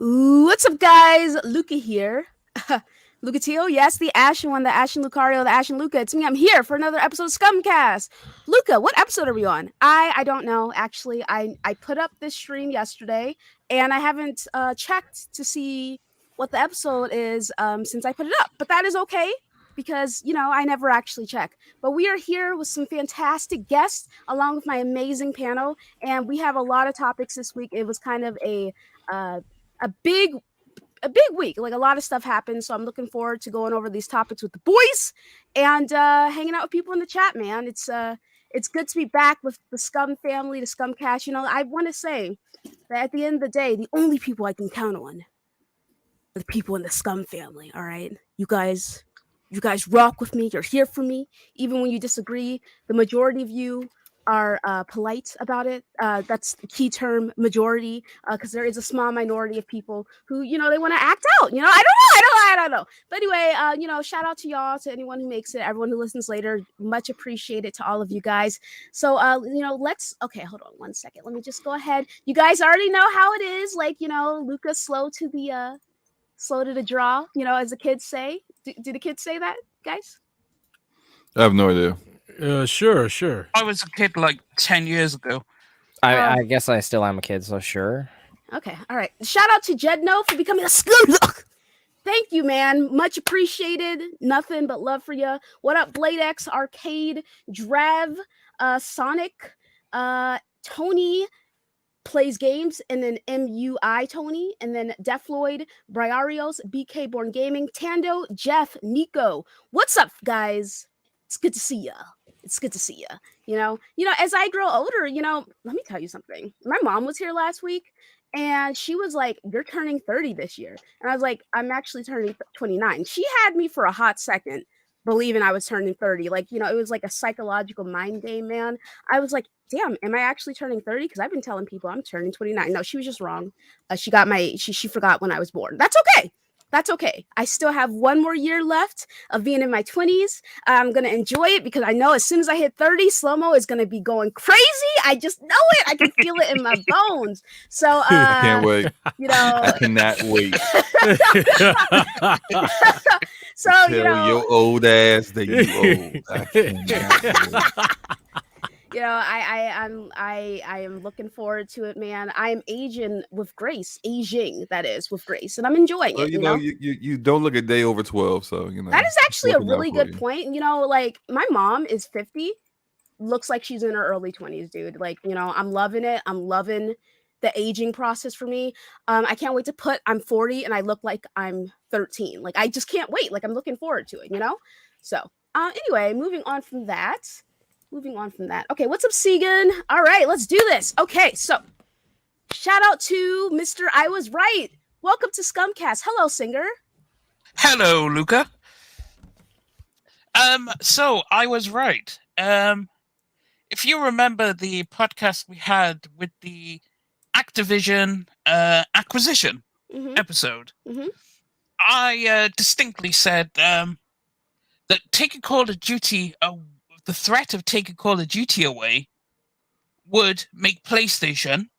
What's up, guys? Luca here. Luca Teal, yes, the Ashen one, the Ashen Lucario, the Ashen Luca. It's me. I'm here for another episode of Scumcast. Luca, what episode are we on? I don't know. Actually, I put up this stream yesterday, and I haven't checked to see what the episode is since I put it up. But that is okay because I never actually check. But we are here with some fantastic guests along with my amazing panel, and we have a lot of topics this week. It was kind of a big week. Like, a lot of stuff happened, so I'm looking forward to going over these topics with the boys and hanging out with people in the chat, man. It's good to be back with the Scum family, the Scumcast. I want to say that at the end of the day, the only people I can count on are the people in the Scum family. All right, you guys rock with me. You're here for me, even when you disagree. The majority of you are polite about it. That's the key term, majority, because there is a small minority of people who, they want to act out. I don't know. But anyway, shout out to y'all, to anyone who makes it, everyone who listens later. Much appreciated to all of you guys. So, okay, hold on one second. Let me just go ahead. You guys already know how it is. Like, Luca's slow to the draw, as the kids say. Do the kids say that, guys? I have no idea. Sure. I was a kid like 10 years ago. I guess I still am a kid, so sure. Okay, all right. Shout out to Jedno for becoming a scum. Thank you, man. Much appreciated. Nothing but love for you. What up, Blade X, Arcade, Drev, Sonic, Tony plays games, and then MUI Tony, and then Defloid, Briarios, BK Born Gaming, Tando, Jeff, Nico. What's up, guys? It's good to see ya. It's good to see ya. As I grow older, let me tell you something. My mom was here last week, and she was like, "You're turning 30 this year." And I was like, "I'm actually turning 29. She had me for a hot second believing I was turning 30. Like, it was like a psychological mind game, man. I was like, damn, am I actually turning 30? Because I've been telling people I'm turning 29. No, she was just wrong. She forgot when I was born. That's okay. That's okay. I still have one more year left of being in my 20s. I'm going to enjoy it because I know as soon as I hit 30, slow-mo is going to be going crazy. I just know it. I can feel it in my bones. So, I can't wait. I cannot wait. So, Tell your old ass that you old. I cannot wait. I am looking forward to it, man. I am aging with grace, that is, with grace, and I'm enjoying it. You don't look a day over 12, so that is actually a really good point. Like, my mom is 50, looks like she's in her early 20s, dude. Like, I'm loving it. I'm loving the aging process for me. I can't wait to I'm 40 and I look like I'm 13. Like, I just can't wait. Like, I'm looking forward to it. So anyway, moving on from that. Okay, what's up, Segan? All right, let's do this. Okay, so shout out to Mr. I Was Right. Welcome to Scumcast. Hello, Singer. Hello, Luca. So I was right. If you remember the podcast we had with the Activision acquisition episode, I distinctly said that taking Call of Duty the threat of taking Call of Duty away would make PlayStation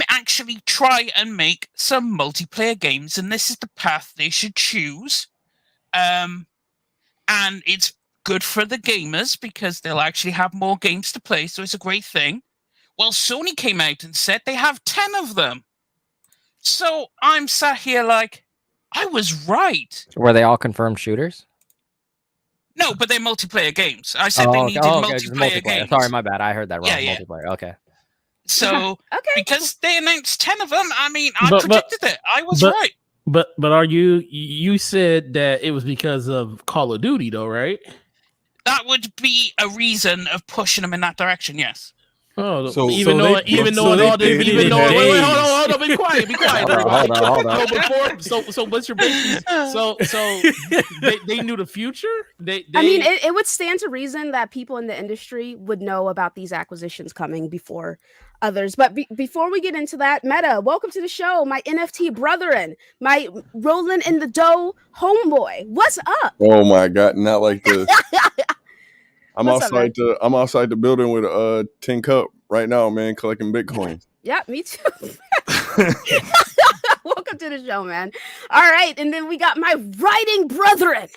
actually try and make some multiplayer games, and this is the path they should choose. And it's good for the gamers because they'll actually have more games to play, so it's a great thing. Well, Sony came out and said they have 10 of them. So I'm sat here like, I was right. Were they all confirmed shooters? No, but they're multiplayer games. I said they needed multiplayer games. Sorry, my bad. I heard that wrong. Yeah. Multiplayer. Okay. So, because they announced 10 of them, I mean, I predicted it. I was right. But are you said that it was because of Call of Duty, though, right? That would be a reason of pushing them in that direction, yes. Oh, so be quiet. Hold on. So what's your basis? So they knew the future. I mean, it would stand to reason that people in the industry would know about these acquisitions coming before others. But before we get into that, Meta, welcome to the show, my NFT brethren, my rolling in the dough homeboy. What's up? Oh my God, not like this. I'm outside the building with a tin cup right now, man, collecting Bitcoin. Yeah, me too. Welcome to the show, man. All right, and then we got my writing brethren.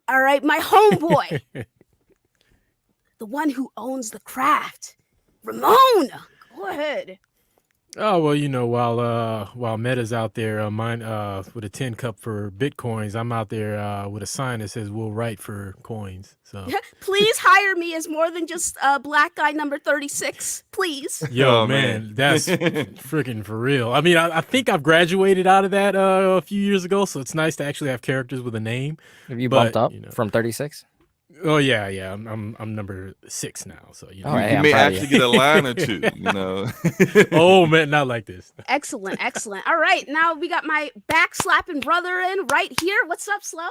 All right, my homeboy, the one who owns the craft, Ramon. Go ahead. Oh well, while Meta's out there, with a 10 cup for bitcoins, I'm out there with a sign that says "We'll write for coins." So please hire me as more than just black guy number 36, please. Yo, man, that's freaking for real. I mean, I think I've graduated out of that a few years ago, so it's nice to actually have characters with a name. Have you bumped up from 36? Oh yeah. I'm number 6 now, so you may actually get a line or two. Oh man, not like this. Excellent. All right, now we got my back slapping brother in right here. What's up, Slow?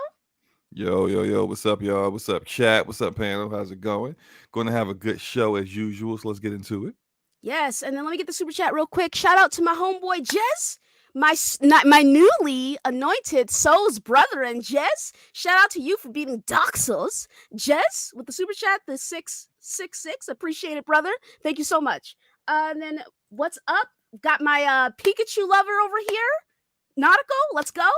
Yo, what's up, y'all? What's up, chat? What's up, panel? How's it going? Going to have a good show as usual, so let's get into it. Yes, and then let me get the super chat real quick. Shout out to my homeboy Jez. My newly anointed soul's brother, and Jess, shout out to you for beating Dark Souls. Jess, with the super chat, the 666, appreciate it, brother. Thank you so much. And then what's up? Got my Pikachu lover over here, Nautical. Let's go.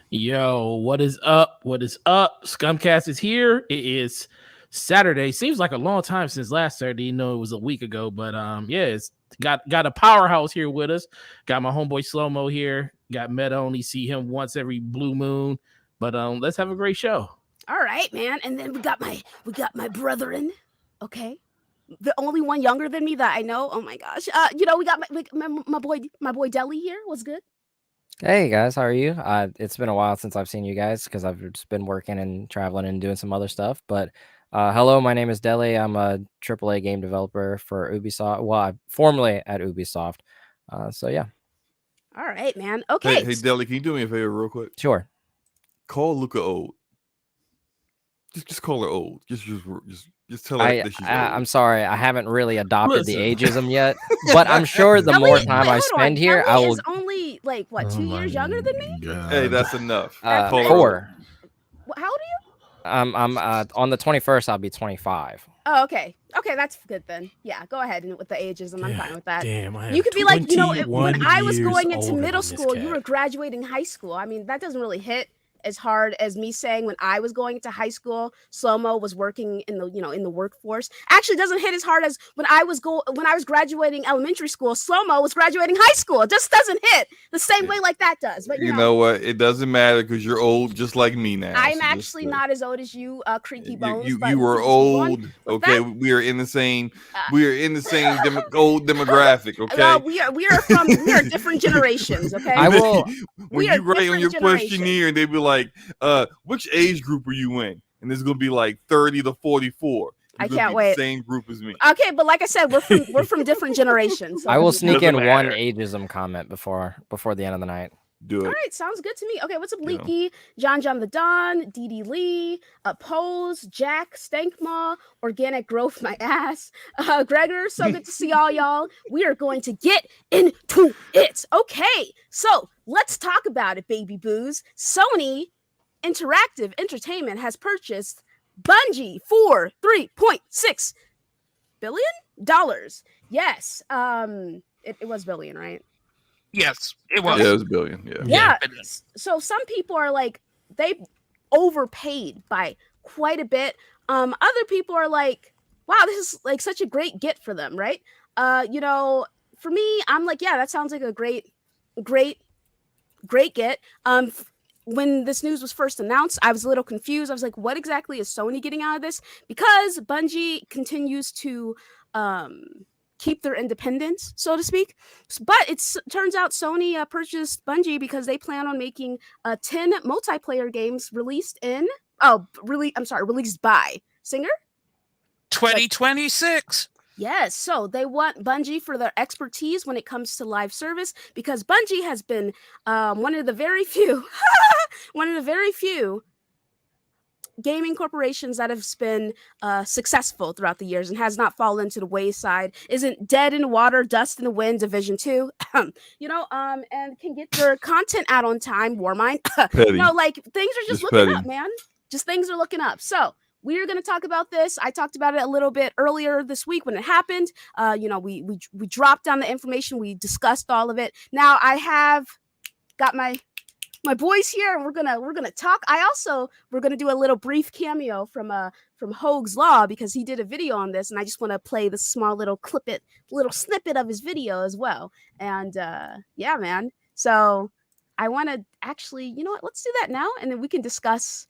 Yo, what is up? Scumcast is here. It is Saturday. Seems like a long time since last Saturday. It was a week ago, but it's got a powerhouse here with us. Got my homeboy Slow-Mo here. Got Meta, only see him once every blue moon. But let's have a great show. All right, man. And then we got my brethren. Okay, the only one younger than me that I know. Oh my gosh. We got my boy Deli here. What's good? Hey guys, how are you? It's been a while since I've seen you guys because I've just been working and traveling and doing some other stuff. But hello, my name is Deli. I'm a AAA game developer for Ubisoft. Well, I'm formerly at Ubisoft. So yeah. All right, man. Okay. Hey, Deli, can you do me a favor real quick? Sure. Call Luca old. Just call her old. Just tell her that she's old. I'm sorry, I haven't really adopted the ageism yet, but I'm sure the more time I spend here, I will. Is only like what 2 years younger than me? God. Hey, that's enough. 4. How old are you? I'm on the 21st. I'll be 25. Oh, okay, that's good then. Yeah, go ahead and with the ageism, I'm fine with that. Damn, you could be like, when I was going into older middle than school, you were graduating high school. I mean, that doesn't really hit as hard as me saying when I was going to high school, Slow-Mo was working in the in the workforce. Actually, doesn't hit as hard as when I was graduating elementary school, Slow-Mo was graduating high school. It just doesn't hit the same way like that does. But you know what? It doesn't matter because you're old just like me now. I'm actually not as old as you, Creaky Bones. You were old. Okay, we are in the same. We are in the same old demographic. Okay, we are different generations. Okay, when you write on your questionnaire, and they be like, which age group are you in? And it's gonna be like 30 to 44. I can't wait. The same group as me. Okay, but like I said, we're from different generations. So I will sneak in one ageism comment before the end of the night. Do it. All right, sounds good to me. Okay, what's up, Leaky? John the Don, Dee Lee, Pose, Jack, Stankmaw, Organic Growth, my ass, Gregor. So good to see all y'all. We are going to get into it. Okay, so let's talk about it, baby boos. Sony Interactive Entertainment has purchased Bungie for $3.6 billion. Yes, it was billion, right? Yes, it was. Yeah, it was billion. Yeah. So some people are like, they overpaid by quite a bit. Other people are like, wow, this is like such a great get for them, right? For me, I'm like, yeah, that sounds like a great get. When this news was first announced, I was a little confused. I was like, what exactly is Sony getting out of this? Because Bungie continues to keep their independence, so to speak. But it turns out Sony purchased Bungie because they plan on making 10 multiplayer games released by Singer 2026. Yes, so they want Bungie for their expertise when it comes to live service, because Bungie has been one of the very few gaming corporations that have been successful throughout the years and has not fallen to the wayside, isn't dead in the water, dust in the wind, Division 2, and can get their content out on time, Warmind. Things are just looking up, man. Just things are looking up. So we're going to talk about this. I talked about it a little bit earlier this week when it happened. We dropped down the information. We discussed all of it. Now I have got my boys here, and we're gonna talk. We're gonna do a little brief cameo from Hoag's Law, because he did a video on this, and I just want to play the small little snippet of his video as well. And yeah, man. So I want to actually, you know what? Let's do that now, and then we can discuss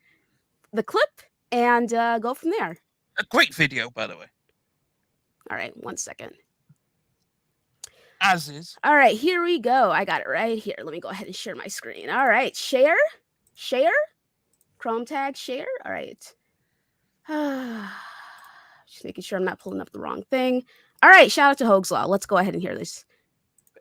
the clip and go from there. A great video, by the way. All right, 1 second. As is. All right, here we go. I got it right here. Let me go ahead and share my screen. All right, share, Chrome tag, share. All right. Just making sure I'm not pulling up the wrong thing. All right, shout out to Hoag's Law. Let's go ahead and hear this.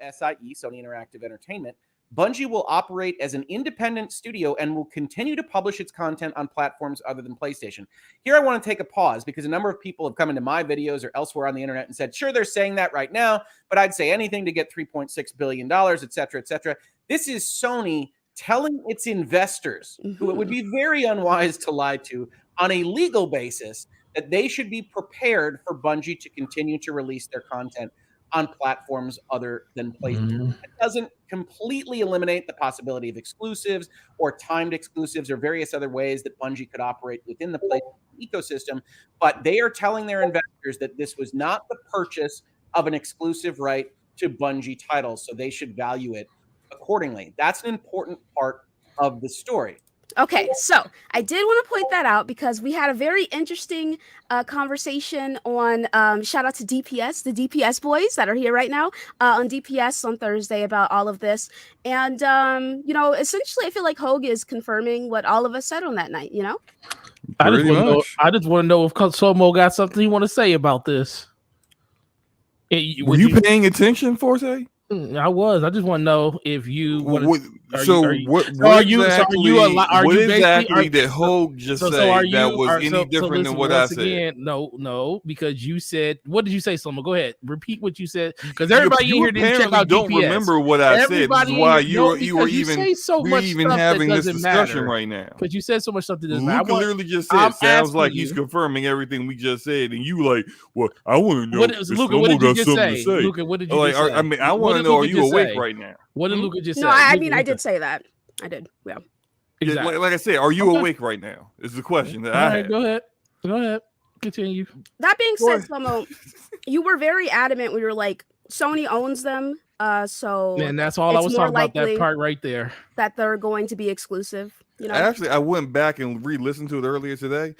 SIE, Sony Interactive Entertainment, Bungie will operate as an independent studio and will continue to publish its content on platforms other than PlayStation. Here I want to take a pause because a number of people have come into my videos or elsewhere on the internet and said, sure, they're saying that right now, but I'd say anything to get $3.6 billion, et cetera, et cetera. This is Sony telling its investors, who it would be very unwise to lie to on a legal basis, that they should be prepared for Bungie to continue to release their content on platforms other than PlayStation. It doesn't completely eliminate the possibility of exclusives or timed exclusives or various other ways that Bungie could operate within the PlayStation ecosystem, but they are telling their investors that this was not the purchase of an exclusive right to Bungie titles, so they should value it accordingly. That's an important part of the story. Okay, so I did want to point that out because we had a very interesting conversation on, shout out to DPS, the DPS boys that are here right now on DPS on Thursday about all of this. And, you know, essentially I feel like Hoag is confirming what all of us said on that night, you know? I just want to know if Somo got something you want to say about this. Were you paying attention, Forte? I was. I just want to know if you. What exactly did Hoag just say that was any different than what I said? Again, no, because you said. What did you say, Slomo? Go ahead, repeat what you said. Because everybody in here didn't check out don't DPS. Remember what I said. This is why you were even having this discussion right now. Because you said so much stuff that doesn't matter. Luke literally just said, "Sounds like he's confirming everything we just said," and you like, "Well, I want to know." Luca, what did you just say? Luca, what did you just say? I mean, I want to know. Are you awake right now? What did Luca just say? No, I mean, I did say that. I did. Yeah. Exactly. Like I said, are you awake right now? Is the question that I had. Go ahead. Continue. That being said, Slomo, you were very adamant. We were like, Sony owns them. So and that's all I was talking about, that part right there. That they're going to be exclusive. You know. Actually, I went back and re-listened to it earlier today.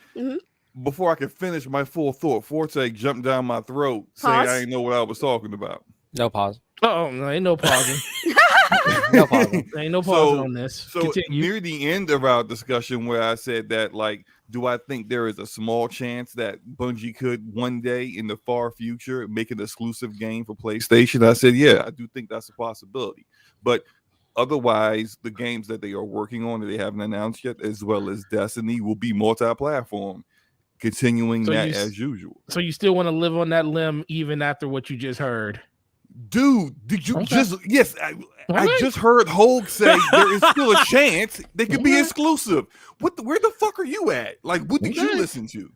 Before I could finish my full thought, Forte jumped down my throat saying I didn't know what I was talking about. No pause. Oh, no, ain't no pausing. No pausing. Ain't no pausing on this. So near the end of our discussion where I said that, like, do I think there is a small chance that Bungie could one day in the far future make an exclusive game for PlayStation? I said, yeah, I do think that's a possibility. But otherwise, the games that they are working on that they haven't announced yet, as well as Destiny, will be multi-platform, continuing as usual. So you still want to live on that limb even after what you just heard? Dude, did you just? Yes, I just heard Hoag say there is still a chance they could be exclusive. Where the fuck are you at? Like, what did you listen to?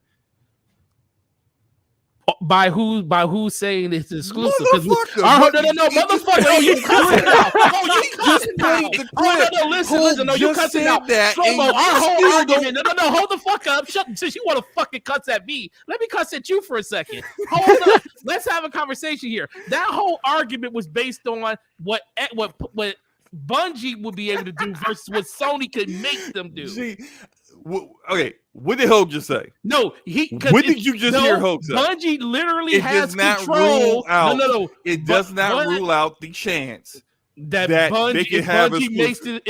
By who saying it's exclusive? Motherfucker! No, motherfucker! Oh, you cussing out! Oh, you cussing out! No, listen! No, you cussing out! Slomo, our whole argument. No, hold the fuck up! Since you want to fucking cuss at me, let me cuss at you for a second. Hold up! Let's have a conversation here. That whole argument was based on what Bungie would be able to do versus what Sony could make them do. See, okay, what did Hoag just say? No, what did you just hear Hoag say? Bungie literally has control. No. It does not rule out the chance that Bungie, they can have if Bungie makes the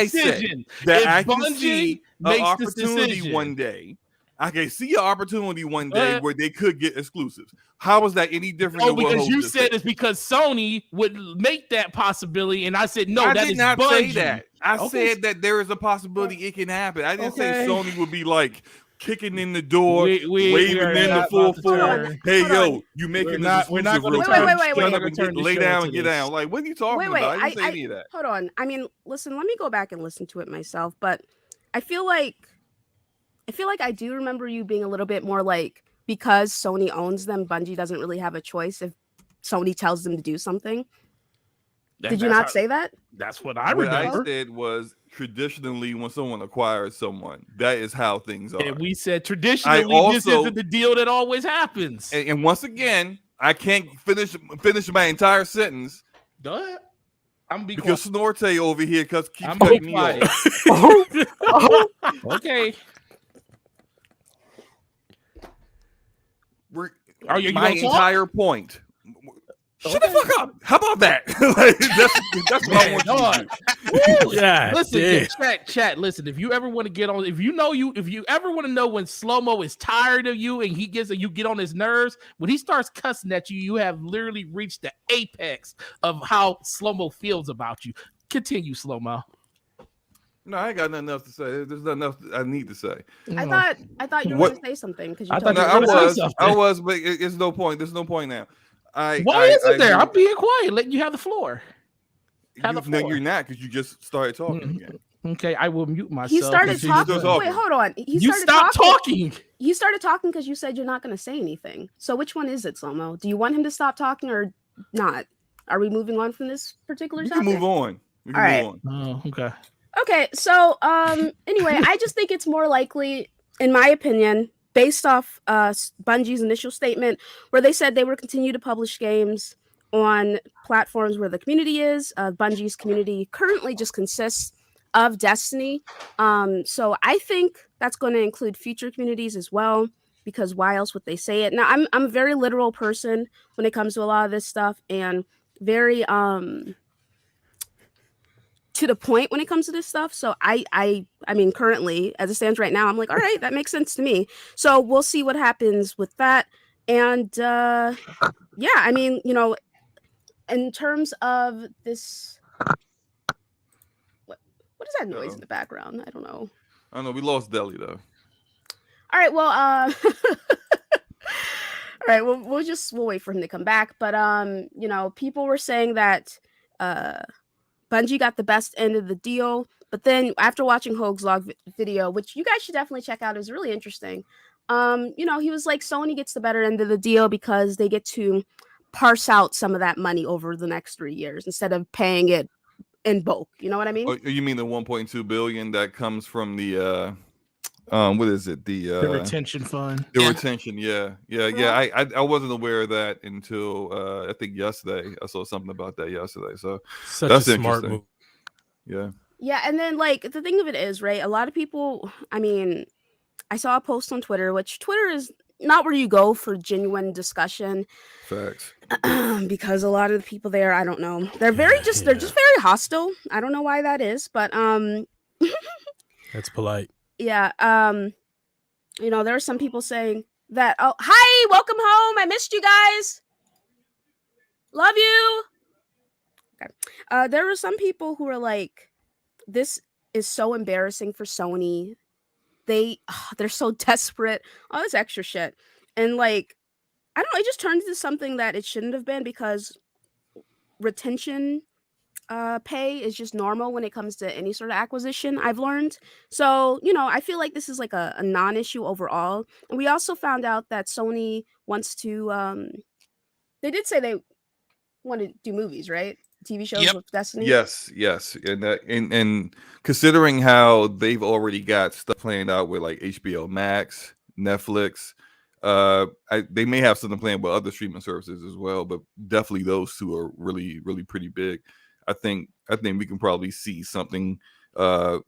decision. That I can see an opportunity one day. I can see an opportunity one day where they could get exclusives. How is that any different? Oh, because you said it's because Sony would make that possibility, and I said no. I did not say that. I said that there is a possibility it can happen. I didn't say Sony would be like kicking in the door, waving in the full form. Hey, yo, you making this exclusive? Wait. Lay down and get down. Like, what are you talking about? I didn't say any of that. Hold on. I mean, listen. Let me go back and listen to it myself. But I feel like I do remember you being a little bit more like, because Sony owns them, Bungie doesn't really have a choice if Sony tells them to do something. Did you not say that? That's what I What remember. I said was traditionally when someone acquires someone, that is how things are. And we said traditionally this isn't the deal that always happens. And once again, I can't finish my entire sentence. Go ahead. I'm be because quiet. Snorte over here keeps cutting me off. Okay. My entire point. Shut the fuck up. How about that? that's what I want you to do. Yeah. Listen, chat. Listen, if you ever want to get on, if you ever want to know when Slow-Mo is tired of you and you get on his nerves, when he starts cussing at you, you have literally reached the apex of how Slow-Mo feels about you. Continue, Slow-Mo. No, I ain't got nothing else to say. There's nothing else I need to say. I thought you were going to say something because you told me. I was, but it's no point. There's no point now. Why isn't there? I'm being quiet, letting you have the floor. No, you're not because you just started talking again. Okay, I will mute myself. He started talking. Wait, hold on. You stopped talking. You started talking because you said you're not going to say anything. So which one is it, Slow-Mo? Do you want him to stop talking or not? Are we moving on from this particular topic? We can move on. All right. Oh, okay. Okay, so anyway, I just think it's more likely, in my opinion, based off Bungie's initial statement, where they said they would continue to publish games on platforms where the community is. Bungie's community currently just consists of Destiny. So I think that's going to include future communities as well, because why else would they say it? Now, I'm a very literal person when it comes to a lot of this stuff, and very to the point when it comes to this stuff. So I mean, currently, as it stands right now, I'm like, all right, that makes sense to me. So we'll see what happens with that. And yeah, I mean, in terms of this, what is that noise in the background? I don't know. I don't know. We lost Deli though. All right. Well, all right. We'll wait for him to come back. But people were saying that Bungie got the best end of the deal, but then after watching Hoag's log video, which you guys should definitely check out, is really interesting. He was like, Sony gets the better end of the deal because they get to parse out some of that money over the next 3 years instead of paying it in bulk. You know what I mean? Oh, you mean the 1.2 billion that comes from the what is it? The retention fund. The retention, yeah. I wasn't aware of that until I think yesterday. I saw something about that yesterday. So that's a smart move. Yeah. Yeah, and then like the thing of it is, right? A lot of people. I mean, I saw a post on Twitter, which Twitter is not where you go for genuine discussion. Facts. Because a lot of the people there, I don't know, they're just very hostile. I don't know why that is, but that's polite. Yeah, there are some people saying that, oh, hi, welcome home. I missed you guys. Love you. Okay. There were some people who were like, this is so embarrassing for Sony. They're so desperate. All this extra shit. And like, I don't know, it just turned into something that it shouldn't have been, because retention pay is just normal when it comes to any sort of acquisition, I've learned. So, I feel like this is like a non-issue overall. And we also found out that Sony wants to, they did say they want to do movies, right? TV shows with Destiny. Yes. And considering how they've already got stuff planned out with like HBO Max, Netflix, they may have something planned with other streaming services as well, but definitely those two are really, really pretty big. I think we can probably see something or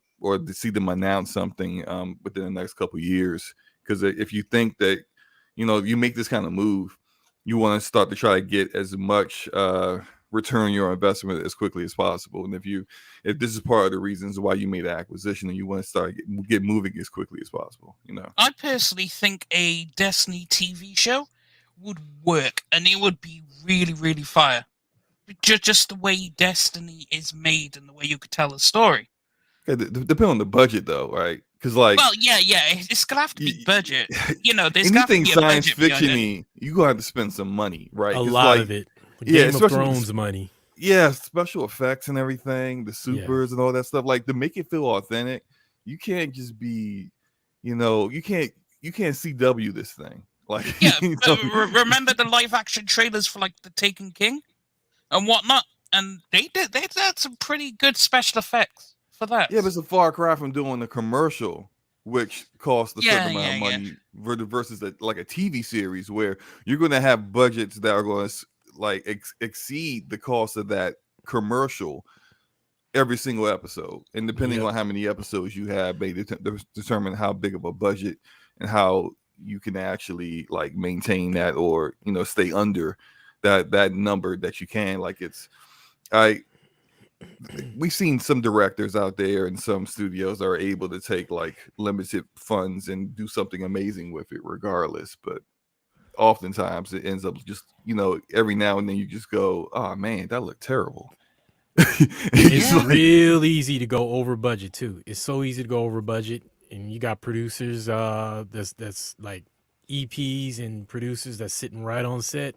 see them announce something within the next couple of years. Because if you think that, you make this kind of move, you want to start to try to get as much return your investment as quickly as possible. And if this is part of the reasons why you made the acquisition, and you want to start get moving as quickly as possible, I personally think a Destiny TV show would work, and it would be really, really fire. Just the way Destiny is made and the way you could tell a story. Okay, depending on the budget, though, right? Because it's gonna have to be budget. There's anything science fiction-y, you gonna have to spend some money, right? A lot of it. Game of Thrones money. Yeah, special effects and everything, the supers and all that stuff. Like, to make it feel authentic, you can't just be, you can't CW this thing. Like, remember the live action trailers for like The Taken King and whatnot? and they did some pretty good special effects for that. Yeah, but it's a far cry from doing a commercial, which costs a certain amount of money versus like a TV series where you're going to have budgets that are going to like exceed the cost of that commercial every single episode, and depending on how many episodes you have, may determine how big of a budget and how you can actually like maintain that, or stay under that number that you can. Like we've seen some directors out there and some studios are able to take like limited funds and do something amazing with it regardless, but oftentimes it ends up just every now and then you just go, oh man, that looked terrible. It's real easy to go over budget too. It's so easy to go over budget, and you got producers that's like EPs and producers that's sitting right on set,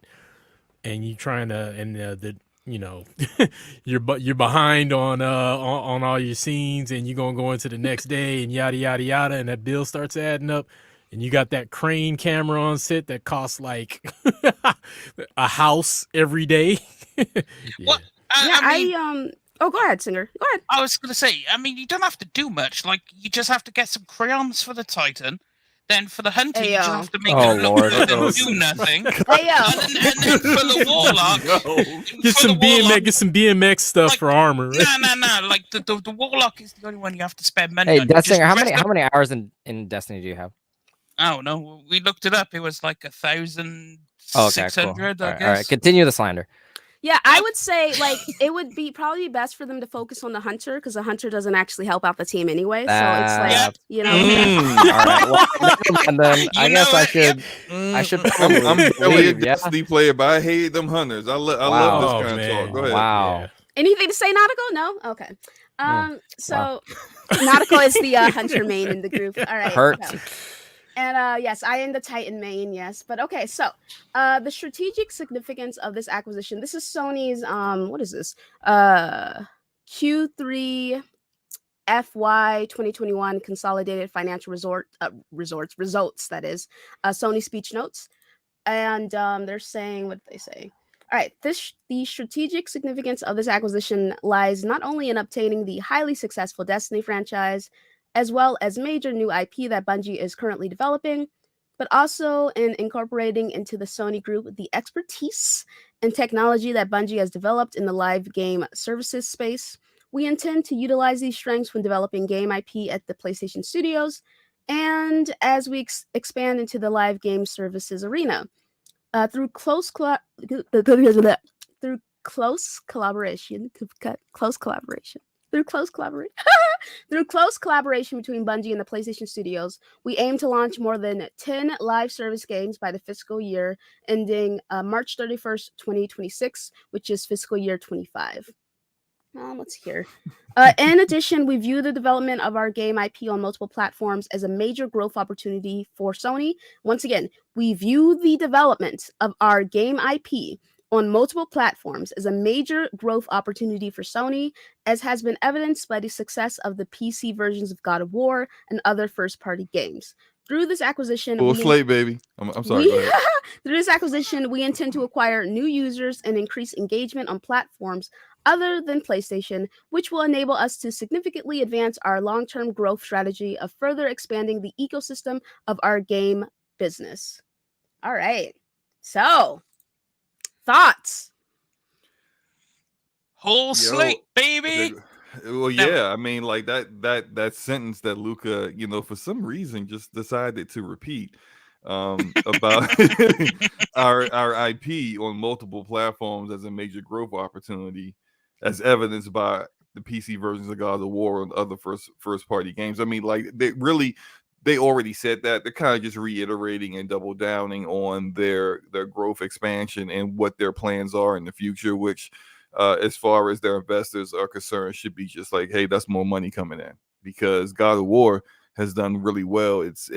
and you trying to you're behind on all your scenes, and you're gonna go into the next day and yada yada yada, and that bill starts adding up. And you got that crane camera on set that costs like a house every day. What? Oh, go ahead, Singer. Go ahead. I was going to say, I mean, you don't have to do much. Like, you just have to get some crayons for the Titan. Then for the hunter, you just have to make it look good and do nothing. And then for the warlock, get some BMX stuff for armor. No. Like the warlock is the only one you have to spend money on. Hey, Death Singer, how many hours in Destiny do you have? I don't know. We looked it up. It was like 1,600. Cool. All right, continue the slander. Yeah, I would say like it would be probably best for them to focus on the hunter, because the hunter doesn't actually help out the team anyway. So it's like all right. Well, and then I guess I should. I'm really a Destiny player, but I hate them hunters. I love this kind of talk. Go ahead. Wow. Yeah. Anything to say, Nautical? No. Okay. So Nautical is the hunter main in the group. All right. Hurts. So. And yes, I am the Titan main, yes. But okay, so the strategic significance of this acquisition. This is Sony's what is this? Q3 FY 2021 consolidated financial results, that is. Sony speech notes. And they're saying, what did they say? All right, the strategic significance of this acquisition lies not only in obtaining the highly successful Destiny franchise, as well as major new IP that Bungie is currently developing, but also in incorporating into the Sony group the expertise and technology that Bungie has developed in the live game services space. We intend to utilize these strengths when developing game IP at the PlayStation Studios, and as we expand into the live game services arena. Through close collaboration between Bungie and the PlayStation Studios, we aim to launch more than 10 live service games by the fiscal year ending March 31st, 2026, which is fiscal year 25. Let's hear. In addition, we view the development of our game IP on multiple platforms as a major growth opportunity for Sony. Once again, we view the development of our game IP on multiple platforms as a major growth opportunity for Sony, as has been evidenced by the success of the PC versions of God of War and other first-party games. Through this acquisition, slate, baby. I'm sorry. Through this acquisition, we intend to acquire new users and increase engagement on platforms other than PlayStation, which will enable us to significantly advance our long-term growth strategy of further expanding the ecosystem of our game business. All right. So, thoughts? Whole slate, baby. Well, yeah, I mean, like that sentence that Luca, for some reason just decided to repeat about our IP on multiple platforms as a major growth opportunity, as evidenced by the PC versions of God of War and other first party games. I mean, like they already said that. They're kind of just reiterating and double downing on their growth expansion and what their plans are in the future, which as far as their investors are concerned, should be just like, hey, that's more money coming in, because God of War has done really well. It's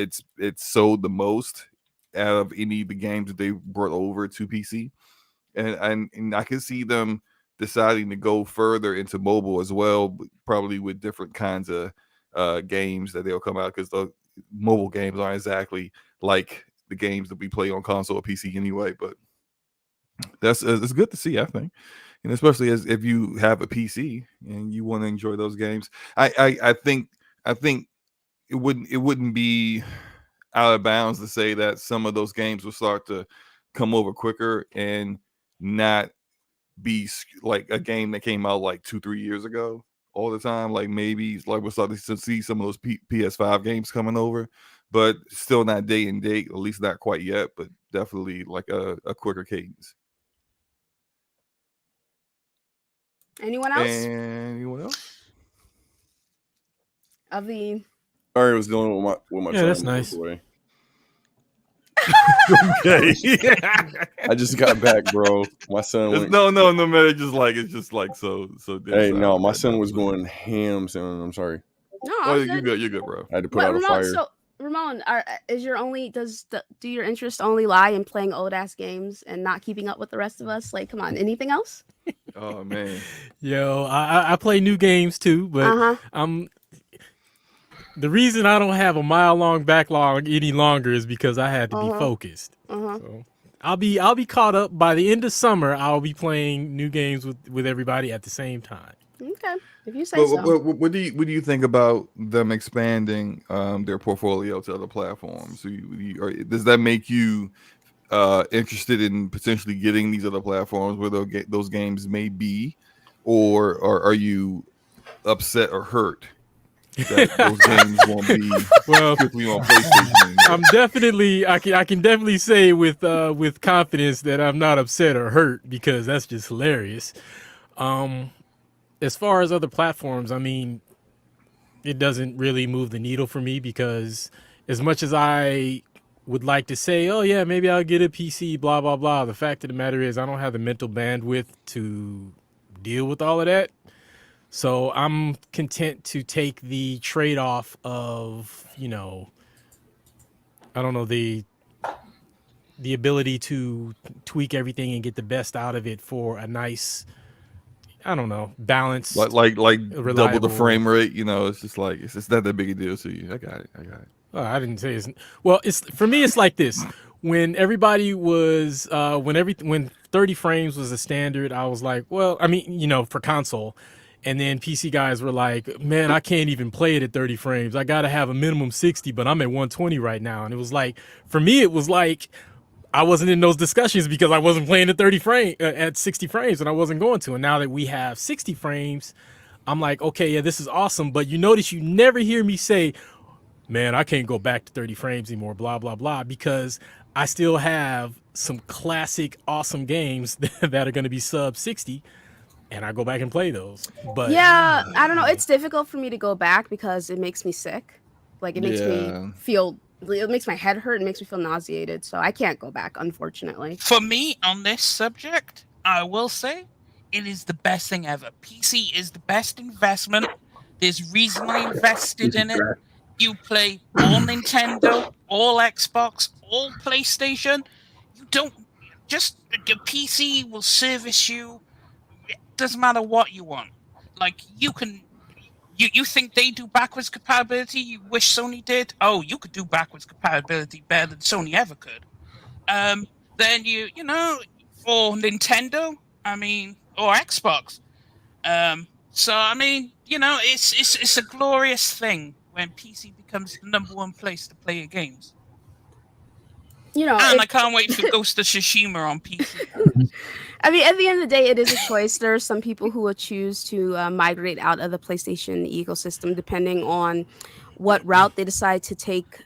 sold the most out of any of the games that they brought over to PC, and I can see them deciding to go further into mobile as well, probably with different kinds of games that they'll come out, because the mobile games aren't exactly like the games that we play on console or PC anyway. But it's good to see, I think. and especially as if you have a PC and you want to enjoy those games. I think it wouldn't be out of bounds to say that some of those games will start to come over quicker and not be like a game that came out like 2-3 years ago all the time. Like maybe like we're starting to see some of those PS5 games coming over, but still not day and date, at least not quite yet, but definitely like a quicker cadence. Anyone else? Anyone else? Of the I already was doing with my Yeah, that's nice. Away. Okay. I just got back, bro. My son went. No, man. It's just like so. Hey, no, my son was going ham, son. I'm sorry. No, oh, you're good, bro. I had to put out a fire. So Ramon, do your interest only lie in playing old ass games and not keeping up with the rest of us? Like, come on, anything else? Oh man. Yo, I play new games too, but the reason I don't have a mile-long backlog any longer is because I had to be focused. So I'll be caught up by the end of summer. I'll be playing new games with everybody at the same time. Okay, if you say so. What do you think about them expanding their portfolio to other platforms? Does that make you interested in potentially getting these other platforms where those games may be, or are you upset or hurt that those games won't be strictly on PlayStation anymore? I'm definitely I can definitely say with confidence that I'm not upset or hurt, because that's just hilarious. As far as other platforms, I mean, it doesn't really move the needle for me, because as much as I would like to say, oh yeah, maybe I'll get a PC, blah blah blah, the fact of the matter is I don't have the mental bandwidth to deal with all of that. So I'm content to take the trade-off of, I don't know, the ability to tweak everything and get the best out of it for a nice, I don't know, balanced, like reliable, double the frame rate. It's just like it's not that big a deal to you. I got it. Oh, I didn't say it's well. It's for me. It's like this. When everybody was when 30 frames was the standard, I was like, well, I mean, for console. And then PC guys were like, man, I can't even play it at 30 frames. I got to have a minimum 60, but I'm at 120 right now. And it was like, for me, it was like, I wasn't in those discussions because I wasn't playing at 60 frames, and I wasn't going to. And now that we have 60 frames, I'm like, okay, yeah, this is awesome. But you notice you never hear me say, man, I can't go back to 30 frames anymore, blah, blah, blah, because I still have some classic awesome games that are going to be sub 60. And I go back and play those. But yeah, I don't know. It's difficult for me to go back because it makes me sick. Like it makes me feel. It makes my head hurt. It makes me feel nauseated. So I can't go back, unfortunately. For me, on this subject, I will say it is the best thing ever. PC is the best investment. There's reason I invested in it. You play all Nintendo, all Xbox, all PlayStation. You don't just the PC will service you. Doesn't matter what you want. Like you think they do backwards compatibility? You wish Sony did? Oh, you could do backwards compatibility better than Sony ever could. Then or Nintendo, or Xbox. So it's a glorious thing when PC becomes the number one place to play your games. And I can't wait for Ghost of Tsushima on PC. At the end of the day, it is a choice. There are some people who will choose to migrate out of the PlayStation ecosystem, depending on what route they decide to take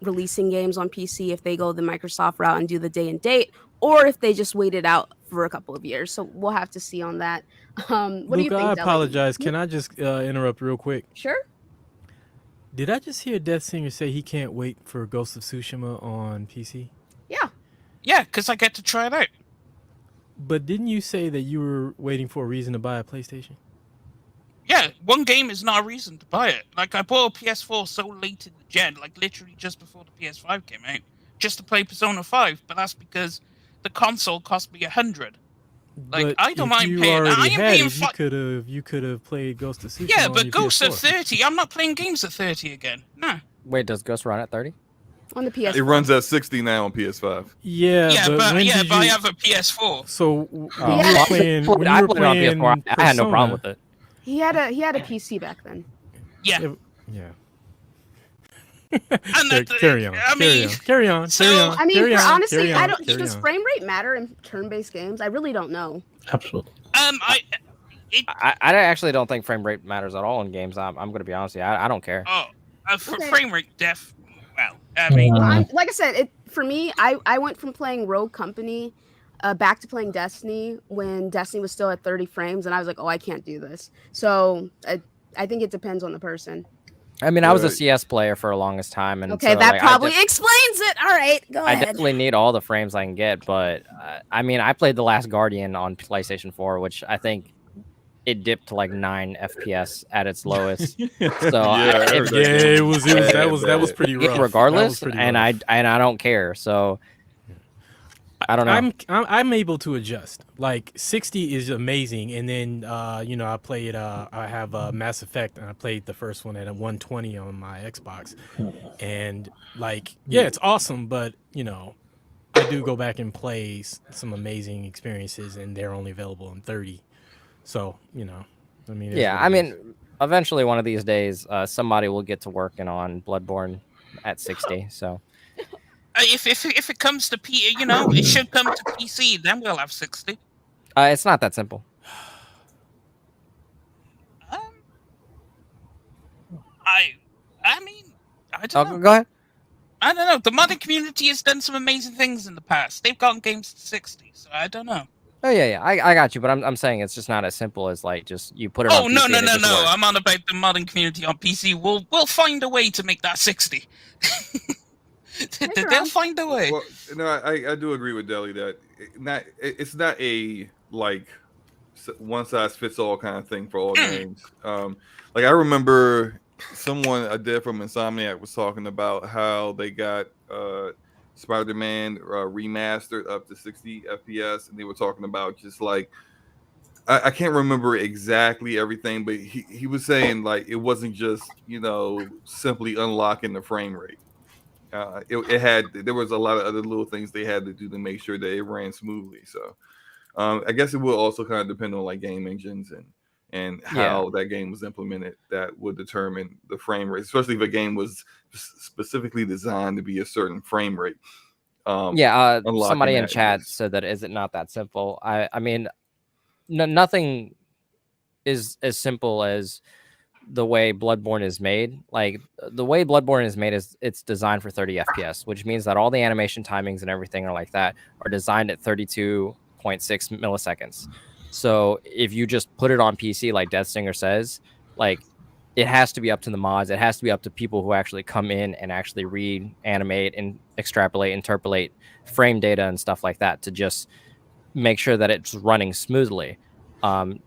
releasing games on PC, if they go the Microsoft route and do the day and date, or if they just wait it out for a couple of years. So we'll have to see on that. What do you think, I apologize. Can I just interrupt real quick? Sure. Did I just hear Death Singer say he can't wait for Ghost of Tsushima on PC? Yeah. Yeah, because I get to try it out. But didn't you say that you were waiting for a reason to buy a PlayStation? Yeah, one game is not a reason to buy it. Like, I bought a PS4 so late in the gen, like literally just before the PS5 came out, just to play Persona 5. But that's because the console cost me $100. Like, I don't mind paying. I am paying. You could have played Ghost of Tsushima. Yeah, but Ghost at 30. I'm not playing games at 30 again. No. Wait, does Ghost run at 30? On the PS4. It runs at 60 now on PS5. Yeah, but when did I you? have a PS4. So when Yeah. you were playing, when I you were played it on playing PS4. I had no problem with it. He had a PC back then. Yeah. Yeah. And Carry on. Carry on. I mean, Carry for on, honestly, carry I on, don't. carry Does on. frame rate matter in turn-based games? I really don't know. Absolutely. I actually don't think frame rate matters at all in games. I'm going to be honest with you. I don't care. For Okay. frame rate, well, I mean, Like I said, for me, I went from playing Rogue Company back to playing Destiny when Destiny was still at 30 frames, and I was like, oh, I can't do this. So I think it depends on the person. I mean, I was a CS player for the longest time, and okay, so, that like, probably explains it. All right, go ahead. I definitely need all the frames I can get, but I mean, I played The Last Guardian on PlayStation 4, which I think it dipped to like 9 FPS at its lowest. So it was pretty rough. Regardless, pretty and rough. I don't care. So I don't know. I'm able to adjust. Like 60 is amazing, and then I played. I have Mass Effect, and I played the first one at a 120 on my Xbox, and like it's awesome. But I do go back and play some amazing experiences, and they're only available in 30. So I mean, eventually one of these days, somebody will get to working on Bloodborne at 60. So. If it comes to it should come to PC. Then we'll have 60. It's not that simple. I mean, I don't know. Go ahead. I don't know. The modding community has done some amazing things in the past. They've gotten games to 60, so I don't know. Oh yeah. I got you, but I'm saying it's just not as simple as like just you put it. Oh on no. PC and it just works. I'm on about the modding community on PC. We'll find a way to make that 60. They'll find a way. Well, no, I do agree with Deli that it's not a like one size fits all kind of thing for all games. Like I remember a dev from Insomniac was talking about how they got Spider-Man remastered up to 60 FPS, and they were talking about just like I can't remember exactly everything, but he was saying like it wasn't just simply unlocking the frame rate. There was a lot of other little things they had to do to make sure that it ran smoothly. So I guess it will also kind of depend on like game engines and how that game was implemented that would determine the frame rate, especially if a game was specifically designed to be a certain frame rate. Somebody in chat said that is it not that simple? I mean, nothing is as simple as the way Bloodborne is made. Like the way Bloodborne is made is it's designed for 30 FPS, which means that all the animation timings and everything are like that are designed at 32.6 milliseconds. So if you just put it on PC, like Death Singer says, like it has to be up to the mods. It has to be up to people who actually come in and actually read, animate, and extrapolate, interpolate frame data and stuff like that to just make sure that it's running smoothly.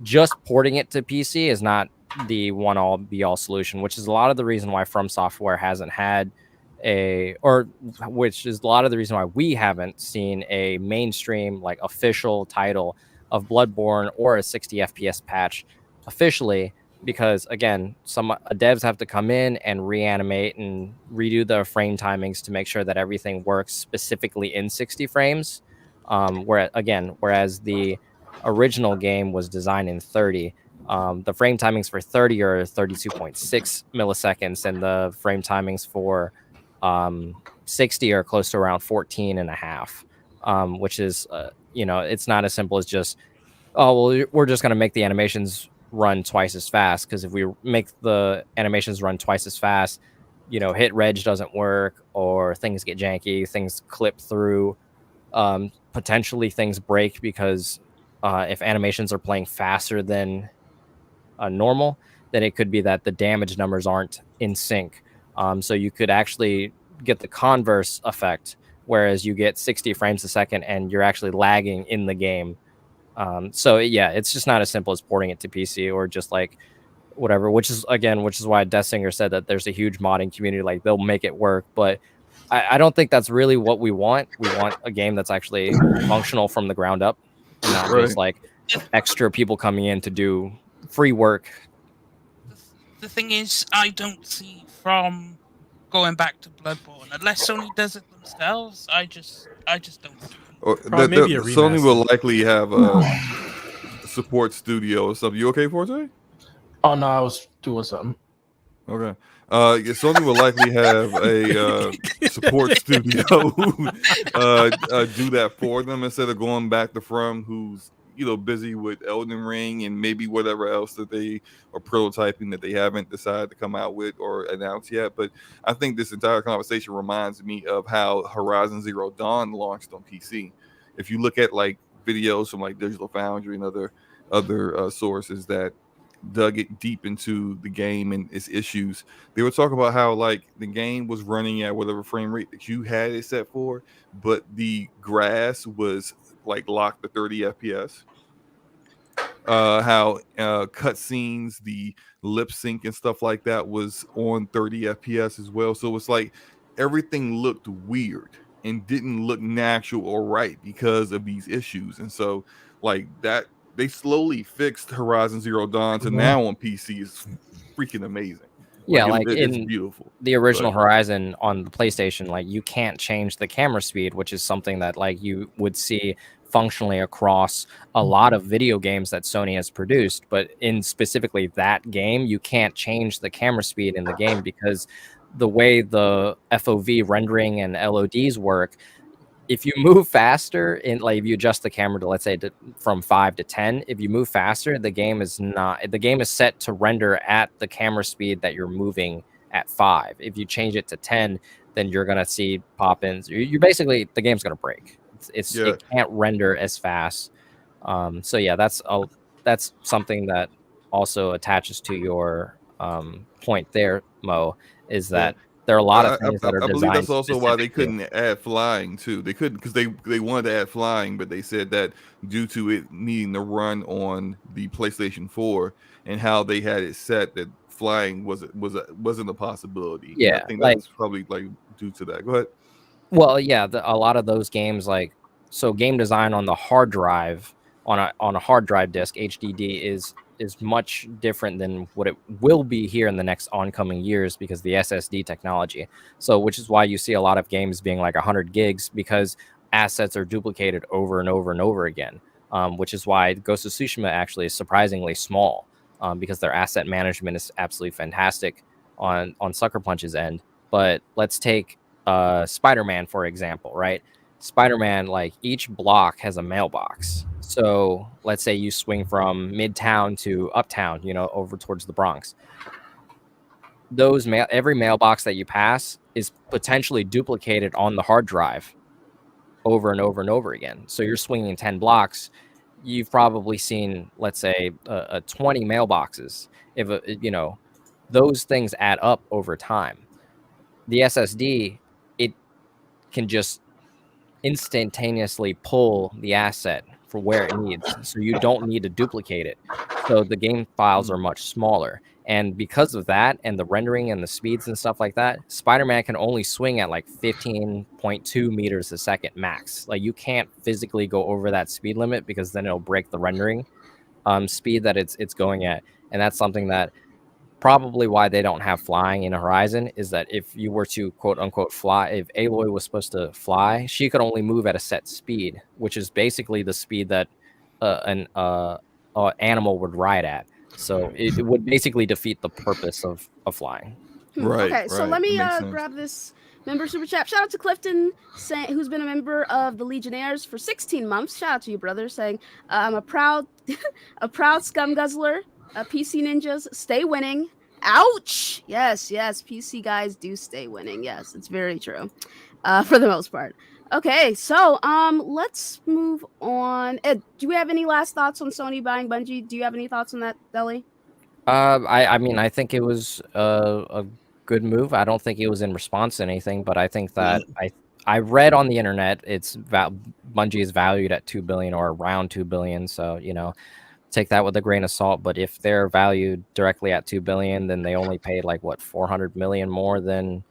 Just porting it to PC is not the one-all be-all solution, which is a lot of the reason why From Software hasn't had which is a lot of the reason why we haven't seen a mainstream like official title of Bloodborne or a 60 FPS patch officially, because again, some devs have to come in and reanimate and redo the frame timings to make sure that everything works specifically in 60 frames. Whereas the original game was designed in 30. The frame timings for 30 are 32.6 milliseconds, and the frame timings for 60 are close to around 14 and a half, which is, it's not as simple as just, we're just going to make the animations run twice as fast, because if we make the animations run twice as fast, hit reg doesn't work, or things get janky, things clip through, potentially things break because if animations are playing faster than normal, then it could be that the damage numbers aren't in sync. So you could actually get the converse effect, whereas you get 60 frames a second and you're actually lagging in the game. It's just not as simple as porting it to PC or just like whatever, which is why Death Singer said that there's a huge modding community, like they'll make it work. But I don't think that's really what we want. We want a game that's actually functional from the ground up, and not just like extra people coming in to do free work. The thing is, I don't see From going back to Bloodborne unless Sony does it themselves. I just don't see it. Or Maybe a Sony will remaster. likely have a support studio or something. You okay, Forte? Oh no, I was doing something. Okay. Yeah, Sony will likely have a support studio do that for them instead of going back to From, who's busy with Elden Ring and maybe whatever else that they are prototyping that they haven't decided to come out with or announce yet. But I think this entire conversation reminds me of how Horizon Zero Dawn launched on PC. If you look at like videos from like Digital Foundry and other sources that dug it deep into the game and its issues, they were talking about how like the game was running at whatever frame rate that you had it set for, but the grass was like locked to 30 FPS. How cutscenes, the lip sync and stuff like that was on 30 FPS as well. So it's like everything looked weird and didn't look natural or right because of these issues. And so like that, they slowly fixed Horizon Zero Dawn to now on PC is freaking amazing. Yeah, like it's in beautiful. the original Horizon on the PlayStation, like you can't change the camera speed, which is something that like you would see functionally across a lot of video games that Sony has produced. But in specifically that game, you can't change the camera speed in the game because the way the FOV rendering and LODs work, if you move faster in like if you adjust the camera to let's say from 5 to 10, if you move faster, the game is set to render at the camera speed that you're moving at 5. If you change it to 10, then you're gonna see pop-ins. You're basically the game's gonna break. It can't render as fast. So yeah, that's something that also attaches to your point there, Mo, is that there are a lot of things that are designed. I believe that's also why they couldn't add flying too. They couldn't because they wanted to add flying, but they said that due to it needing to run on the PlayStation 4 and how they had it set, that flying wasn't a possibility. Yeah, I think that's probably like due to that. Go ahead. Well, yeah, a lot of those games, like so, game design on the hard drive on a hard drive disk HDD is much different than what it will be here in the next oncoming years because the SSD technology. So, which is why you see a lot of games being like 100 gigs because assets are duplicated over and over and over again. Which is why Ghost of Tsushima actually is surprisingly small because their asset management is absolutely fantastic on Sucker Punch's end. But let's take Spider-Man, for example, right? Spider-Man, like each block has a mailbox. So let's say you swing from Midtown to Uptown, over towards the Bronx. Every mailbox that you pass is potentially duplicated on the hard drive over and over and over again. So you're swinging 10 blocks. You've probably seen, let's say, 20 mailboxes. If those things add up over time. The SSD, it can just instantaneously pull the asset for where it needs, so you don't need to duplicate it. So the game files are much smaller, and because of that and the rendering and the speeds and stuff like that, Spider-Man can only swing at like 15.2 meters a second max. Like you can't physically go over that speed limit because then it'll break the rendering speed that it's going at, and that's something that probably why they don't have flying in Horizon is that if you were to quote unquote fly, if Aloy was supposed to fly, she could only move at a set speed, which is basically the speed that an animal would ride at. So it would basically defeat the purpose of flying. Right. Okay, so let me grab this member super chat. Shout out to Clifton, who's been a member of the Legionnaires for 16 months. Shout out to you, brother, saying I'm a proud scum guzzler. PC ninjas stay winning. Ouch. Yes, PC guys do stay winning. Yes, it's very true. For the most part. Okay, so let's move on. Ed, do we have any last thoughts on Sony buying Bungie? Do you have any thoughts on that, Deli? I mean, I think it was a good move. I don't think it was in response to anything, but I think that I read on the internet Bungie is valued at $2 billion or around $2 billion. So take that with a grain of salt. But if they're valued directly at $2 billion, then they only paid like what, 400 million more than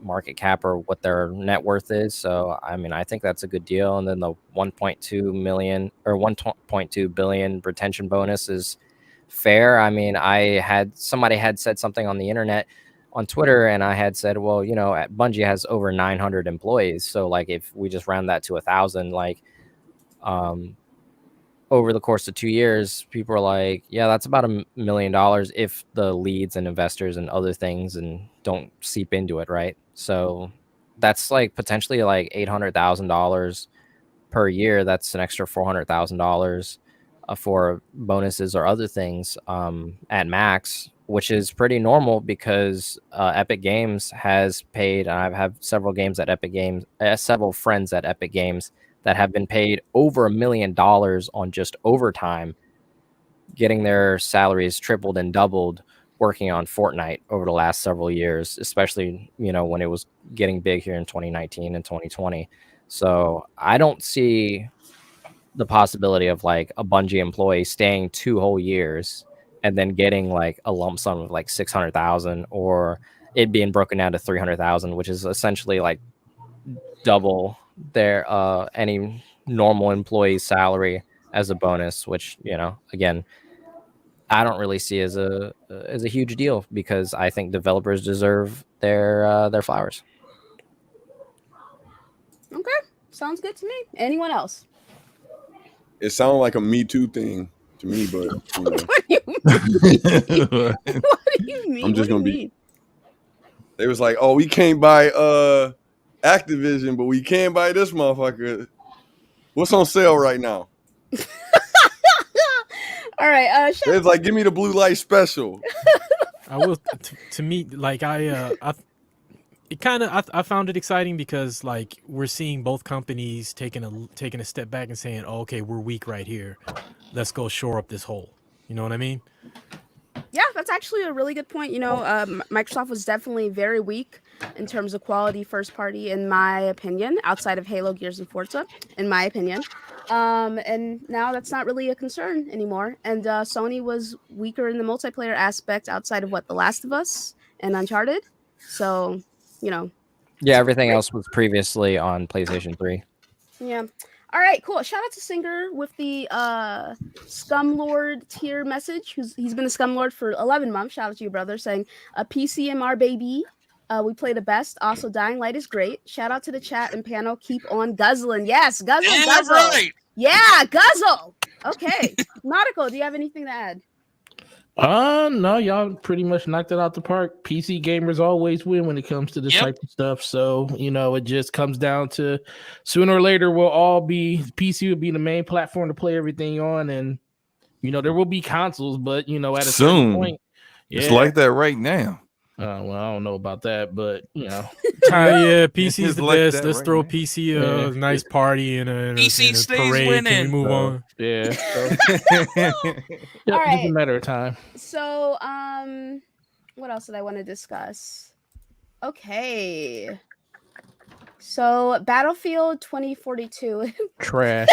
market cap or what their net worth is. So I mean, I think that's a good deal. And then the 1.2 million or 1.2 billion retention bonus is fair. I mean, somebody had said something on the internet on Twitter, and I had said, well, Bungie has over 900 employees, so like if we just round that to 1,000, like over the course of 2 years, people are like, yeah, that's about $1 million if the leads and investors and other things and don't seep into it, right? So that's like potentially like $800,000 per year. That's an extra $400,000 for bonuses or other things at max, which is pretty normal because Epic Games has paid. I have several games at Epic Games, several friends at Epic Games that have been paid over $1 million on just overtime, getting their salaries tripled and doubled working on Fortnite over the last several years, especially, when it was getting big here in 2019 and 2020. So I don't see the possibility of like a Bungie employee staying 2 whole years and then getting like a lump sum of like 600,000, or it being broken down to 300,000, which is essentially like double their any normal employee's salary as a bonus, which again, I don't really see as a huge deal because I think developers deserve their flowers. Okay, sounds good to me. Anyone else? It sounded like a Me Too thing to me, but What do you mean? What do you mean? I'm just gonna be. They was like, "Oh, we can't buy Activision, but we can buy this motherfucker. What's on sale right now?" All right. It's like, give me the blue light special. I will. To me, like I found it exciting because like we're seeing both companies taking a step back and saying, oh, okay, we're weak right here. Let's go shore up this hole. You know what I mean? Yeah, that's actually a really good point. Microsoft was definitely very weak in terms of quality first party, in my opinion, outside of Halo, Gears, and Forza, in my opinion. And now that's not really a concern anymore. And Sony was weaker in the multiplayer aspect outside of The Last of Us and Uncharted. So, Yeah, everything else was previously on PlayStation 3. Yeah. All right, cool. Shout out to Singer with the Scumlord tier message. He's been a Scumlord for 11 months. Shout out to you, brother, saying a PCMR baby. We play the best. Also, Dying Light is great. Shout out to the chat and panel. Keep on guzzling. Yes, guzzle, guzzle. Right. Yeah, guzzle. Okay. Nautical, do you have anything to add? No, y'all pretty much knocked it out the park. PC gamers always win when it comes to this type of stuff. So, it just comes down to sooner or later PC will be the main platform to play everything on, and there will be consoles, but at a certain point, it's like that right now. Well, I don't know about that, but yeah, PC is the like best. Let's throw PC a nice party and a parade. Winning. Can we move on? Yeah. All right. Just a matter of time. So, what else did I want to discuss? Okay. So, Battlefield 2042. Trash.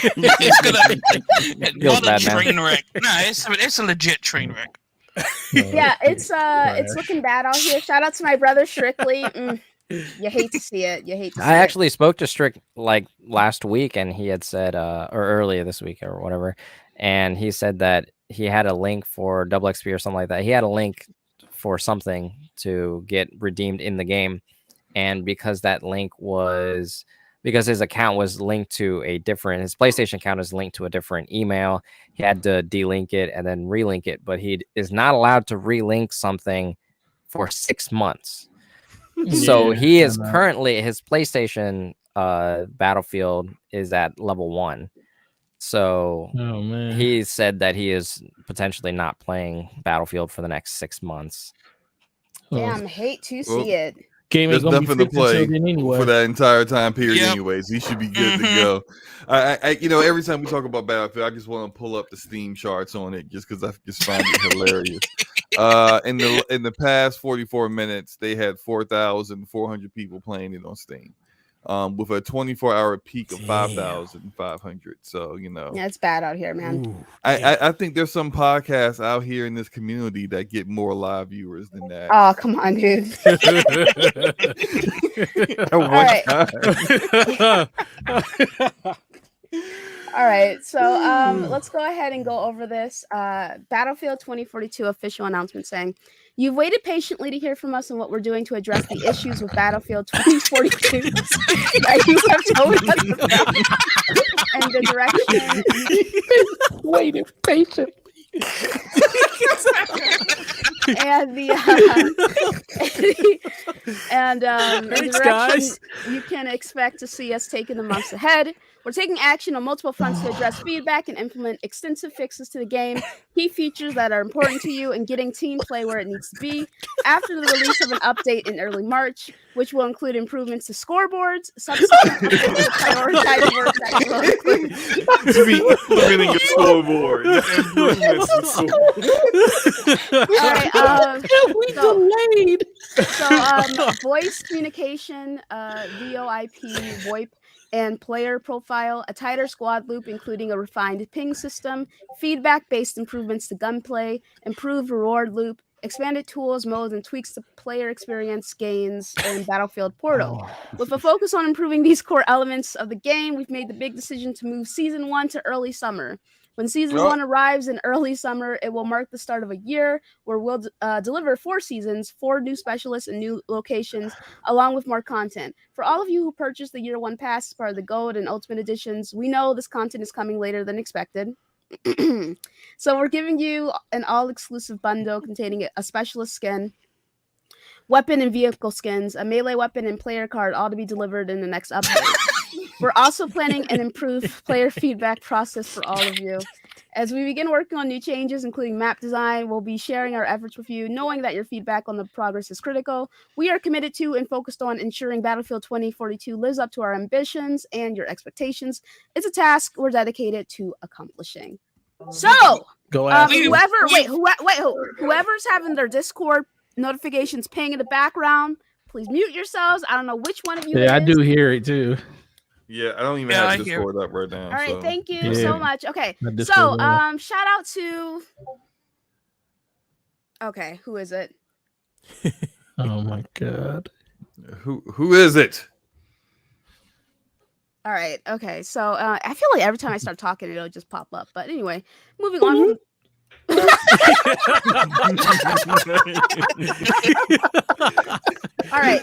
It's not a train wreck. No, it's a legit train wreck. Yeah, it's looking bad out here. Shout out to my brother Strictly. You hate to see it. I actually spoke to Strick like last week, and he had said, or earlier this week or whatever, and he said that he had a link for Double XP or something like that. He had a link for something to get redeemed in the game, and because his account was linked to his PlayStation account is linked to a different email, he had to delink it and then relink it, but he is not allowed to relink something for 6 months. So he is currently, his PlayStation Battlefield is at level 1. So he said that he is potentially not playing Battlefield for the next 6 months. Damn, hate to see it. There's nothing to play for that entire time period anyways. He should be good to go. I every time we talk about Battlefield, I just want to pull up the Steam charts on it just because I just find it hilarious. In the past 44 minutes, they had 4,400 people playing it on Steam. With a 24-hour peak of 5,500. So, yeah, it's bad out here, man. I think there's some podcasts out here in this community that get more live viewers than that. Oh, come on, dude. All right, so let's go ahead and go over this Battlefield 2042 official announcement saying, you've waited patiently to hear from us on what we're doing to address the issues with Battlefield 2042 that you have told us about and the direction Waited patiently. and the Thanks, direction guys. you can expect to see us take in the months ahead. We're taking action on multiple fronts to address feedback and implement extensive fixes to the game, key features that are important to you, and getting team play where it needs to be. After the release of an update in early March, which will include improvements to scoreboards, subsequent updates to prioritize work that will include To be implementing a scoreboard. Improvements to delayed. So, voice communication, VoIP, VoIP, and player profile, a tighter squad loop, including a refined ping system, feedback-based improvements to gunplay, improved reward loop, expanded tools, modes, and tweaks to player experience gains in Battlefield Portal. With a focus on improving these core elements of the game, we've made the big decision to move Season 1 to early summer. When Season 1 arrives in early summer, it will mark the start of a year where we'll deliver 4 seasons, 4 new specialists, and new locations, along with more content. For all of you who purchased the Year 1 Pass as part of the Gold and Ultimate Editions, we know this content is coming later than expected. So we're giving you an all-exclusive bundle containing a specialist skin, weapon and vehicle skins, a melee weapon, and player card, all to be delivered in the next update. We're also planning an improved player feedback process for all of you. As we begin working on new changes, including map design, we'll be sharing our efforts with you, knowing that your feedback on the progress is critical. We are committed to and focused on ensuring Battlefield 2042 lives up to our ambitions and your expectations. It's a task we're dedicated to accomplishing. So, whoever's having their Discord notifications ping in the background, please mute yourselves. I don't know which one of you. Yeah, I do hear it too. Yeah, I don't even have Discord up right now. All right, so. thank you so much. Okay, so shout out to. Okay, who is it? Oh my god, who is it? All right, okay, so I feel like every time I start talking, it'll just pop up. But anyway, moving on. All right.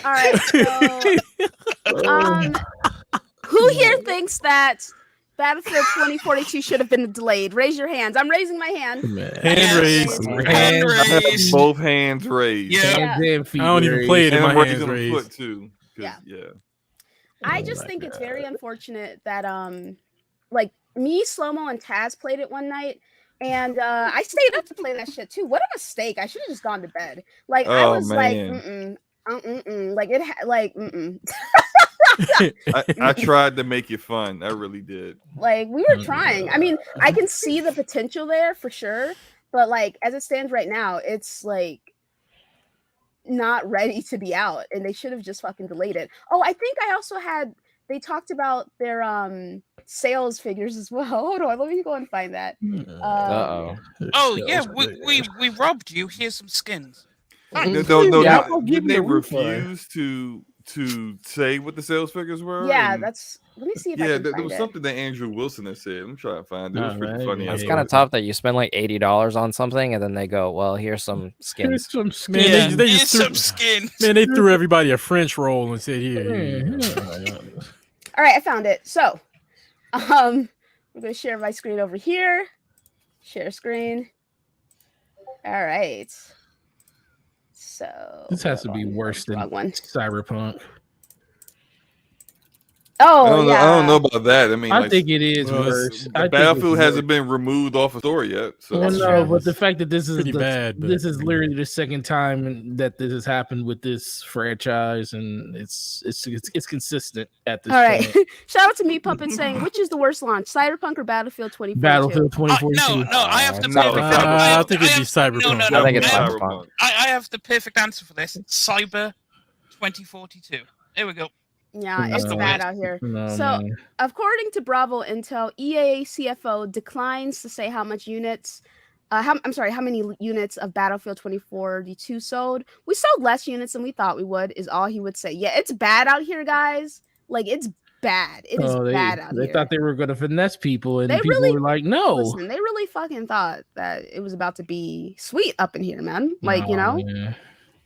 All right. So, who here thinks that Battlefield 2042 should have been delayed? Raise your hands. I'm raising my hand. Hand raised. Hand raised. Both hands raised. Yeah. I don't even play it in my hands raised. Foot too. Yeah. I just think it's very unfortunate that like me, Slow-Mo, and Taz played it one night, and I stayed up to play that shit too. What a mistake! I should have just gone to bed. Like I was like, like it, I tried to make it fun. I really did. Like we were trying. I mean, I can see the potential there for sure, but like as it stands right now, it's like not ready to be out, and they should have just fucking delayed it. Oh, I think I also had. They talked about their sales figures as well. Hold on, let me go and find that. Oh yeah, we robbed you. Here's some skins. No, they refused to say what the sales figures were. Yeah, that's. Let me see if I can there find was it. something that Andrew Wilson had said. I'm trying to find it. It was pretty funny. It's kind of tough that you spend like $80 on something and then they go, "Well, here's some skins." Here's some skins. Man, they Here's just threw, some skins. man, they threw everybody a French roll and said, "Here." All right, I found it. So, I'm gonna share my screen over here. Share screen. All right. So this has to be worse than Cyberpunk. Oh, I don't know about that. I mean, I think it is worse. Battlefield hasn't been removed off the store yet. So. Well, no, but the fact that this is bad, this is literally the second time that this has happened with this franchise, and it's consistent at this. All right. point. Shout out to me Puppet saying, which is the worst launch, Cyberpunk or Battlefield 2042? Battlefield 2042. No, I have the No, perfect. I think it'd be Cyberpunk. No, I think it's Cyberpunk. I have the perfect answer for this. Cyber 2042. There we go. Yeah, it's bad out here. No, So, man. according to Bravo Intel, EA CFO declines to say how much units I'm sorry, how many units of Battlefield 2042 sold? We sold less units than we thought we would, is all he would say. Yeah, it's bad out here, guys. Like, it's bad. It is bad out they here. thought they were going to finesse people, and They people really were like, no. Listen, they really fucking thought that it was about to be sweet up in here, man. Like, Man.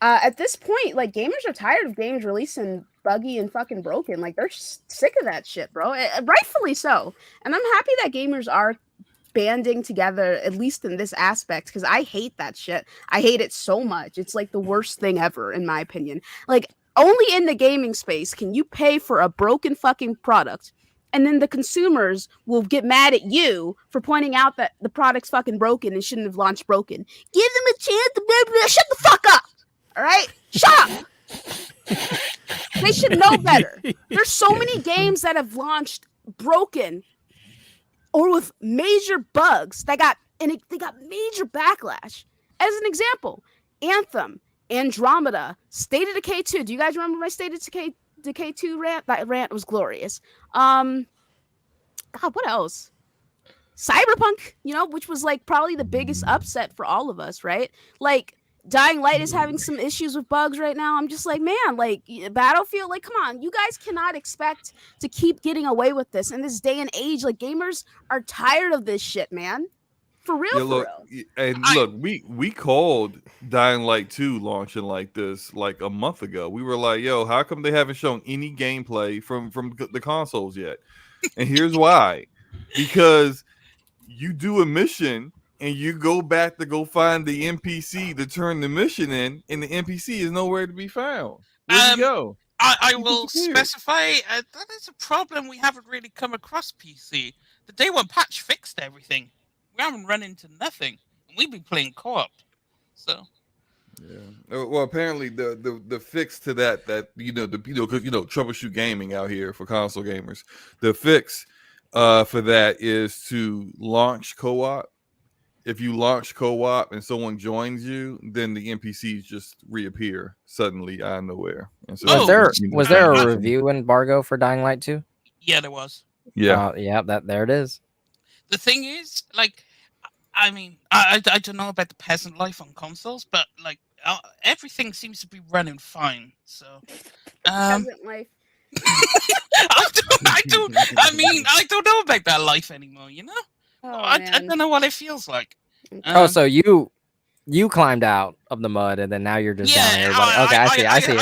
At this point, like, gamers are tired of games releasing buggy and fucking broken. Like, they're sick of that shit, bro. Rightfully so. And I'm happy that gamers are banding together, at least in this aspect, because I hate that shit. I hate it so much. It's like the worst thing ever, in my opinion. Like, only in the gaming space can you pay for a broken fucking product, and then the consumers will get mad at you for pointing out that the product's fucking broken and shouldn't have launched broken. Give them a chance to shut the fuck up. All right? Shut up. They should know better. There's so many games that have launched broken or with major bugs that got major backlash. As an example, Anthem, Andromeda, State of Decay 2. Do you guys remember my State of Decay 2 rant? That rant was glorious. God, what else? Cyberpunk, which was like probably the biggest upset for all of us, right? Like, Dying Light is having some issues with bugs right now. I'm just like, man, like, Battlefield, like, come on, you guys cannot expect to keep getting away with this in this day and age. Like, gamers are tired of this shit, man. For real, look, and look, we called Dying Light 2 launching like this like a month ago. We were like, yo, how come they haven't shown any gameplay from the consoles yet? And here's why. Because you do a mission and you go back to go find the NPC to turn the mission in, and the NPC is nowhere to be found. Where'd you go? I will specify that is a problem we haven't really come across PC. The day one patch fixed everything. We haven't run into nothing. We've been playing co-op. So yeah. Well, apparently the fix to that because troubleshoot gaming out here for console gamers. The fix for that is to launch co-op. If you launch co-op and someone joins you, then the NPCs just reappear suddenly out of nowhere. And so was there a review embargo for Dying Light 2? Yeah, there was. Yeah. There it is. The thing is, like, I mean, I don't know about the peasant life on consoles, but like everything seems to be running fine. So, peasant life. I don't know about that life anymore. Oh, I don't know what it feels like. So you climbed out of the mud and then now you're just down there. Okay, I see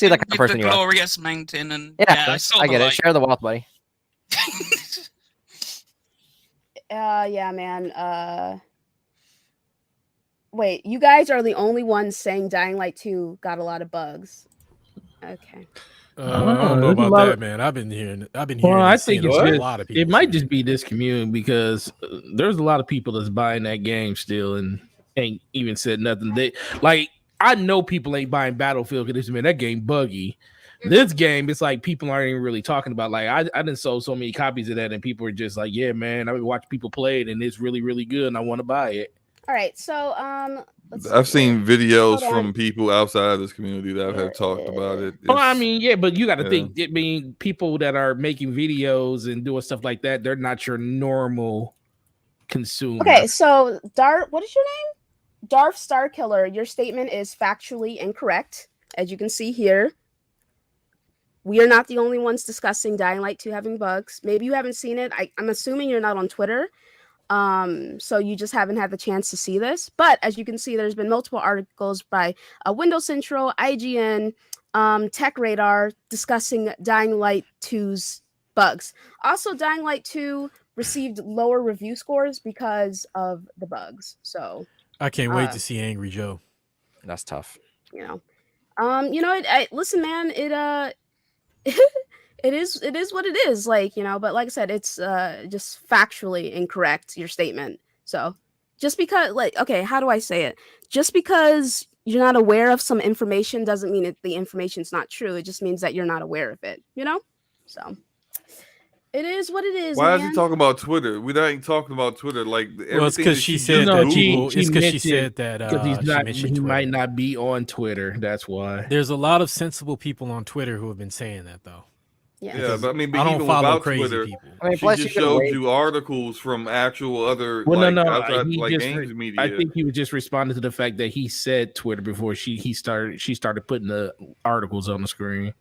the kind of person you are. Glorious mountain and I get it. Share the wealth, buddy. Yeah, man. Wait, you guys are the only ones saying Dying Light 2 got a lot of bugs. Okay. I don't know about that, man. I've been hearing. Well, I think it's a lot of people. It might just be this community because there's a lot of people that's buying that game still and ain't even said nothing. I know people ain't buying Battlefield because that game buggy. This game, it's like people aren't even really talking about. Like I didn't sold so many copies of that, and people are just like, "Yeah, man, I've been watching people play it, and it's really, really good, and I want to buy it." All right, so I've seen videos from people outside of this community that have talked about it. Well, I mean, yeah, but you got to think. I mean, people that are making videos and doing stuff like that, they're not your normal consumer. Okay, so what is your name? Darth Starkiller, your statement is factually incorrect, as you can see here. We are not the only ones discussing Dying Light 2 having bugs. Maybe you haven't seen it. I'm assuming you're not on Twitter. So you just haven't had the chance to see this. But as you can see, there's been multiple articles by Windows Central, IGN, Tech Radar discussing Dying Light 2's bugs. Also, Dying Light 2 received lower review scores because of the bugs. So I can't wait to see Angry Joe. That's tough. Listen, man, it is what it is, but like I said, it's just factually incorrect, your statement. So just because, okay, how do I say it? Just because you're not aware of some information doesn't mean the information's not true. It just means that you're not aware of it, So it is what it is. Why is he talking about Twitter? We ain't talking about Twitter. Like, well, it's because she said that she said that he might not be on Twitter. That's why. There's a lot of sensible people on Twitter who have been saying that, though. Yeah, but I mean, I don't even follow without crazy Twitter, people. I mean, she plus just you can showed wait. you articles from actual other Well, no, outside he just games media. I think he was just responding to the fact that he said Twitter before she started putting the articles on the screen.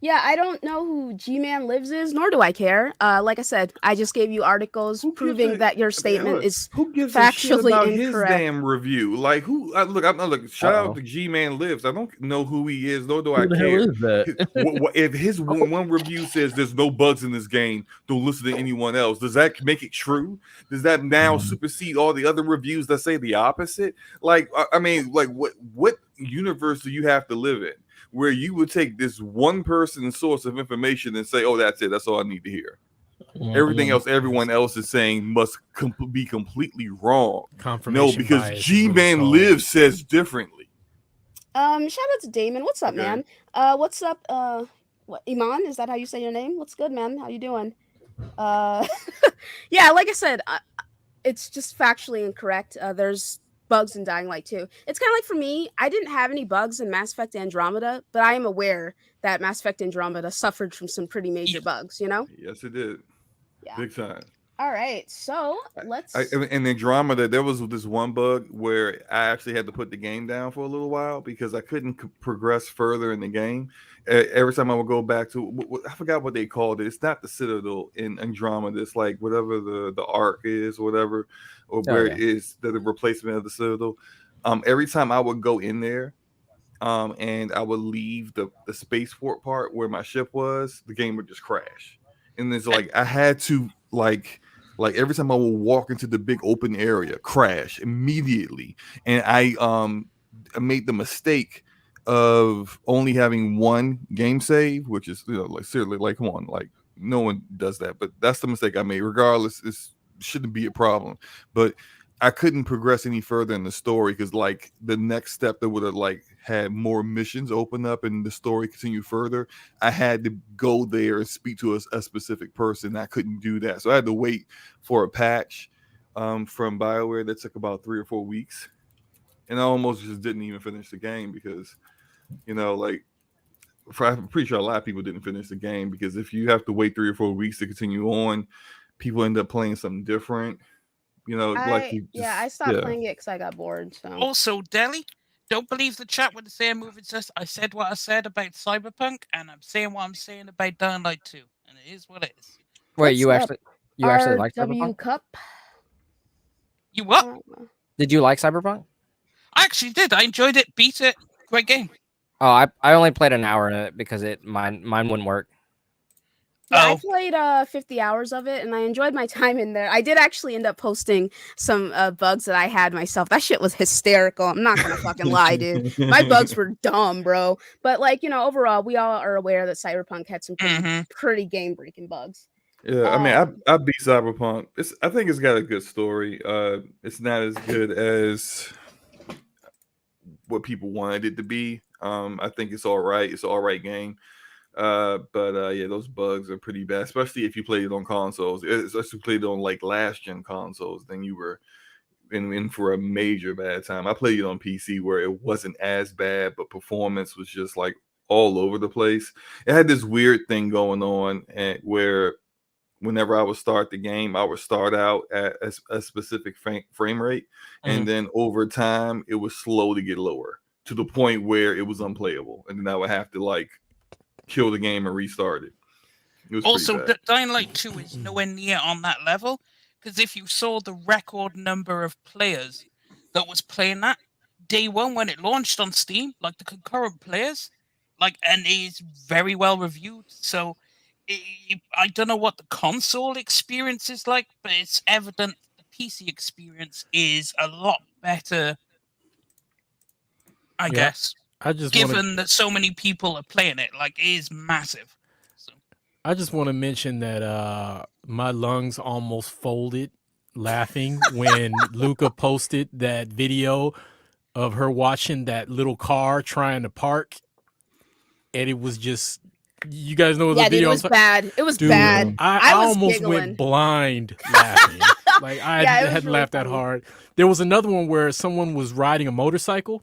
Yeah, I don't know who G-Man Lives is, nor do I care. Like I said, I just gave you articles proving that your statement is who gives a shit factually about his incorrect. damn review? Like who? Look. Shout out to G-Man Lives. I don't know who he is, nor do I Who the care. hell is that? If his one review says there's no bugs in this game, don't listen to anyone else. Does that make it true? Does that now supersede all the other reviews that say the opposite? Like, I mean, like what universe do you have to live in where you would take this one person's source of information and say, "Oh, that's it. That's all I need to hear." Everything else, everyone else is saying must be completely wrong. No, because bias is what G-Man it's called. Live says differently. Shout out to Damon. What's up, Okay. man? What's up? What Iman? Is that how you say your name? What's good, man? How you doing? Yeah, like I said, it's just factually incorrect. There's bugs in Dying Light 2. It's kind of like for me, I didn't have any bugs in Mass Effect Andromeda, but I am aware that Mass Effect Andromeda suffered from some pretty major bugs, you know? Yes, it did. Yeah. Big time. All right, so let's. In Andromeda, there was this one bug where I actually had to put the game down for a little while because I couldn't progress further in the game. Every time I would go back to, I forgot what they called it. It's not the Citadel in Andromeda. It's like whatever the Ark is, or whatever, or where it is the replacement of the Citadel. Every time I would go in there, and I would leave the spaceport part where my ship was, the game would just crash. And it's like I had to like every time I would walk into the big open area, crash immediately. And I made the mistake of only having one game save, which is, you know, like seriously, like come on, like no one does that. But that's the mistake I made. Regardless, it shouldn't be a problem. But I couldn't progress any further in the story because like the next step that would have like had more missions open up and the story continue further, I had to go there and speak to a specific person. I couldn't do that. So I had to wait for a patch from BioWare that took about 3 or 4 weeks. And I almost just didn't even finish the game because, you know, like I'm pretty sure a lot of people didn't finish the game because if you have to wait 3 or 4 weeks to continue on, people end up playing something different. You know, I stopped playing it because I got bored. So also, Deli, don't believe the chat when they say moving says I said what I said about Cyberpunk, and I'm saying what I'm saying about Dying Light 2, and it is what it is. Wait, you actually like RW Cyberpunk? Cup? You what? Did you like Cyberpunk? I actually did. I enjoyed it. Beat it. Great game. Oh, I only played an hour in it because mine wouldn't work. Yeah, I played 50 hours of it, and I enjoyed my time in there. I did actually end up posting some bugs that I had myself. That shit was hysterical. I'm not gonna fucking lie, dude. My bugs were dumb, bro. But like, you know, overall, we all are aware that Cyberpunk had some pretty game-breaking bugs. Yeah, I mean, I beat Cyberpunk. I think it's got a good story. It's not as good as what people wanted it to be. I think it's all right. It's an all right game. But yeah, those bugs are pretty bad, especially if you played it on consoles. Especially if you played it on like last gen consoles, then you were in for a major bad time. I played it on PC where it wasn't as bad, but performance was just like all over the place. It had this weird thing going on where whenever I would start the game, I would start out at a specific frame rate, and then over time it was slowly get lower to the point where it was unplayable, and then I would have to like kill the game and restart it. Also, Dying Light 2 is nowhere near on that level, because if you saw the record number of players that was playing that day one when it launched on Steam, like the concurrent players, like, and it is very well reviewed. So I don't know what the console experience is like, but it's evident the PC experience is a lot better, I guess. Given that so many people are playing it, like, it is massive. So. I just want to mention that my lungs almost folded laughing when Luca posted that video of her watching that little car trying to park, and it was just, you guys know the video. Dude, it was bad. It was Dude, bad. I was almost giggling. went blind laughing. Like I hadn't really laughed that hard. There was another one where someone was riding a motorcycle.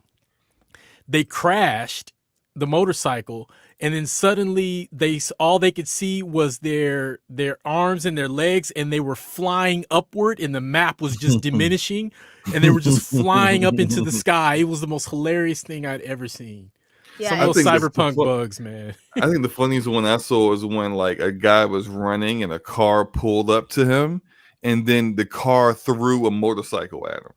They crashed. the motorcycle, and then suddenly all they could see was their arms and their legs, and they were flying upward, and the map was just diminishing, and they were just flying up into the sky. It was the most hilarious thing I'd ever seen. Yeah, Some of those cyberpunk bugs, man. I think the funniest one I saw was when like a guy was running and a car pulled up to him, and then the car threw a motorcycle at him.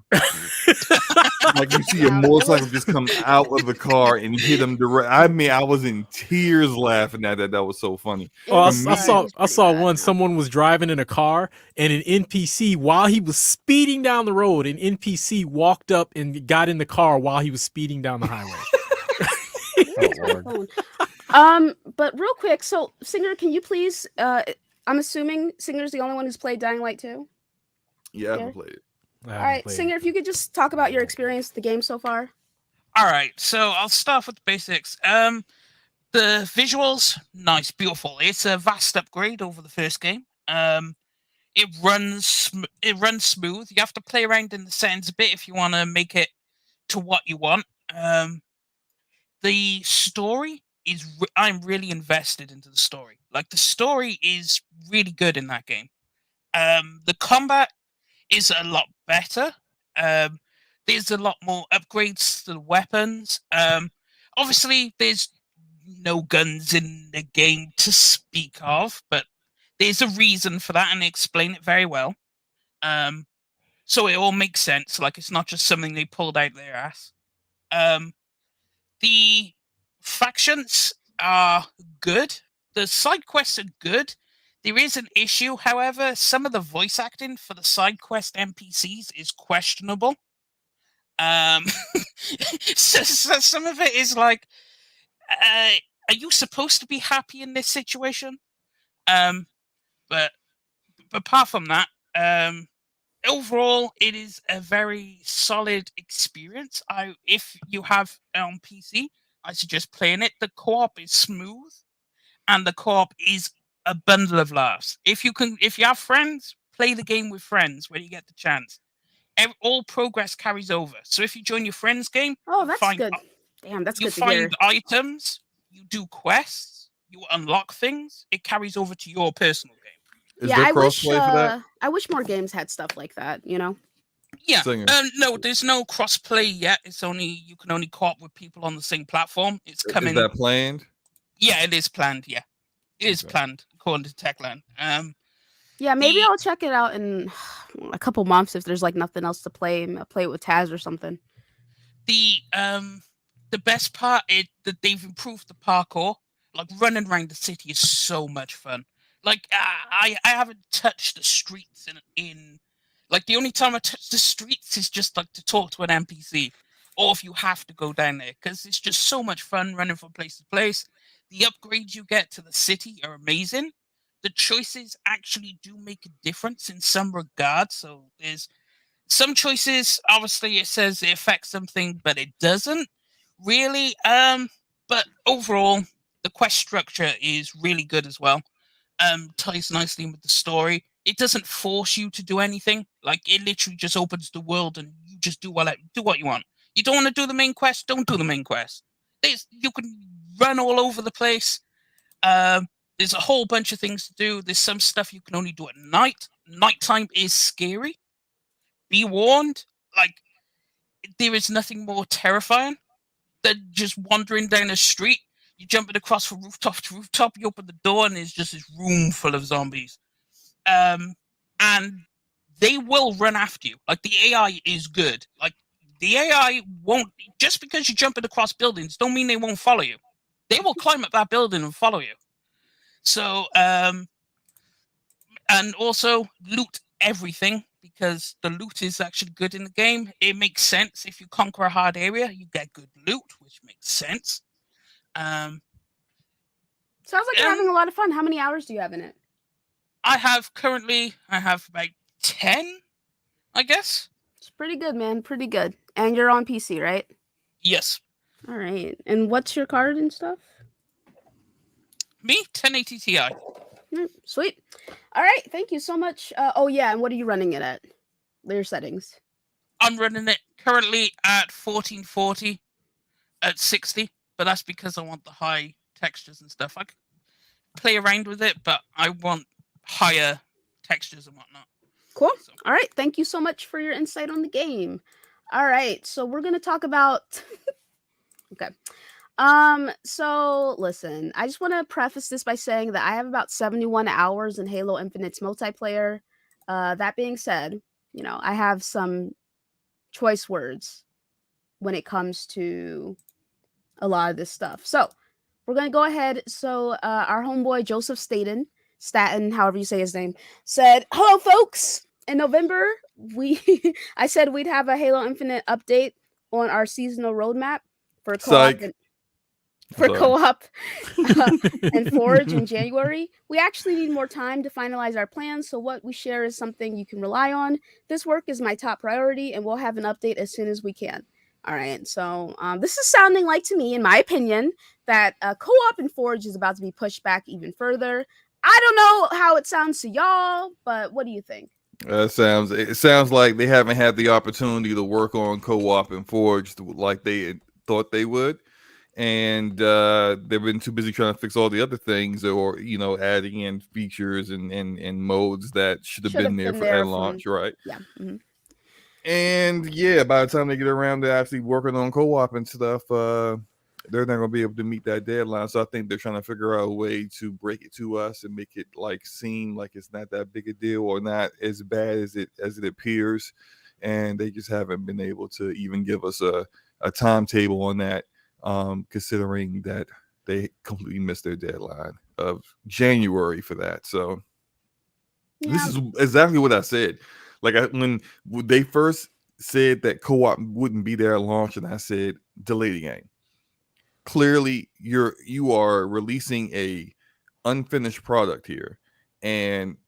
Like you see a motorcycle just come out of the car and hit him direct. I mean, I was in tears laughing at that. That was so funny. Oh, I saw one. Someone was driving in a car, and an NPC, while he was speeding down the road, an NPC walked up and got in the car while he was speeding down the highway. But real quick, so Singer, can you please? I'm assuming Singer's the only one who's played Dying Light 2. Yeah, I haven't played it. All right, Singer, if you could just talk about your experience with the game so far. All right, so I'll start with the basics. The visuals, nice, beautiful. It's a vast upgrade over the first game. It runs smooth. You have to play around in the settings a bit if you want to make it to what you want. The story is I'm really invested into the story. Like the story is really good in that game. The combat is a lot better. There's a lot more upgrades to the weapons. Obviously, there's no guns in the game to speak of, but there's a reason for that, and they explain it very well. So it all makes sense. Like it's not just something they pulled out their ass. The factions are good. The side quests are good. There is an issue, however. Some of the voice acting for the side quest NPCs is questionable. So some of it is like, are you supposed to be happy in this situation? But apart from that, overall, it is a very solid experience. If you have it on PC, I suggest playing it. The co-op is smooth, and the co-op is a bundle of laughs. If you have friends, play the game with friends when you get the chance. All progress carries over. So if you join your friend's game, that's good. Damn, that's good to hear. You find items, you do quests, you unlock things. It carries over to your personal game. Is there crossplay for that? I wish more games had stuff like that. You know. Yeah. No, there's no crossplay yet. You can only co-op with people on the same platform. It's coming. Is that planned? Yeah, it is planned. Yeah, it is planned according to Techland. Yeah, maybe I'll check it out in a couple months if there's like nothing else to play. I'll play it with Taz or something. The best part is that they've improved the parkour. Like running around the city is so much fun. Like I haven't touched the streets in like the only time I touch the streets is just like to talk to an NPC, or if you have to go down there, because it's just so much fun running from place to place. The upgrades you get to the city are amazing. The choices actually do make a difference in some regards. So there's some choices, obviously it says it affects something, but it doesn't really. But overall, the quest structure is really good as well. Ties nicely in with the story. It doesn't force you to do anything. Like it literally just opens the world and you just do what you want. You don't want to do the main quest, don't do the main quest. You can run all over the place. There's a whole bunch of things to do. There's some stuff you can only do at night. Nighttime is scary. Be warned. Like, there is nothing more terrifying than just wandering down a street. You jumping across from rooftop to rooftop. You open the door and there's just this room full of zombies. And they will run after you. Like, the AI is good. Like, the AI won't... Just because you're jumping across buildings don't mean they won't follow you. They will climb up that building and follow you. So, and also loot everything, because the loot is actually good in the game. It makes sense. If you conquer a hard area, you get good loot, which makes sense. Sounds like you're having a lot of fun. How many hours do you have in it? I have about 10, I guess. It's pretty good, man. Pretty good. And you're on PC, right? Yes. All right. And what's your card and stuff? Me, 1080 Ti. Sweet. All right. Thank you so much. Oh, yeah. And what are you running it at? Your settings. I'm running it currently at 1440 at 60, but that's because I want the high textures and stuff. I can play around with it, but I want higher textures and whatnot. Cool. So. All right. Thank you so much for your insight on the game. All right. So we're going to talk about... Okay. So listen, I just want to preface this by saying that I have about 71 hours in Halo Infinite's multiplayer. That being said, I have some choice words when it comes to a lot of this stuff. So we're going to go ahead. So our homeboy Joseph Staten, however you say his name, said, "Hello, folks. In November, I said we'd have a Halo Infinite update on our seasonal roadmap for co-op and Forge in January. We actually need more time to finalize our plans, so what we share is something you can rely on. This work is my top priority, and we'll have an update as soon as we can." All right, so this is sounding like, to me, in my opinion, that co-op and Forge is about to be pushed back even further. I don't know how it sounds to y'all, but what do you think? It sounds like they haven't had the opportunity to work on co-op and Forge like they thought they would, and they've been too busy trying to fix all the other things, or adding in features and modes that should have been there at launch, right? Yeah. Mm-hmm. And yeah, by the time they get around to actually working on co-op and stuff, they're not going to be able to meet that deadline. So I think they're trying to figure out a way to break it to us and make it seem like it's not that big a deal, or not as bad as it appears. And they just haven't been able to even give us a timetable on that, considering that they completely missed their deadline of January for that. So This is exactly what I said. Like when they first said that co-op wouldn't be there at launch, and I said, delay the game. Clearly, you are releasing a unfinished product here, and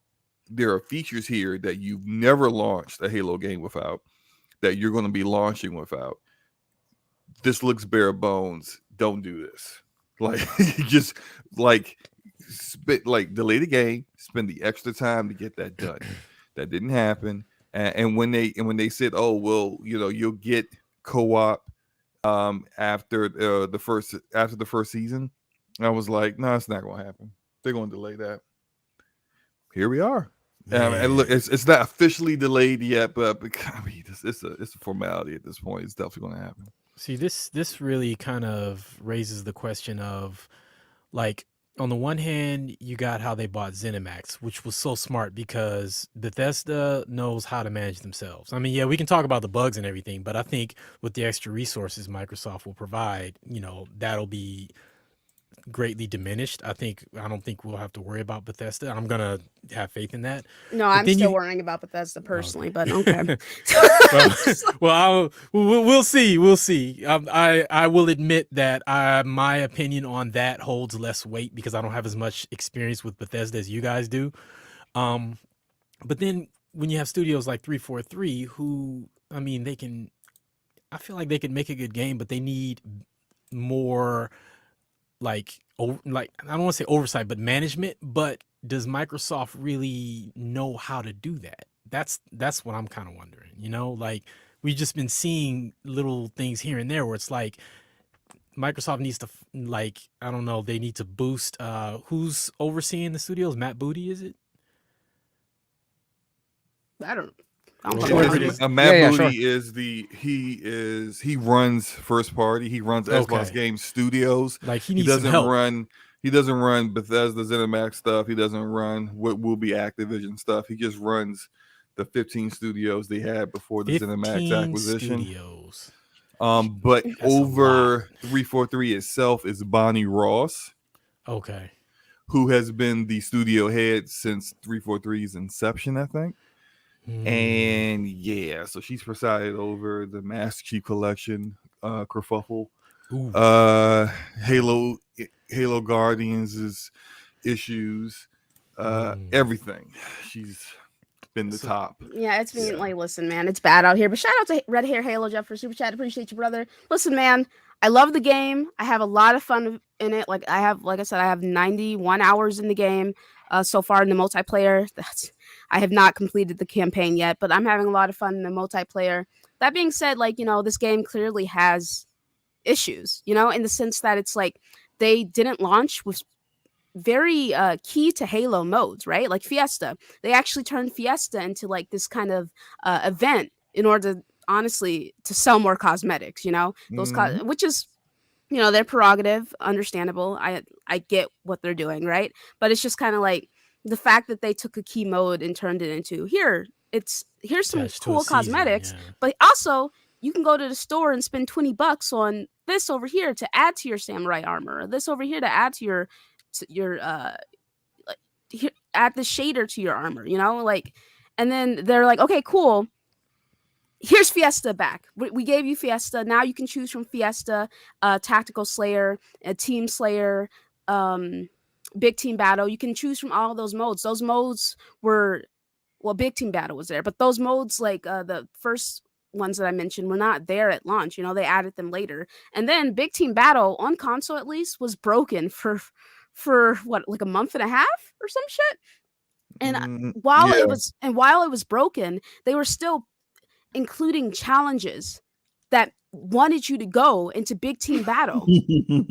there are features here that you've never launched a Halo game without, that you're going to be launching without. This looks bare bones. Don't do this. Just delay the game, spend the extra time to get that done. That didn't happen. And when they said, "Oh, well, you'll get co-op after the first season," I was like, "No, it's not going to happen. They're going to delay that." Here we are. And look, it's not officially delayed yet, but I mean, it's a formality at this point. It's definitely going to happen. See, this really kind of raises the question of, like, on the one hand, you got how they bought ZeniMax, which was so smart because Bethesda knows how to manage themselves. I mean, yeah, we can talk about the bugs and everything, but I think with the extra resources Microsoft will provide, that'll be greatly diminished. I don't think we'll have to worry about Bethesda. I'm gonna have faith in that. No, I'm still worrying about Bethesda personally, but okay. We'll see. We'll see. I will admit that my opinion on that holds less weight because I don't have as much experience with Bethesda as you guys do. But then when you have studios like 343, who, I mean, I feel like they can make a good game, but they need more I don't want to say oversight, but management. But does Microsoft really know how to do that? That's what I'm kind of wondering. We've just been seeing little things here and there where it's like Microsoft needs to, I don't know, they need to boost. Who's overseeing the studios? Matt Booty, is it? I don't know. Matt Booty is he runs first party. He runs Xbox Game Studios. He doesn't run Bethesda ZeniMax stuff. He doesn't run what will be Activision stuff. He just runs the 15 studios they had before the ZeniMax acquisition. Studios. But That's over 343 itself is Bonnie Ross. Okay. Who has been the studio head since 343's inception, I think. And yeah, so she's presided over the Master Chief Collection, kerfuffle, Halo Guardians' issues, everything. She's been the top. Yeah, it's been listen, man, it's bad out here. But shout out to Red Hair Halo Jeff for super chat. Appreciate you, brother. Listen, man, I love the game. I have a lot of fun in it. Like I said, I have 91 hours in the game so far in the multiplayer. I have not completed the campaign yet, but I'm having a lot of fun in the multiplayer. That being said, this game clearly has issues, you know, in the sense that it's like they didn't launch with very key to Halo modes, right? Like Fiesta. They actually turned Fiesta into like this kind of event in order to, honestly, to sell more cosmetics, you know, which is, you know, their prerogative, understandable. I get what they're doing, right? But it's just kind of like the fact that they took a key mode and turned it into here's some Attached to a cool season, cosmetics, yeah. but also you can go to the store and spend $20 on this over here to add to your samurai armor, or this over here to add to your like, here, add the shader to your armor, you know, like, and then they're like, okay, cool, here's Fiesta back. We gave you Fiesta. Now you can choose from Fiesta, Tactical Slayer, Team Slayer, Big Team Battle. You can choose from all those modes. Those modes were, well, Big Team Battle was there, but those modes, like the first ones that I mentioned, were not there at launch. You know, they added them later. And then Big Team Battle on console, at least, was broken for what, like a month and a half or some shit. And while it was broken, they were still including challenges that wanted you to go into Big Team Battle.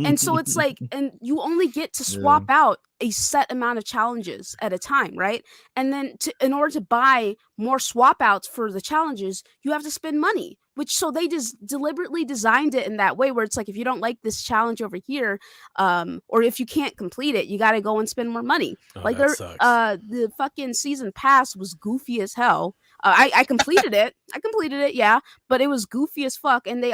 And so it's like, and you only get to swap out a set amount of challenges at a time, right? And then in order to buy more swap outs for the challenges, you have to spend money, which, so they just deliberately designed it in that way where it's like, if you don't like this challenge over here, or if you can't complete it, you got to go and spend more money. Like the fucking season pass was goofy as hell. I completed it. Yeah, but it was goofy as fuck. And they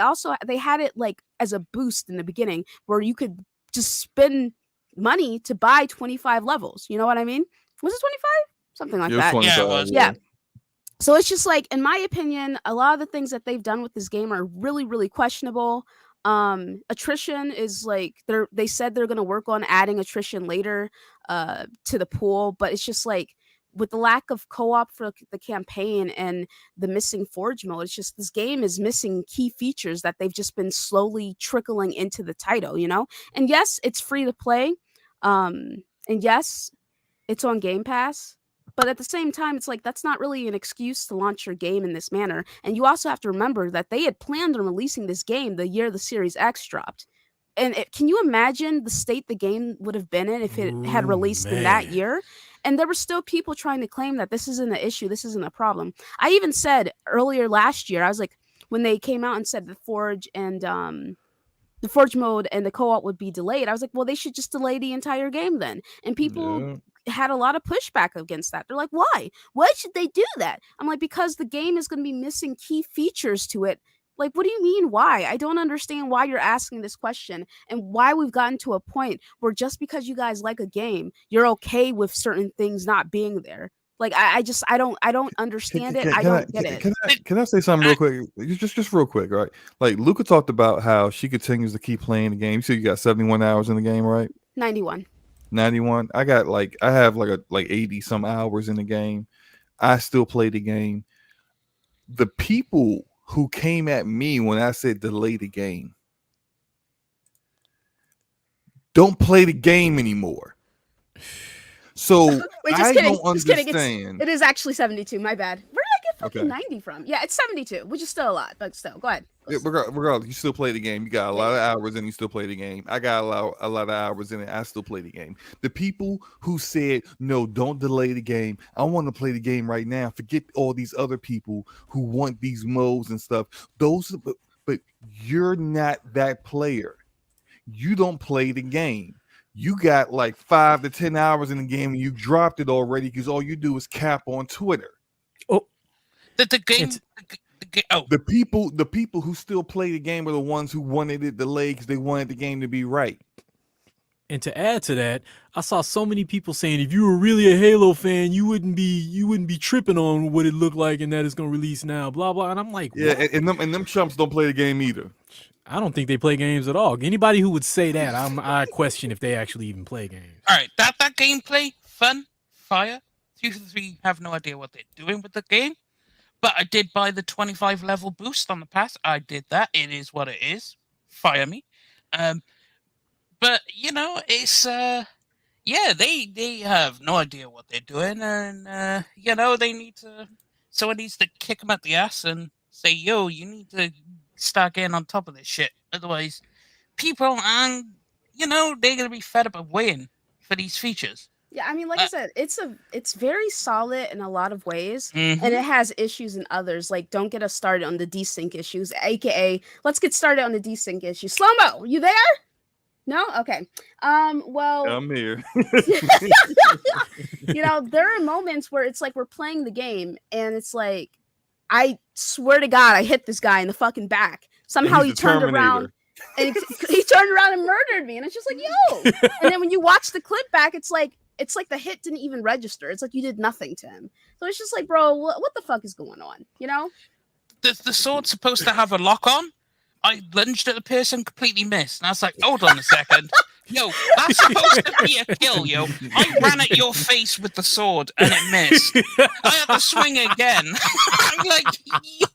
had it like as a boost in the beginning where you could just spend money to buy 25 levels. You know what I mean? Was it 25? Something like that. Yeah, it was. Yeah. So it's just like, in my opinion, a lot of the things that they've done with this game are really, really questionable. Attrition is like, they said they're going to work on adding attrition later to the pool, but it's just like, with the lack of co-op for the campaign and the missing forge mode, it's just, this game is missing key features that they've just been slowly trickling into the title, you know? And yes, it's free to play. And yes, it's on Game Pass. But at the same time, it's like, that's not really an excuse to launch your game in this manner. And you also have to remember that they had planned on releasing this game the year the Series X dropped. And can you imagine the state the game would have been in if it had released in that year? And there were still people trying to claim that this isn't an issue, this isn't a problem. I even said earlier last year, I was like, when they came out and said the Forge and the Forge mode and the co-op would be delayed, I was like, well, they should just delay the entire game then. And people had a lot of pushback against that. They're like, why? Why should they do that? I'm like, because the game is going to be missing key features to it. Like, what do you mean, why? I don't understand why you're asking this question and why we've gotten to a point where just because you guys like a game, you're okay with certain things not being there. Like, I don't understand it. I don't get it. Can I say something real quick? Just real quick, right? Like, Luca talked about how she continues to keep playing the game. You said you got 71 hours in the game, right? 91. 91. I have like 80 some hours in the game. I still play the game. The people who came at me when I said delay the game don't play the game anymore. So wait, I kidding. don't understand. It is actually 72. My bad. Where did I get fucking 90 from? Yeah, it's 72, which is still a lot, but still, go ahead. Regardless, you still play the game. You got a lot of hours and you still play the game. I got a lot of hours in it. I still play the game. The people who said, no, don't delay the game. I want to play the game right now. Forget all these other people who want these modes and stuff. But you're not that player. You don't play the game. You got like 5 to 10 hours in the game and you dropped it already because all you do is cap on Twitter. Oh, the game. The people who still play the game are the ones who wanted it delayed because they wanted the game to be right. And to add to that, I saw so many people saying if you were really a Halo fan, you wouldn't be tripping on what it looked like and that it's gonna release now, blah blah. And I'm like, yeah, and them chumps don't play the game either. I don't think they play games at all. Anybody who would say that, I question if they actually even play games. All right, that gameplay, fun, fire. 2-3 have no idea what they're doing with the game, but I did buy the 25 level boost on the pass. I did that. It is what it is. Fire me. But you know, it's yeah, they have no idea what they're doing, and you know, someone needs to kick them at the ass and say, yo, you need to start getting on top of this shit. Otherwise, people are, they're gonna be fed up of waiting for these features. Yeah, I mean, like I said, it's very solid in a lot of ways, Mhm. and it has issues in others. Like, don't get us started on the desync issues, aka let's get started on the desync issue. Slow-mo, you there? No? Okay. Well, I'm here. there are moments where it's like we're playing the game and it's like, I swear to God, I hit this guy in the fucking back. Somehow he turned around and he turned around and murdered me. And it's just like, yo. And then when you watch the clip back, it's like the hit didn't even register. It's like you did nothing to him. So it's just like, bro, what the fuck is going on? The sword's supposed to have a lock on. I lunged at the person, completely missed. And I was like, hold on a second. Yo, that's supposed to be a kill, yo. I ran at your face with the sword and it missed. I had to swing again. I'm like, yo,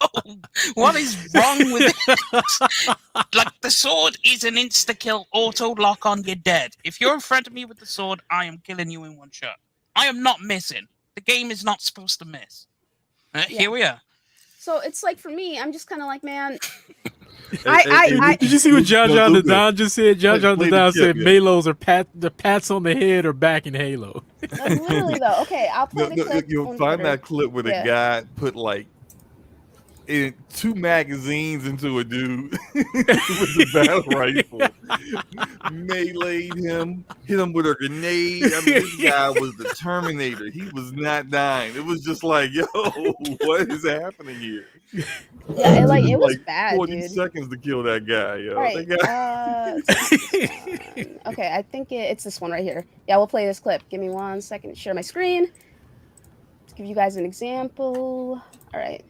what is wrong with it? Like, the sword is an insta-kill, auto-lock on, you're dead. If you're in front of me with the sword, I am killing you in one shot. I am not missing. The game is not supposed to miss. Here we are. So it's like, for me, I'm just kind of like, man... Did you see what John the Don just said? John the Don said Malos are the pats on the head or back in Halo. Literally though. Okay, I'll play the clip. You'll find that clip where the guy put like 2 magazines into a dude with the battle rifle, meleeed him, hit him with a grenade. I mean, this guy was the Terminator. He was not dying. It was just like, yo, what is happening here? Yeah, it was like bad, 40 dude. seconds to kill that guy, yo. All right, okay, I think it's this one right here. Yeah, we'll play this clip. Give me 1 second to share my screen. To give you guys an example. All right.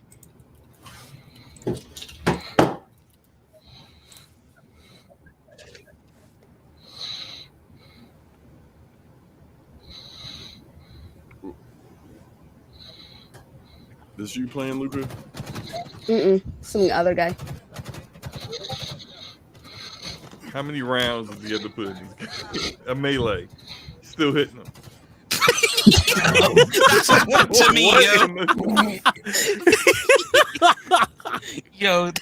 This you playing, Luca? Some other guy. How many rounds does he have to put in this guy? A melee. Still hitting him. That's what to me, yo. Yo,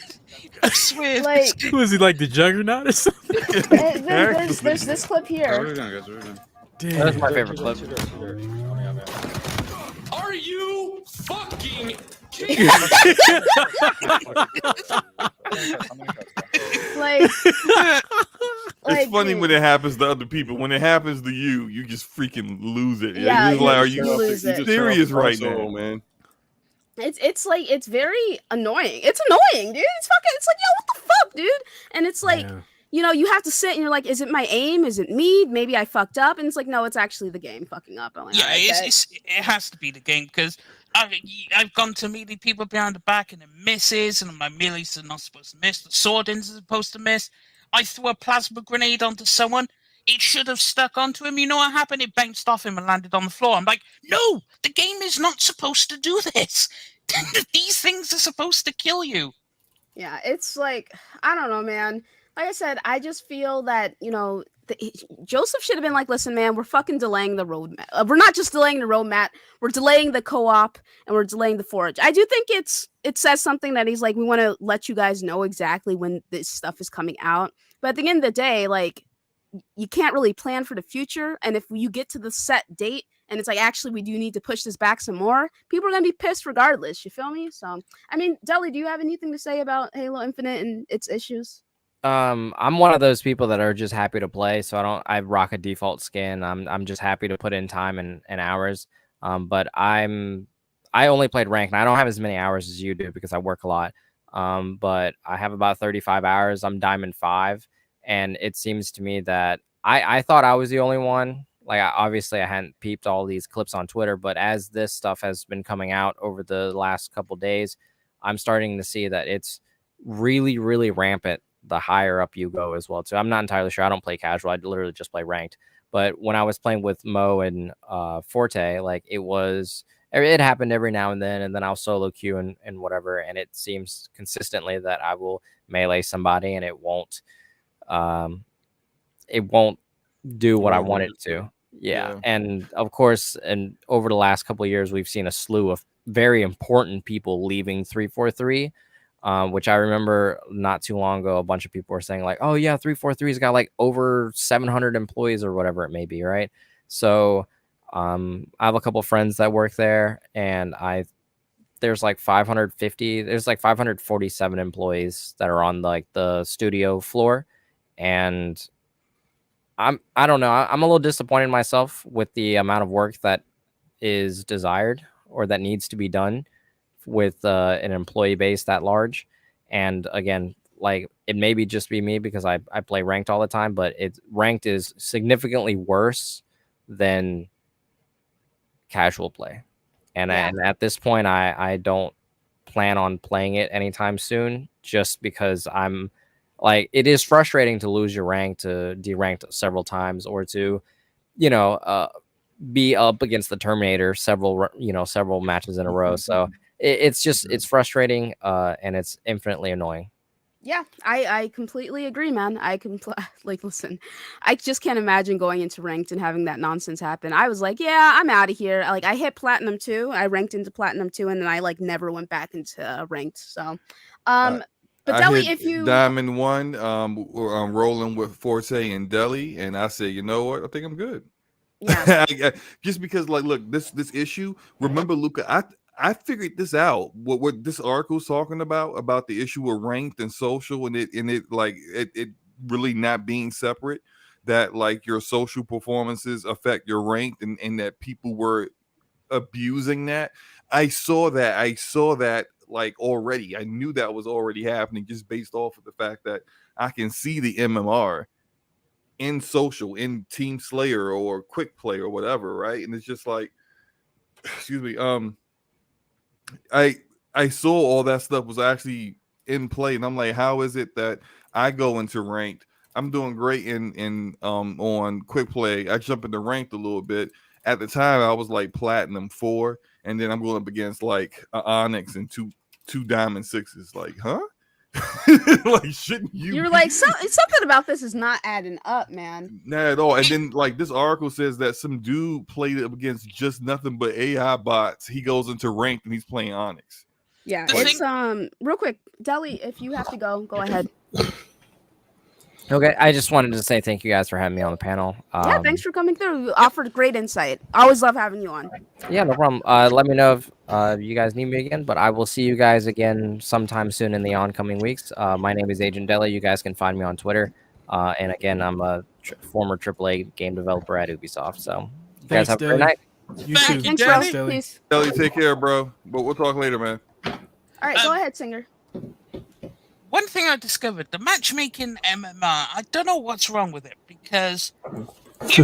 I swear. Like, was he like the Juggernaut or something? There's this clip here. Damn. That's my favorite clip. Are you fucking like, it's funny when it happens to other people. When it happens to you, you just freaking lose it. Yeah, like, are you lose it. serious right now, man? It's like, it's very annoying. It's annoying, dude. It's like, yo, what the fuck, dude? And it's like, you have to sit and you're like, is it my aim? Is it me? Maybe I fucked up. And it's like, no, it's actually the game fucking up. I'm like, yeah, it has to be the game, because I've gone to melee people behind the back and it misses, and my melees are not supposed to miss. The sword is supposed to miss. I threw a plasma grenade onto someone. It should have stuck onto him. You know what happened? It bounced off him and landed on the floor. I'm like, no, the game is not supposed to do this. These things are supposed to kill you. Yeah, it's like, I don't know, man. Like I said, I just feel that, Joseph should have been like, listen, man, we're fucking delaying the roadmap. We're not just delaying the roadmap. We're delaying the co-op and we're delaying the forage. I do think it says something that he's like, we want to let you guys know exactly when this stuff is coming out. But at the end of the day, like, you can't really plan for the future. And if you get to the set date and it's like, actually, we do need to push this back some more, people are going to be pissed regardless. You feel me? So, I mean, Deli, do you have anything to say about Halo Infinite and its issues? I'm one of those people that are just happy to play, so I rock a default skin. I'm just happy to put in time and hours. But I only played ranked, and I don't have as many hours as you do because I work a lot. But I have about 35 hours. I'm Diamond 5, and it seems to me that I thought I was the only one. Like, obviously I hadn't peeped all these clips on Twitter, but as this stuff has been coming out over the last couple days, I'm starting to see that it's really, really rampant the higher up you go as well too. I'm not entirely sure. I don't play casual. I literally just play ranked. But when I was playing with Mo and Forte, like, it happened every now and then I'll solo queue and whatever, and it seems consistently that I will melee somebody and it won't do what I want it to. Yeah. And of course, and over the last couple of years, we've seen a slew of very important people leaving 343. which I remember not too long ago, a bunch of people were saying like, oh yeah, 343's got like over 700 employees or whatever it may be, right? So I have a couple friends that work there, and there's like 547 employees that are on like the studio floor, and I don't know, I'm a little disappointed in myself with the amount of work that is desired or that needs to be done with an employee base that large. And again, like, it may be just be me because I play ranked all the time, but ranked is significantly worse than casual play. And at this point, I don't plan on playing it anytime soon, just because I'm like, it is frustrating to lose your rank, to deranked several times, or to, be up against the Terminator several matches in a row. So it's frustrating, and it's infinitely annoying. Yeah, I completely agree, man. Listen, I just can't imagine going into ranked and having that nonsense happen. I was like, yeah, I'm out of here. Like, I hit platinum 2, I ranked into platinum 2, and then I like never went back into ranked. So, but I Deli, hit if you Diamond 1, I'm rolling with Forte and Deli, and I said, you know what? I think I'm good. Yeah. Just because, like, look, this issue. Remember, Luca, I figured this out. What this article's talking about the issue of ranked and social, and it really not being separate. That like your social performances affect your ranked, and that people were abusing that. I saw that like already. I knew that was already happening just based off of the fact that I can see the MMR in social, in Team Slayer or Quick Play or whatever, right? And it's just like, excuse me, I saw all that stuff was actually in play, and I'm like, how is it that I go into ranked? I'm doing great in on Quick Play. I jump into ranked a little bit. At the time, I was like platinum 4, and then I'm going up against like Onyx and two diamond 6s. Like, huh? Like, shouldn't you? You're like, something about this is not adding up, man. Not at all. And then, like, this article says that some dude played up against just nothing but AI bots. He goes into ranked and he's playing Onyx. Yeah, it's real quick, Deli, if you have to go ahead. Okay, I just wanted to say thank you guys for having me on the panel. Yeah, thanks for coming through. You offered great insight. Always love having you on. Yeah, no problem. Let me know if you guys need me again, but I will see you guys again sometime soon in the oncoming weeks. My name is Agent Deli. You guys can find me on Twitter. And again, I'm a former AAA game developer at Ubisoft. So you guys have a great night. You too. Thanks, bro. Peace. Deli, take care, bro. But we'll talk later, man. All right, go ahead, Singer. One thing I discovered, the matchmaking MMR, I don't know what's wrong with it, because in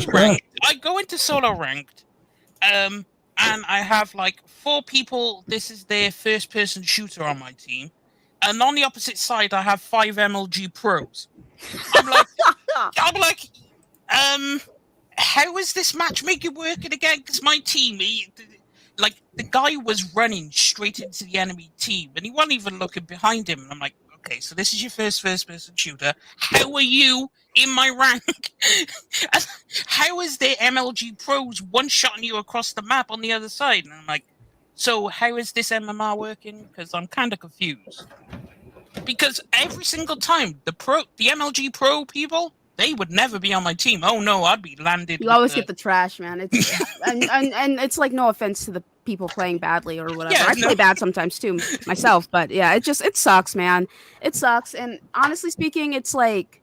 ranked, I go into solo ranked, and I have like 4 people, this is their first person shooter on my team, and on the opposite side I have 5 MLG pros. I'm like, how is this matchmaking working again? Because my team, like, the guy was running straight into the enemy team, and he wasn't even looking behind him, and I'm like, okay, so this is your first-person shooter. How are you in my rank? How is there MLG pros one-shotting you across the map on the other side? And I'm like, so how is this MMR working? Because I'm kind of confused. Because every single time, the MLG pro people, they would never be on my team. Oh no, I'd be landed. You always get the trash, man. It's and it's like, no offense to the people playing badly or whatever. I play bad sometimes too myself, but yeah, it sucks, man. It sucks. And honestly speaking, it's like,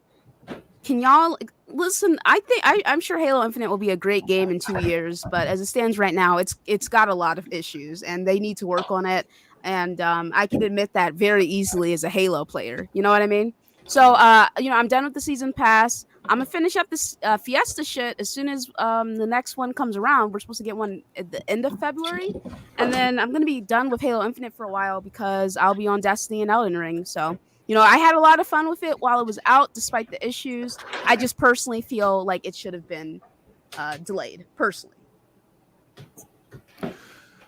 can y'all listen? I'm sure Halo Infinite will be a great game in 2 years, but as it stands right now, it's got a lot of issues, and they need to work on it. And I can admit that very easily as a Halo player. You know what I mean? So, I'm done with the season pass. I'm gonna finish up this Fiesta shit as soon as the next one comes around. We're supposed to get one at the end of February, and then I'm gonna be done with Halo Infinite for a while because I'll be on Destiny and Elden Ring. So, I had a lot of fun with it while it was out, despite the issues. I just personally feel like it should have been delayed, personally.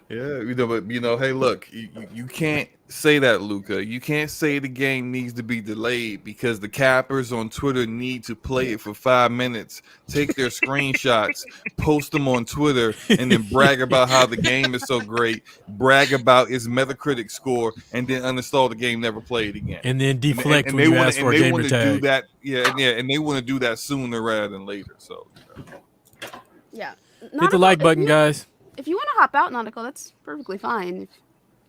Yeah, but hey, look, you can't say that, Luca. You can't say the game needs to be delayed because the cappers on Twitter need to play it for 5 minutes, take their screenshots, post them on Twitter, and then brag about how the game is so great, brag about its Metacritic score, and then uninstall the game, never play it again. And then deflect and when they you want ask to for a gamer do tag. that, and they want to do that sooner rather than later. So, Yeah. Hit the like button, guys. If you want to hop out, Nautical, that's perfectly fine.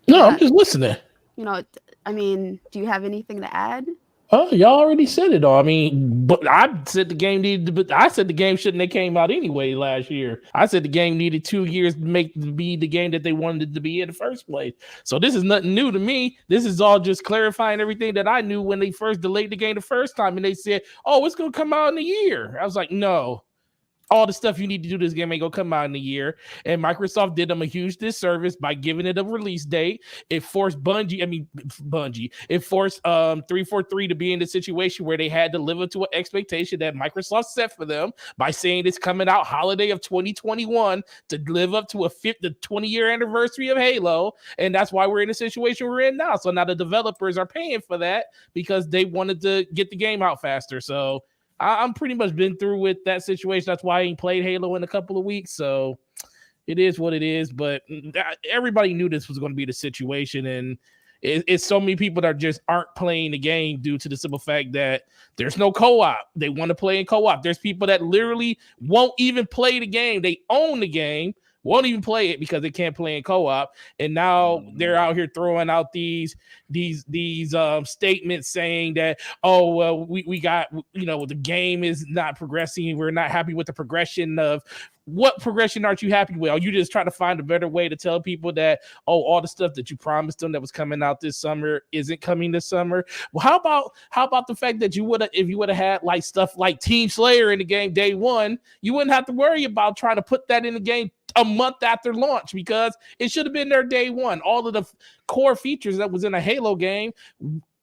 No, I'm just listening. I mean, do you have anything to add? Oh, y'all already said it all. I mean, but I said the game needed to, but I said the game shouldn't have came out anyway last year. I said the game needed 2 years to be the game that they wanted it to be in the first place. So this is nothing new to me. This is all just clarifying everything that I knew when they first delayed the game the first time, and they said, "Oh, it's gonna come out in a year." I was like, "No." All the stuff you need to do this game ain't gonna come out in a year. And Microsoft did them a huge disservice by giving it a release date. It forced Bungie. It forced 343 to be in the situation where they had to live up to an expectation that Microsoft set for them by saying it's coming out holiday of 2021 to live up to the 20-year anniversary of Halo. And that's why we're in the situation we're in now. So now the developers are paying for that because they wanted to get the game out faster. So I'm pretty much been through with that situation. That's why I ain't played Halo in a couple of weeks. So it is what it is. But everybody knew this was going to be the situation. And it's so many people that just aren't playing the game due to the simple fact that there's no co-op. They want to play in co-op. There's people that literally won't even play the game. They own the game, won't even play it because they can't play in co-op. And now they're out here throwing out these statements saying that, oh, well, we got, the game is not progressing. We're not happy with the progression of. What progression aren't you happy with? Are you just trying to find a better way to tell people that, oh, all the stuff that you promised them that was coming out this summer isn't coming this summer? Well, how about the fact that if you would have had like stuff like Team Slayer in the game day one, you wouldn't have to worry about trying to put that in the game a month after launch because it should have been there day one. All of the core features that was in a Halo game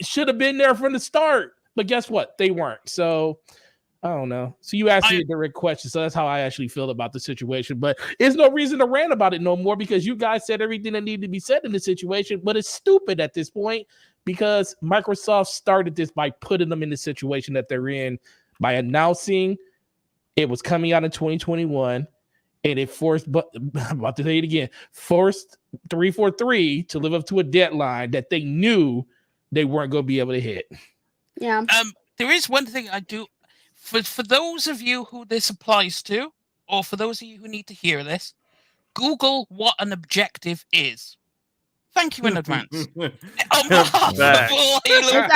should have been there from the start. But guess what? They weren't. So I don't know. So you asked me a direct question. So that's how I actually feel about the situation. But there's no reason to rant about it no more because you guys said everything that needed to be said in the situation. But it's stupid at this point because Microsoft started this by putting them in the situation that they're in by announcing it was coming out in 2021. And it forced, but I'm about to say it again, forced 343 to live up to a deadline that they knew they weren't going to be able to hit. Yeah. There is one thing I do. For those of you who this applies to, or for those of you who need to hear this, Google what an objective is. Thank you in advance. I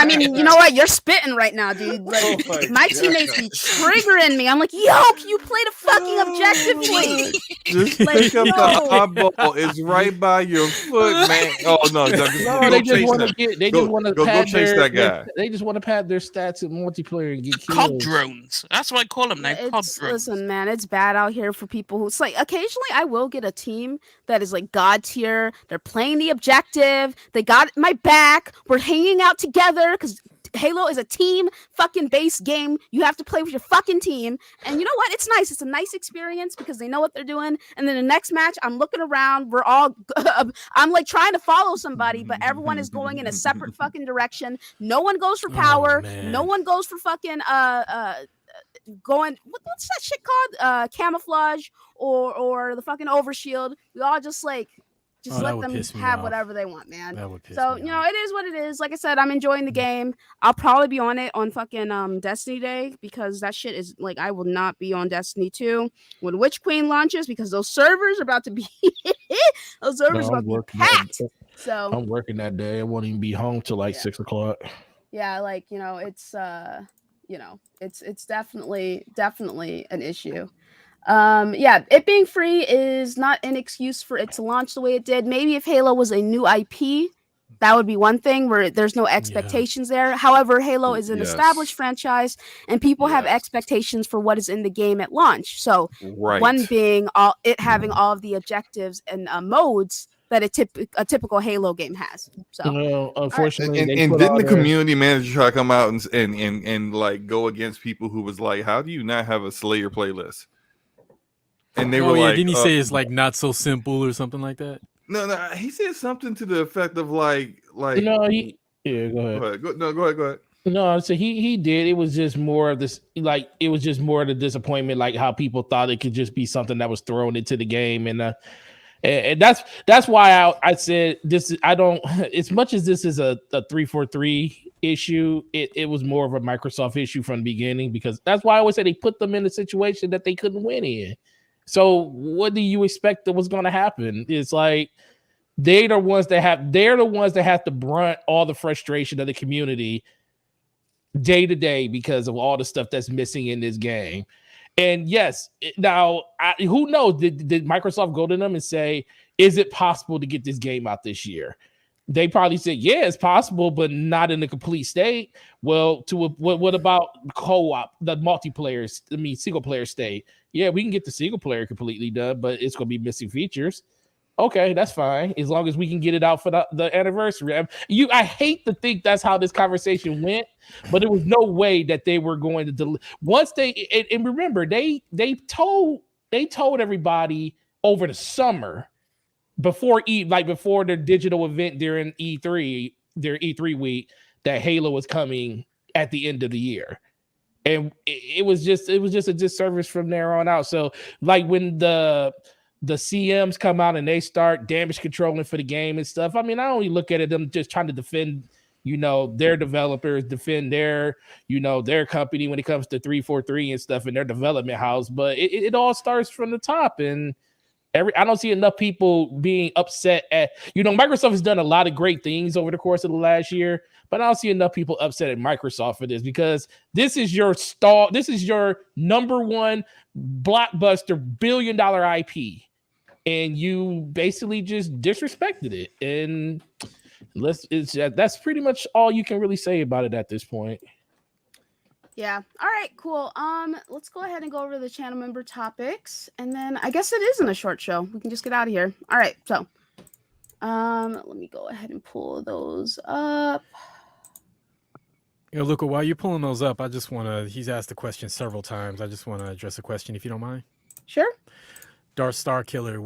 mean, you know what? You're spitting right now, dude. Like, my teammates be triggering me. I'm like, yo, can you play the fucking objective, please? Just pick up the eyeball. It's right by your foot, man. Oh no, they just want to get. They just want to pad chase that guy. They just want to pad their stats in multiplayer and get kills. COD drones. That's what I call them now. COD drones. Listen, man, it's bad out here for people who. It's like occasionally I will get a team that is like god tier. They're playing the objective. They got my back. We're hanging out together because Halo is a team fucking based game. You have to play with your fucking team. And you know what? It's nice. It's a nice experience because they know what they're doing. And then the next match, I'm looking around. We're all, I'm like trying to follow somebody, but everyone is going in a separate fucking direction. No one goes for power. No one goes for fucking, going, what's that shit called? Camouflage or the fucking overshield. We all just like, let them have whatever they want, man. So, it is what it is. Like I said, I'm enjoying the game. I'll probably be on it on fucking Destiny Day because that shit is like, I will not be on Destiny 2 when Witch Queen launches because those servers are about to be those servers are about to be packed. So I'm working that day. I won't even be home till like 6 o'clock. Yeah, like it's it's definitely an issue. It being free is not an excuse for it to launch the way it did. Maybe if Halo was a new IP, that would be one thing where there's no expectations there. However, Halo is an established franchise and people have expectations for what is in the game at launch. So one being having all of the objectives and modes that a typical Halo game has. So unfortunately, and didn't the community manager try to come out and like go against people who was like, how do you not have a Slayer playlist? And they were like, didn't he say it's like not so simple or something like that? No, he said something to the effect of like no, go ahead. Go ahead. Go ahead. No, so he did. It was just more of this, like it was just more of the disappointment, like how people thought it could just be something that was thrown into the game, and that's why I said this. I don't, as much as this is a 343 issue, it was more of a Microsoft issue from the beginning, because that's why I always say they put them in a situation that they couldn't win in. So what do you expect that was going to happen? It's like they're the ones that have to brunt all the frustration of the community day to day because of all the stuff that's missing in this game. And yes, now who knows? Did Microsoft go to them and say, "Is it possible to get this game out this year?" They probably said, "Yeah, it's possible, but not in a complete state." Well, what about co-op, the multiplayer? Single player state? Yeah, we can get the single player completely done, but it's going to be missing features. Okay, that's fine, as long as we can get it out for the anniversary. I hate to think that's how this conversation went, but there was no way that they were going to once they and remember they told everybody over the summer before before their digital event during their E3 week, that Halo was coming at the end of the year. And it was just a disservice from there on out. So like when the CMs come out and they start damage controlling for the game and stuff, I mean, I only look at it, them just trying to defend, their developers, defend their company when it comes to 343 and stuff in their development house. But it all starts from the top, and I don't see enough people being upset at, Microsoft has done a lot of great things over the course of the last year, but I don't see enough people upset at Microsoft for this, because this is your number one blockbuster billion-dollar IP, and you basically just disrespected it. And that's pretty much all you can really say about it at this point. Yeah. All right, cool. Let's go ahead and go over the channel member topics, and then I guess it isn't a short show. We can just get out of here. All right, so let me go ahead and pull those up. Luca, while you're pulling those up, I just want to, he's asked the question several times. I just want to address a question, if you don't mind. Sure. Darth Star Killer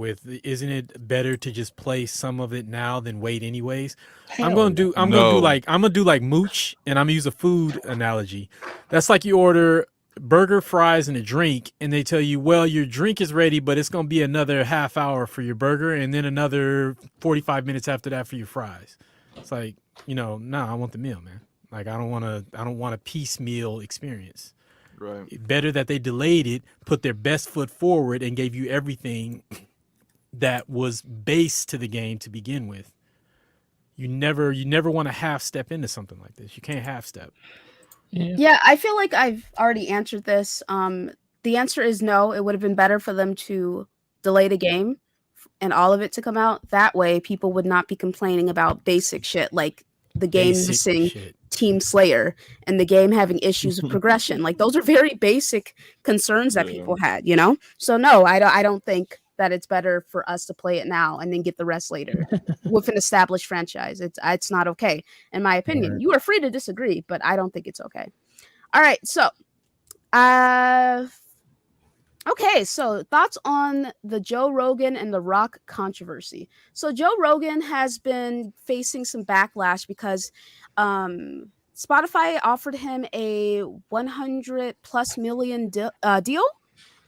isn't it better to just play some of it now than wait anyways? I'm gonna do like Mooch, and I'm gonna use a food analogy. That's like you order burger, fries, and a drink, and they tell you, well, your drink is ready, but it's gonna be another half hour for your burger, and then another 45 minutes after that for your fries. It's like, I want the meal, man. Like I don't want a piecemeal experience. Right. Better that they delayed it, put their best foot forward, and gave you everything that was base to the game to begin with. You never want to half step into something like this. You can't half step. Yeah, I feel like I've already answered this. The answer is no. It would have been better for them to delay the game and all of it to come out. That way, people would not be complaining about basic shit like the game missing Team Slayer and the game having issues with progression. Like those are very basic concerns that people had, So no, I don't think that it's better for us to play it now and then get the rest later with an established franchise. It's not okay, in my opinion. You are free to disagree, but I don't think it's okay. All right, so okay, so thoughts on the Joe Rogan and The Rock controversy. So Joe Rogan has been facing some backlash because Spotify offered him a 100+ million deal.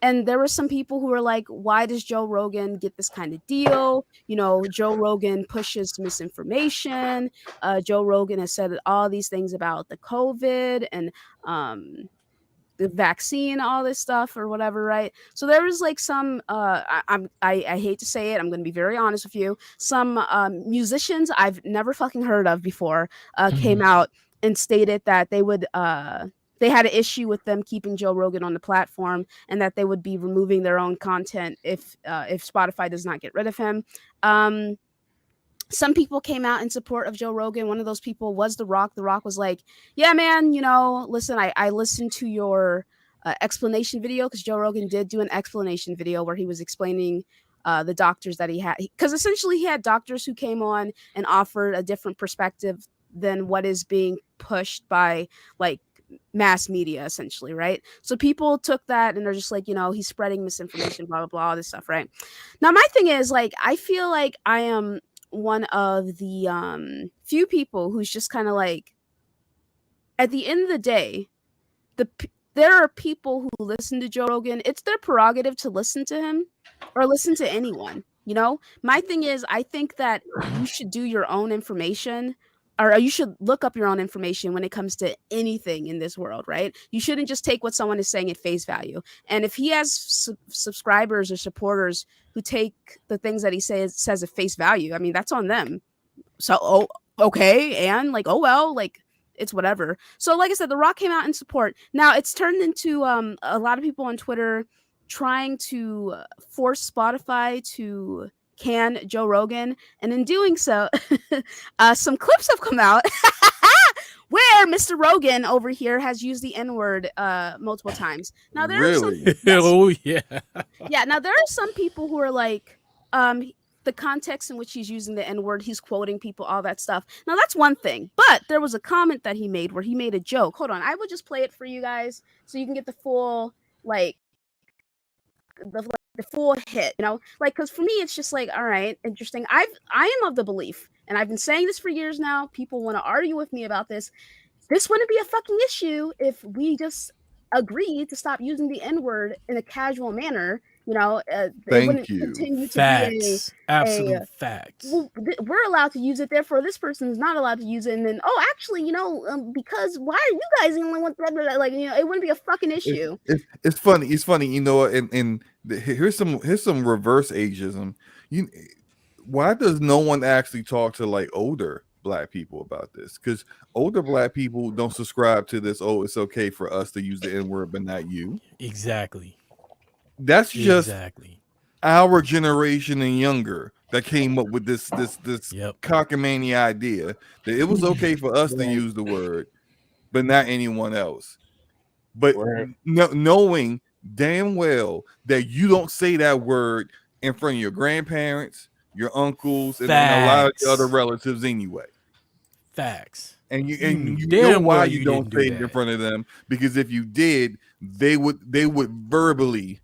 And there were some people who were like, why does Joe Rogan get this kind of deal? Joe Rogan pushes misinformation. Joe Rogan has said all these things about the COVID and the vaccine, all this stuff or whatever, right? So there was like some I hate to say it, I'm going to be very honest with you, some musicians I've never fucking heard of before came out and stated that they would they had an issue with them keeping Joe Rogan on the platform, and that they would be removing their own content if Spotify does not get rid of him. Some people came out in support of Joe Rogan. One of those people was The Rock. The Rock was like, yeah, man, listen, I listened to your explanation video, because Joe Rogan did do an explanation video where he was explaining the doctors that he had. Because essentially he had doctors who came on and offered a different perspective than what is being pushed by like mass media, essentially, right? So people took that and they're just like, he's spreading misinformation, blah, blah, blah, all this stuff, right? Now, my thing is, like, I feel like I am one of the few people who's just kind of like, at the end of the day, there are people who listen to Joe Rogan. It's their prerogative to listen to him or listen to anyone. My thing is, I think that you should do your own information, or you should look up your own information when it comes to anything in this world, right? You shouldn't just take what someone is saying at face value. And if he has subscribers or supporters who take the things that he says at face value, I mean, that's on them. So, okay. And like, oh, well, like, it's whatever. So like I said, The Rock came out in support. Now it's turned into a lot of people on Twitter trying to force Spotify to can Joe Rogan, and in doing so, some clips have come out where Mr. Rogan over here has used the N-word multiple times. Now there are some, yes. Oh yeah. Yeah, now there are some people who are like, the context in which he's using the N-word, he's quoting people, all that stuff. Now, that's one thing. But there was a comment that he made where he made a joke. Hold on. I will just play it for you guys so you can get the full, like, the full hit, Like, because for me, it's just like, all right, interesting. I am of the belief, and I've been saying this for years now, people want to argue with me about this. This wouldn't be a fucking issue if we just agreed to stop using the N-word in a casual manner. Thank you. Facts. Absolute facts. Well, we're allowed to use it, therefore this person is not allowed to use it. And then, actually, because why are you guys the only ones that, like, it wouldn't be a fucking issue. It's funny. It's funny, and here's some reverse ageism. Why does no one actually talk to like older Black people about this? Because older Black people don't subscribe to this. Oh, it's okay for us to use the N-word, but not you. Exactly. That's just our generation and younger that came up with this cockamamie idea that it was okay for us to use the word, but not anyone else. But knowing damn well that you don't say that word in front of your grandparents, your uncles, and a lot of the other relatives anyway. Facts. And you know why you don't say it in front of them, because if you did, they would verbally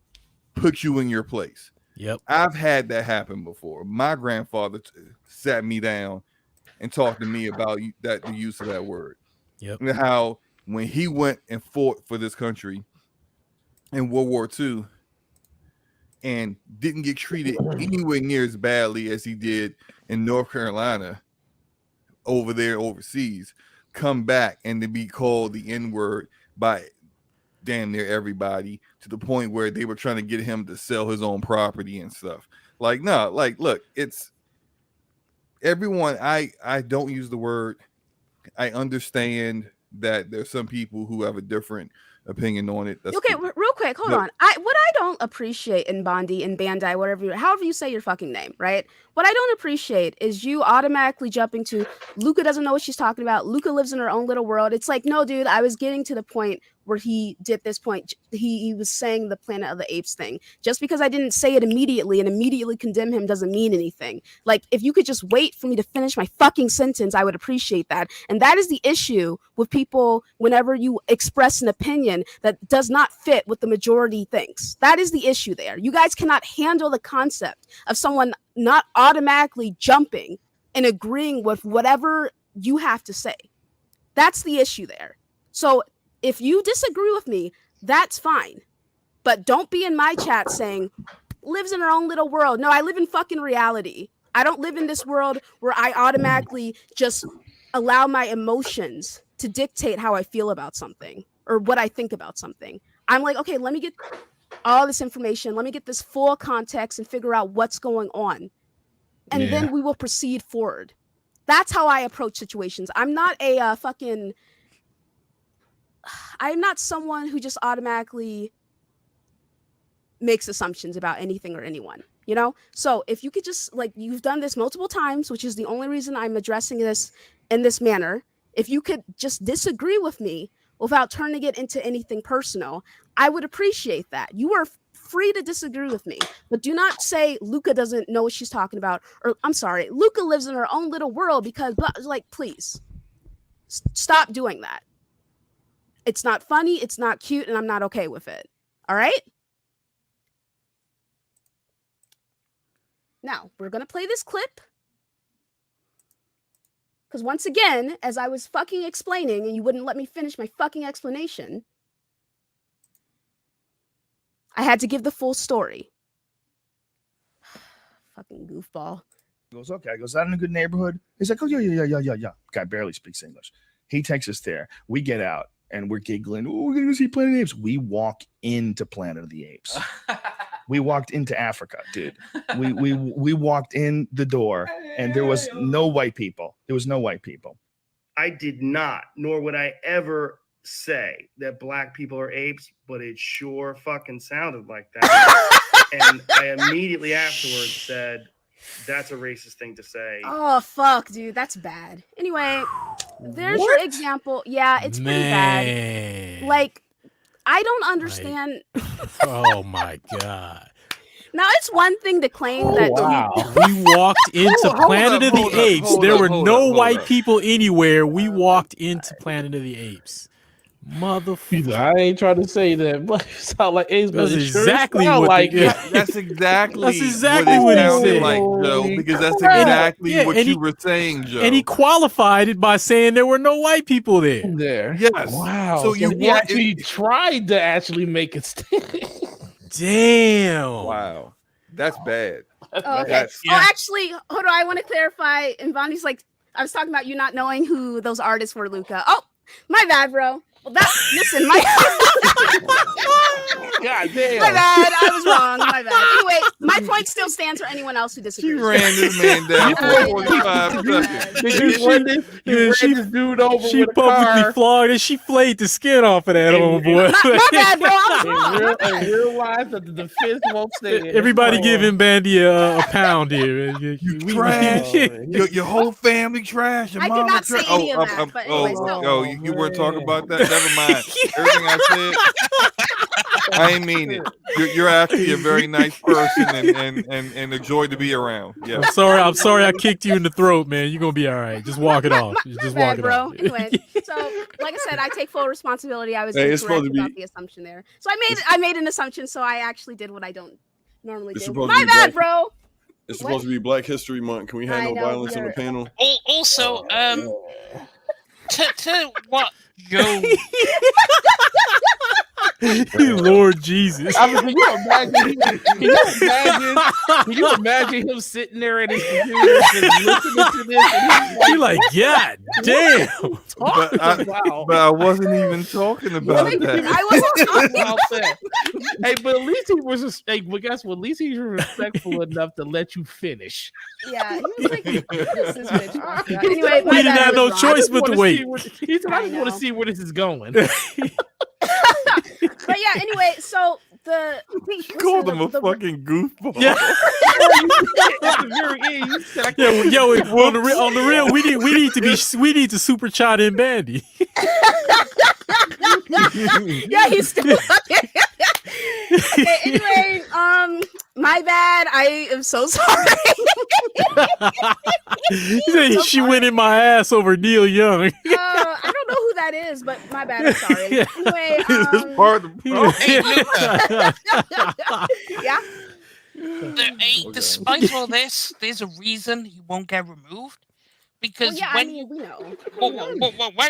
put you in your place. Yep. I've had that happen before. My grandfather sat me down and talked to me about the use of that word. Yep. And how when he went and fought for this country in World War II and didn't get treated anywhere near as badly as he did in North Carolina over there overseas, come back and to be called the N-word by damn near everybody, to the point where they were trying to get him to sell his own property and stuff. Like, no, like, look, it's everyone. I don't use the word. I understand that there's some people who have a different opinion on it. That's okay, real quick, hold on. What I don't appreciate in Bandai, however you say your fucking name, right? What I don't appreciate is you automatically jumping to Luca doesn't know what she's talking about. Luca lives in her own little world. It's like, no, dude, I was getting to the point where he did this point. He was saying the Planet of the Apes thing. Just because I didn't say it immediately and immediately condemn him doesn't mean anything. Like, if you could just wait for me to finish my fucking sentence, I would appreciate that. And that is the issue with people whenever you express an opinion that does not fit what the majority thinks. That is the issue there. You guys cannot handle the concept of someone not automatically jumping and agreeing with whatever you have to say. That's the issue there. So if you disagree with me, that's fine. But don't be in my chat saying, lives in her own little world. No, I live in fucking reality. I don't live in this world where I automatically just allow my emotions to dictate how I feel about something or what I think about something. I'm like, okay, let me get all this information. Let me get this full context and figure out what's going on. And then we will proceed forward. That's how I approach situations. I'm not I'm not someone who just automatically makes assumptions about anything or anyone, So if you could just, like, you've done this multiple times, which is the only reason I'm addressing this in this manner. If you could just disagree with me without turning it into anything personal, I would appreciate that. You are free to disagree with me, but do not say Luca doesn't know what she's talking about, or I'm sorry, Luca lives in her own little world because, like, please stop doing that. It's not funny, it's not cute, and I'm not okay with it. All right? Now, we're going to play this clip. Because once again, as I was fucking explaining, and you wouldn't let me finish my fucking explanation, I had to give the full story. Fucking goofball. He goes, okay. I goes, is that in a good neighborhood? He's like, oh, yeah. Guy barely speaks English. He takes us there. We get out and we're giggling. Oh, we're going to go see Planet of the Apes. We walk into Planet of the Apes. We walked into Africa, dude. We walked in the door and there was no white people. There was no white people. I did not, nor would I ever say that black people are apes, but it sure fucking sounded like that. And I immediately afterwards said, that's a racist thing to say. Oh, fuck, dude. That's bad. Anyway, there's your example. Yeah, it's pretty bad. Like, I don't understand. Oh, my God. Now, it's one thing to claim that we walked into Planet of the Apes. There were no white people anywhere. We walked into Planet of the Apes. Motherfucker. I ain't trying to say that, but it sound like apes. That's exactly what like. That's exactly what he said. Like, Joe, because that's exactly what you were saying, Joe. And he qualified it by saying there were no white people there. Yes. Wow. So you actually tried to actually make it stick. Damn. Wow. That's bad. Oh, okay. Actually, hold on. I want to clarify. And Bonnie's like, I was talking about you not knowing who those artists were, Luca. Oh, my bad, bro. Well, listen, my God damn. My bad. I was wrong. My bad. Anyway, my point still stands for anyone else who disagrees. She ran this man down for 45 seconds. She dude over she with a publicly car. flogged and she flayed the skin off of that old boy. My bad, bro. I was wrong. And realize that the fist won't stay. Everybody giving Bandy a pound here. You trash. Your whole family trash. Your I did mama not say trash. any of that. But anyways, no. You weren't talking about that? Never mind. Everything I said, I ain't mean it. You're actually a very nice person and a joy to be around. Yeah. I'm sorry I kicked you in the throat, man. You're gonna be all right. Just walk it off. Just walk it bro. off. Anyway, so like I said, I take full responsibility. I was it's incorrect supposed to about be- the assumption there. So I made an assumption, so I actually did what I don't normally It's do. supposed to My be bad, black- bro. It's supposed to be Black History Month. Can we have I no know, violence on the you're- panel? Also, to what Joe Lord Jesus. I mean, can you imagine him sitting there in his computer just listening to this? And He like, God damn. But I wasn't even talking about that. I wasn't talking. about that. Hey, but at least he was but guess what? At least he's respectful enough to let you finish. Yeah, he was like, "What is this bitch talking about?" Anyway, my We didn't bad, have I no was wrong. choice but to wait. He said, I just want know. to see where this is going. But yeah, anyway, so the Called him a fucking goofball. Yeah. At the very end, you said, I Yeah, can't- yo, on the real, we need to super chat in Bandy. yeah, he's still okay, anyway, my bad. I am so sorry. He said she went in my ass over Neil Young. I don't know who that is, but my bad. I'm sorry. Anyway, It's part of the problem. yeah. despite all this, there's a reason he won't get removed. Because Well, yeah, when I mean, we know.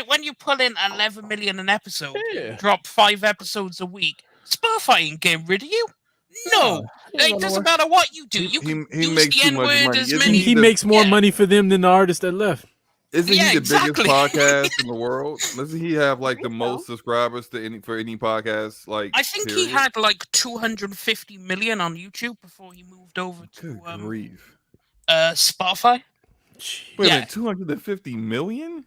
when you pull in 11 million an episode, Yeah. drop 5 episodes a week, Spotify ain't getting rid of you. No, it doesn't matter what you do. You can He use makes the too much N-word money. as Isn't many. He the- makes more Yeah. money for them than the artist that left. Isn't Yeah, he the exactly. biggest podcast in the world? Doesn't he have like the most subscribers to any podcast? Like, I think period? he had like 250 million on YouTube before he moved over Good to grief. Spotify. Wait a yeah. minute, 250 million?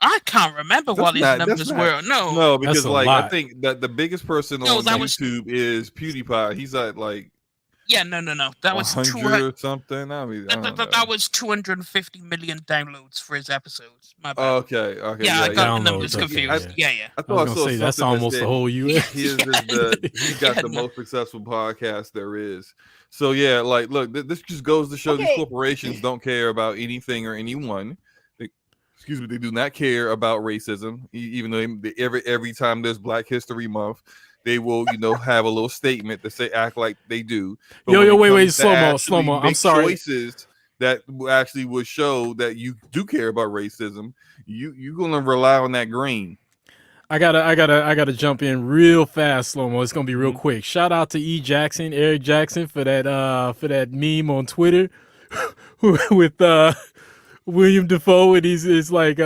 I can't remember what his That's numbers were. No, No, because a like I lot. think that the biggest person No, on that was- YouTube is PewDiePie. He's at like yeah, no. That was 100 200. or something. I mean, I don't know. That was 250 million downloads for his episodes. My bad. Okay. yeah, I got the Downloads, numbers okay, confused. yeah. Yeah. I I thought was I gonna saw say that's something that almost said the whole US. He's got the most successful podcast there is. So yeah, like look, this just goes to show these Okay. corporations don't care about anything or anyone. they do not care about racism, even though every time there's Black History Month, they will, have a little statement to say act like they do. But wait, slow mo. I'm sorry. Choices that actually would show that you do care about racism. You're gonna rely on that green. I gotta jump in real fast, slow mo. It's gonna be real quick. Shout out to Eric Jackson for that meme on Twitter with William Dafoe, and it's like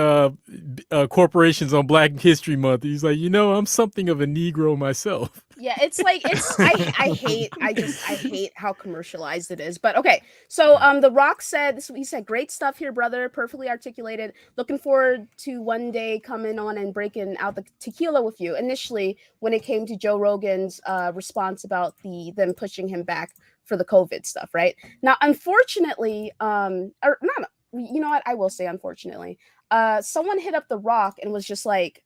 corporations on Black History Month. He's like, I'm something of a Negro myself. Yeah, it's like I hate how commercialized it is. But okay, so The Rock said this. He said, "Great stuff here, brother. Perfectly articulated. Looking forward to one day coming on and breaking out the tequila with you." Initially, when it came to Joe Rogan's response about them pushing him back for the COVID stuff, right? Now, unfortunately, or not. You know what? I will say, unfortunately, someone hit up The Rock and was just like,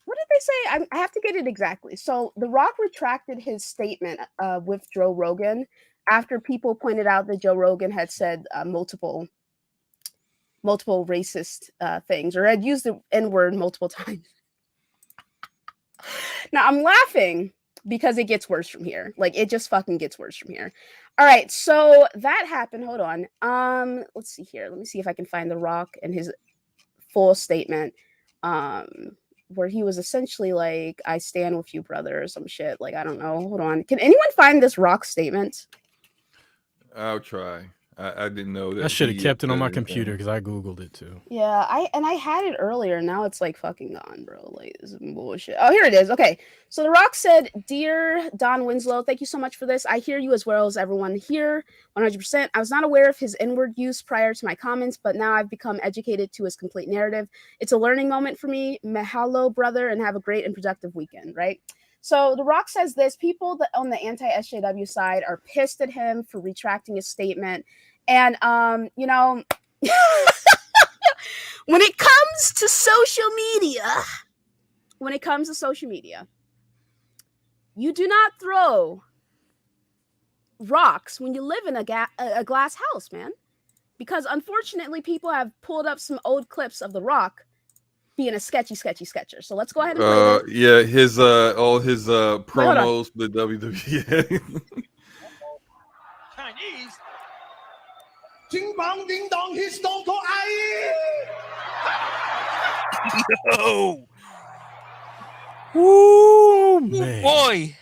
what did they say? I have to get it exactly. So The Rock retracted his statement with Joe Rogan after people pointed out that Joe Rogan had said multiple racist things, or had used the N-word multiple times. Now I'm laughing because it gets worse from here. Like, it just fucking gets worse from here. All right, so that happened. Hold on. Let's see here. Let me see if I can find The Rock and his full statement. Where he was essentially like, "I stand with you, brother," or some shit. Like, I don't know. Hold on. Can anyone find this Rock statement? I'll try. I didn't know that. I should have kept it on my computer because I Googled it too. Yeah, I had it earlier. Now it's like fucking gone, bro. Like, this is bullshit. Oh, here it is. Okay. So The Rock said, "Dear Don Winslow, thank you so much for this. I hear you as well as everyone here, 100%. I was not aware of his N-word use prior to my comments, but now I've become educated to his complete narrative. It's a learning moment for me. Mahalo, brother, and have a great and productive weekend," right? So The Rock says this. People that on the anti-SJW side are pissed at him for retracting his statement. And, when it comes to social media, you do not throw rocks when you live in a glass house, man. Because unfortunately, people have pulled up some old clips of The Rock being a sketchy sketcher. So let's go ahead and play this. Yeah, his all his promos for the WWE. Chinese. Ding bong ding dong, his stone cold No. Ooh, man. Boy.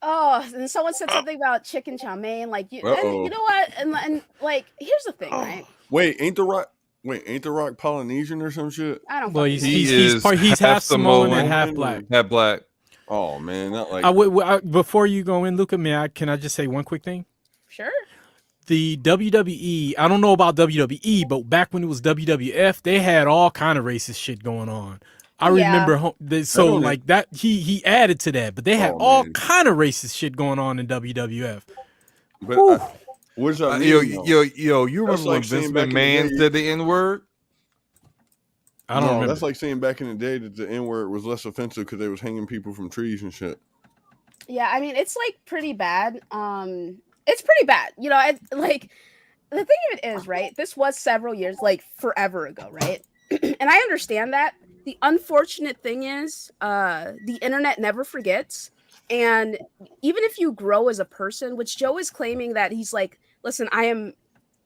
Oh, and someone said something about chicken chow mein. Like, you know what? And like, here's the thing, right? Wait, ain't The Rock Polynesian or some shit? I don't. Well, He's he's half Samoan and half black. Half black. Oh man, not like. Before you go in, look at me. Can I just say one quick thing? Sure. The WWE, I don't know about WWE, but back when it was WWF, they had all kind of racist shit going on. I remember like that he added to that, but they had all kind of racist shit going on in WWF. But what's that mean, yo, you remember when Vince McMahon said the N-word? I don't remember. That's like saying back in the day that the N-word was less offensive because they was hanging people from trees and shit. Yeah, I mean, it's like pretty bad. It's pretty bad. Like, the thing of it is, right? This was several years, like forever ago, right? And I understand that. The unfortunate thing is, the internet never forgets. And even if you grow as a person, which Joe is claiming that he's like, listen, I am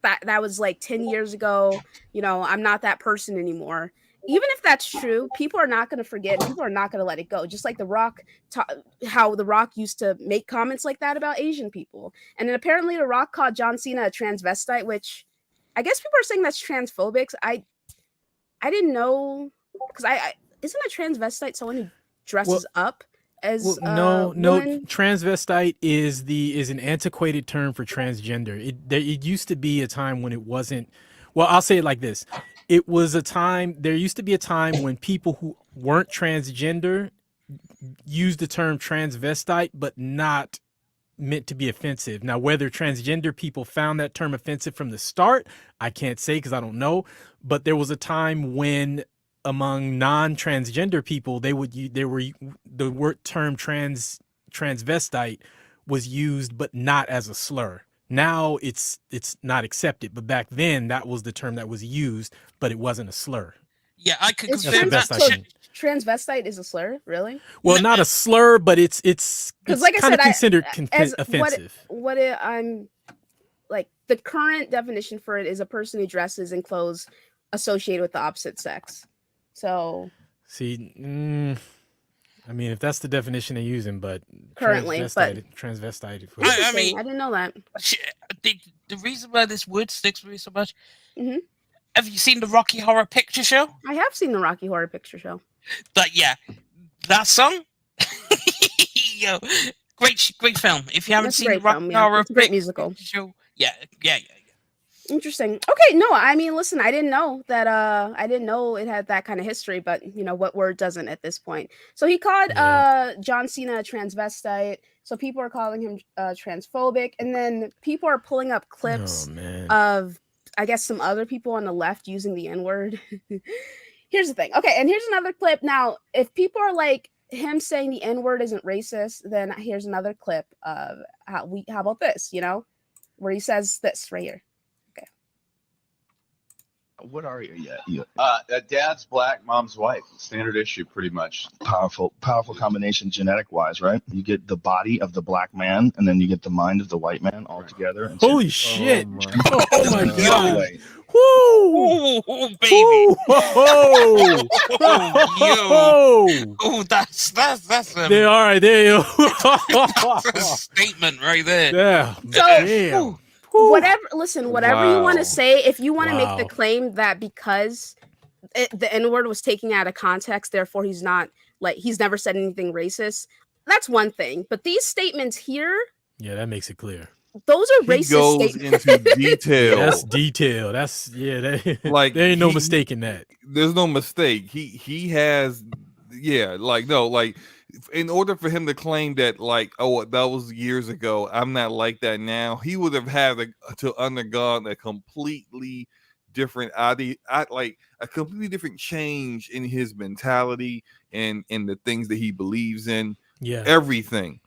that was like 10 years ago. I'm not that person anymore. Even if that's true, people are not going to forget. People are not going to let it go. Just like The Rock, how The Rock used to make comments like that about Asian people. And then apparently The Rock called John Cena a transvestite, which I guess people are saying that's transphobic. I didn't know, because isn't a transvestite someone who dresses up as no. woman? Transvestite is an antiquated term for transgender. It used to be a time when it wasn't. Well, I'll say it like this. There used to be a time when people who weren't transgender used the term transvestite, but not meant to be offensive. Now, whether transgender people found that term offensive from the start, I can't say because I don't know. But there was a time when among non-transgender people, the word term transvestite was used, but not as a slur. Now it's not accepted, but back then that was the term that was used, but it wasn't a slur. Yeah, I could Is That's the confirm best that. I can. transvestite is a slur, really? Well, not a slur, but it's Because, like I kind said, of considered as offensive. I'm like, the current definition for it is a person who dresses in clothes associated with the opposite sex. So See, I mean, if that's the definition they're using, but currently, transvestite. I mean, I didn't know that. the reason why this word sticks with me so much. Mm-hmm. Have you seen the Rocky Horror Picture Show? I have seen the Rocky Horror Picture Show. That song. Yo, great film. If you haven't That's a seen the great Rocky film, yeah. Horror It's a great Picture musical. Show, yeah. Interesting. Okay, no, I mean, listen, I didn't know that. I didn't know it had that kind of history, but what word doesn't at this point? So he called John Cena a transvestite. So people are calling him transphobic, and then people are pulling up clips of, I guess, some other people on the left using the N-word. Here's the thing. Okay, and here's another clip. Now, if people are like, him saying the N-word isn't racist, then here's another clip of how about this, where he says this right here. What are you? Yeah. Dad's black, mom's white. Standard issue, pretty much. Powerful combination genetic wise, right? You get the body of the black man, and then you get the mind of the white man all together. Holy shit! Oh my god! Woo! Oh, baby! Oh, that's there. All right, there you go. That's a statement right there. Yeah. So, damn. Whatever you want to say, if you want to make the Wow. claim that because the N-word was taken out of context, therefore he's never said anything racist, that's one thing. But these statements here, Yeah, that makes it clear. those are He racist goes statements. into detail. That's detail. That's Like, there ain't no mistake in that. There's no mistake. He has, in order for him to claim that, like, oh, that was years ago, I'm not like that now, he would have had to undergone a completely different a completely different change in his mentality and in the things that he believes in. Yeah, everything.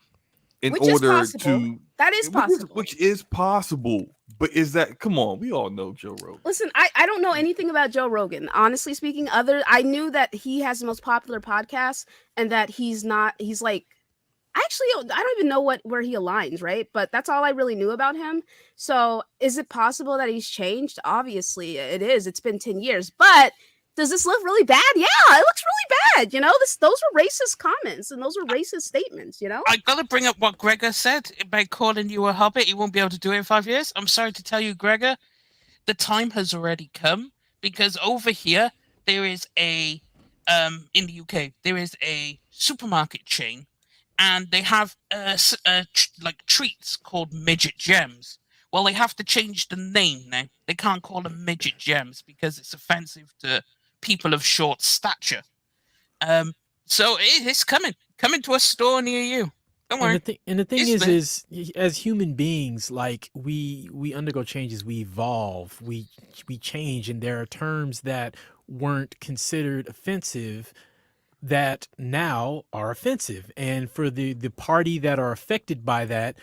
Which is possible. That is possible. Which is possible. But is that, come on, we all know Joe Rogan. Listen, I don't know anything about Joe Rogan, honestly speaking. I knew that he has the most popular podcast and that he's like, actually, I don't even know where he aligns, right? But that's all I really knew about him. So is it possible that he's changed? Obviously it is. It's been 10 years, but does this look really bad? Yeah, it looks really bad. Those were racist comments and those were racist statements, I gotta bring up what Gregor said about calling you a hobbit. He won't be able to do it in 5 years. I'm sorry to tell you, Gregor, the time has already come, because over here there is in the UK there is a supermarket chain, and they have like treats called midget gems. Well, they have to change the name now. They can't call them midget gems because it's offensive to people of short stature. So it's coming to a store near you. Don't worry. And the thing is as human beings, like we undergo changes, we evolve, we change, and there are terms that weren't considered offensive that now are offensive. And for the party that are affected by that,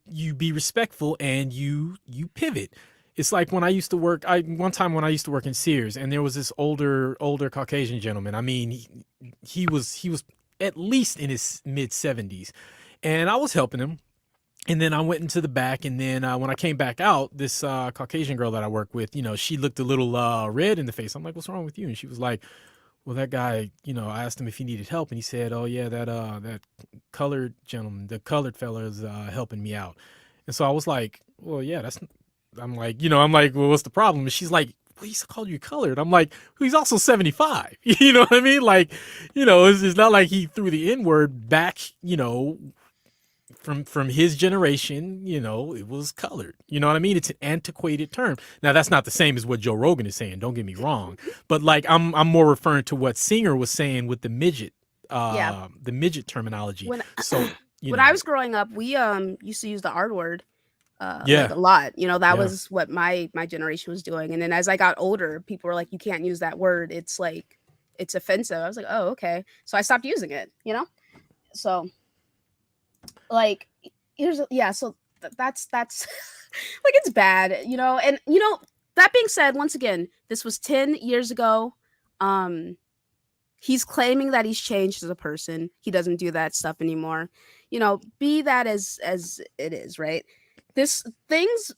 you be respectful and you pivot. It's like when I used to work, one time when I used to work in Sears, and there was this older Caucasian gentleman. I mean, he was at least in his mid 70s, and I was helping him. And then I went into the back, and then when I came back out, this Caucasian girl that I work with, she looked a little red in the face. I'm like, "What's wrong with you?" And she was like, "Well, that guy, I asked him if he needed help, and he said, oh yeah, that colored gentleman, the colored fella is helping me out." And so I was like, "Well, yeah, I'm like, well, what's the problem?" And she's like, "Well, he's called you colored." I'm like, well, he's also 75. You know what I mean? Like, it's not like he threw the N-word back, from his generation, it was colored. You know what I mean? It's an antiquated term. Now, that's not the same as what Joe Rogan is saying. Don't get me wrong. But like, I'm more referring to what Singer was saying with the midget, the midget terminology. When when I was growing up, we used to use the R word. Yeah. Like a lot. That was what my generation was doing. And then as I got older, people were like, "You can't use that word. It's like, it's offensive." I was like, "Oh, okay." So I stopped using it. So like, so that's like it's bad, you know. And you know, that being said, once again, this was 10 years ago. He's claiming that he's changed as a person. He doesn't do that stuff anymore. You know, be that as it is, right? This things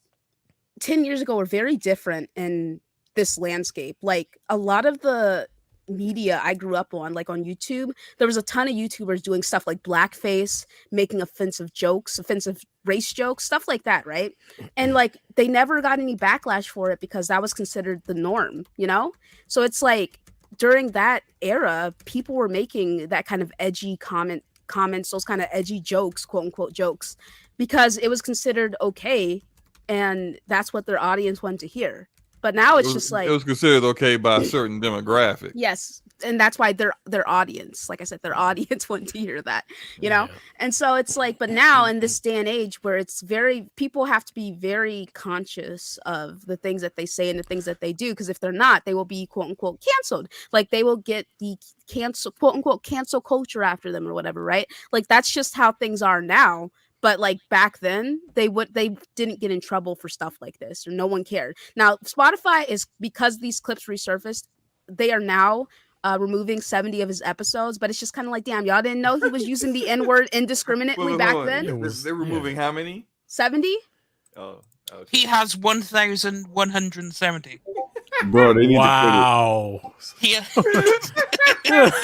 10 years ago were very different in this landscape. Like a lot of the media I grew up on, like on YouTube, there was a ton of YouTubers doing stuff like blackface, making offensive jokes, offensive race jokes, stuff like that, right? And like they never got any backlash for it because that was considered the norm, you know? So it's like during that era, people were making that kind of edgy comments, those kind of edgy jokes, quote unquote jokes, because it was considered okay, and that's what their audience wanted to hear. But now it's just like it was considered okay by a certain demographic. Yes, and that's why their audience, like I said, their audience wanted to hear that, you know. And so it's like, but now in this day and age where it's very, people have to be very conscious of the things that they say and the things that they do, because if they're not, they will be quote unquote canceled. Like they will get the cancel, quote unquote cancel culture after them or whatever, right? Like that's just how things are now. But like back then, they didn't get in trouble for stuff like this, or no one cared. Now Spotify is, because these clips resurfaced, they are now removing 70 of his episodes. But it's just kind of like, damn, y'all didn't know he was using the N-word indiscriminately back then. They're removing how many? 70. Oh, okay. He has 1,170. Bro, they need to put it.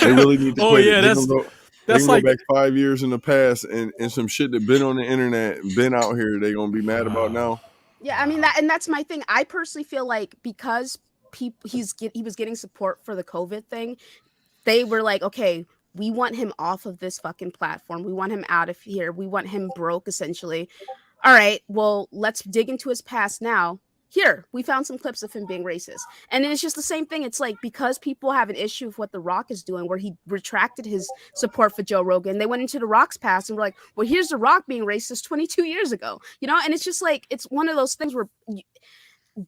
They really need to put it. That's like go back 5 years in the past and some shit that been on the internet and been out here. They gonna be mad about now. Yeah, I mean that's my thing. I personally feel like because he was getting support for the COVID thing, they were like, okay, we want him off of this fucking platform. We want him out of here. We want him broke, essentially. All right, well, let's dig into his past now. Here, we found some clips of him being racist. And it's just the same thing. It's like, because people have an issue with what The Rock is doing, where he retracted his support for Joe Rogan, they went into The Rock's past and were like, well, here's The Rock being racist 22 years ago, you know? And it's just like, it's one of those things where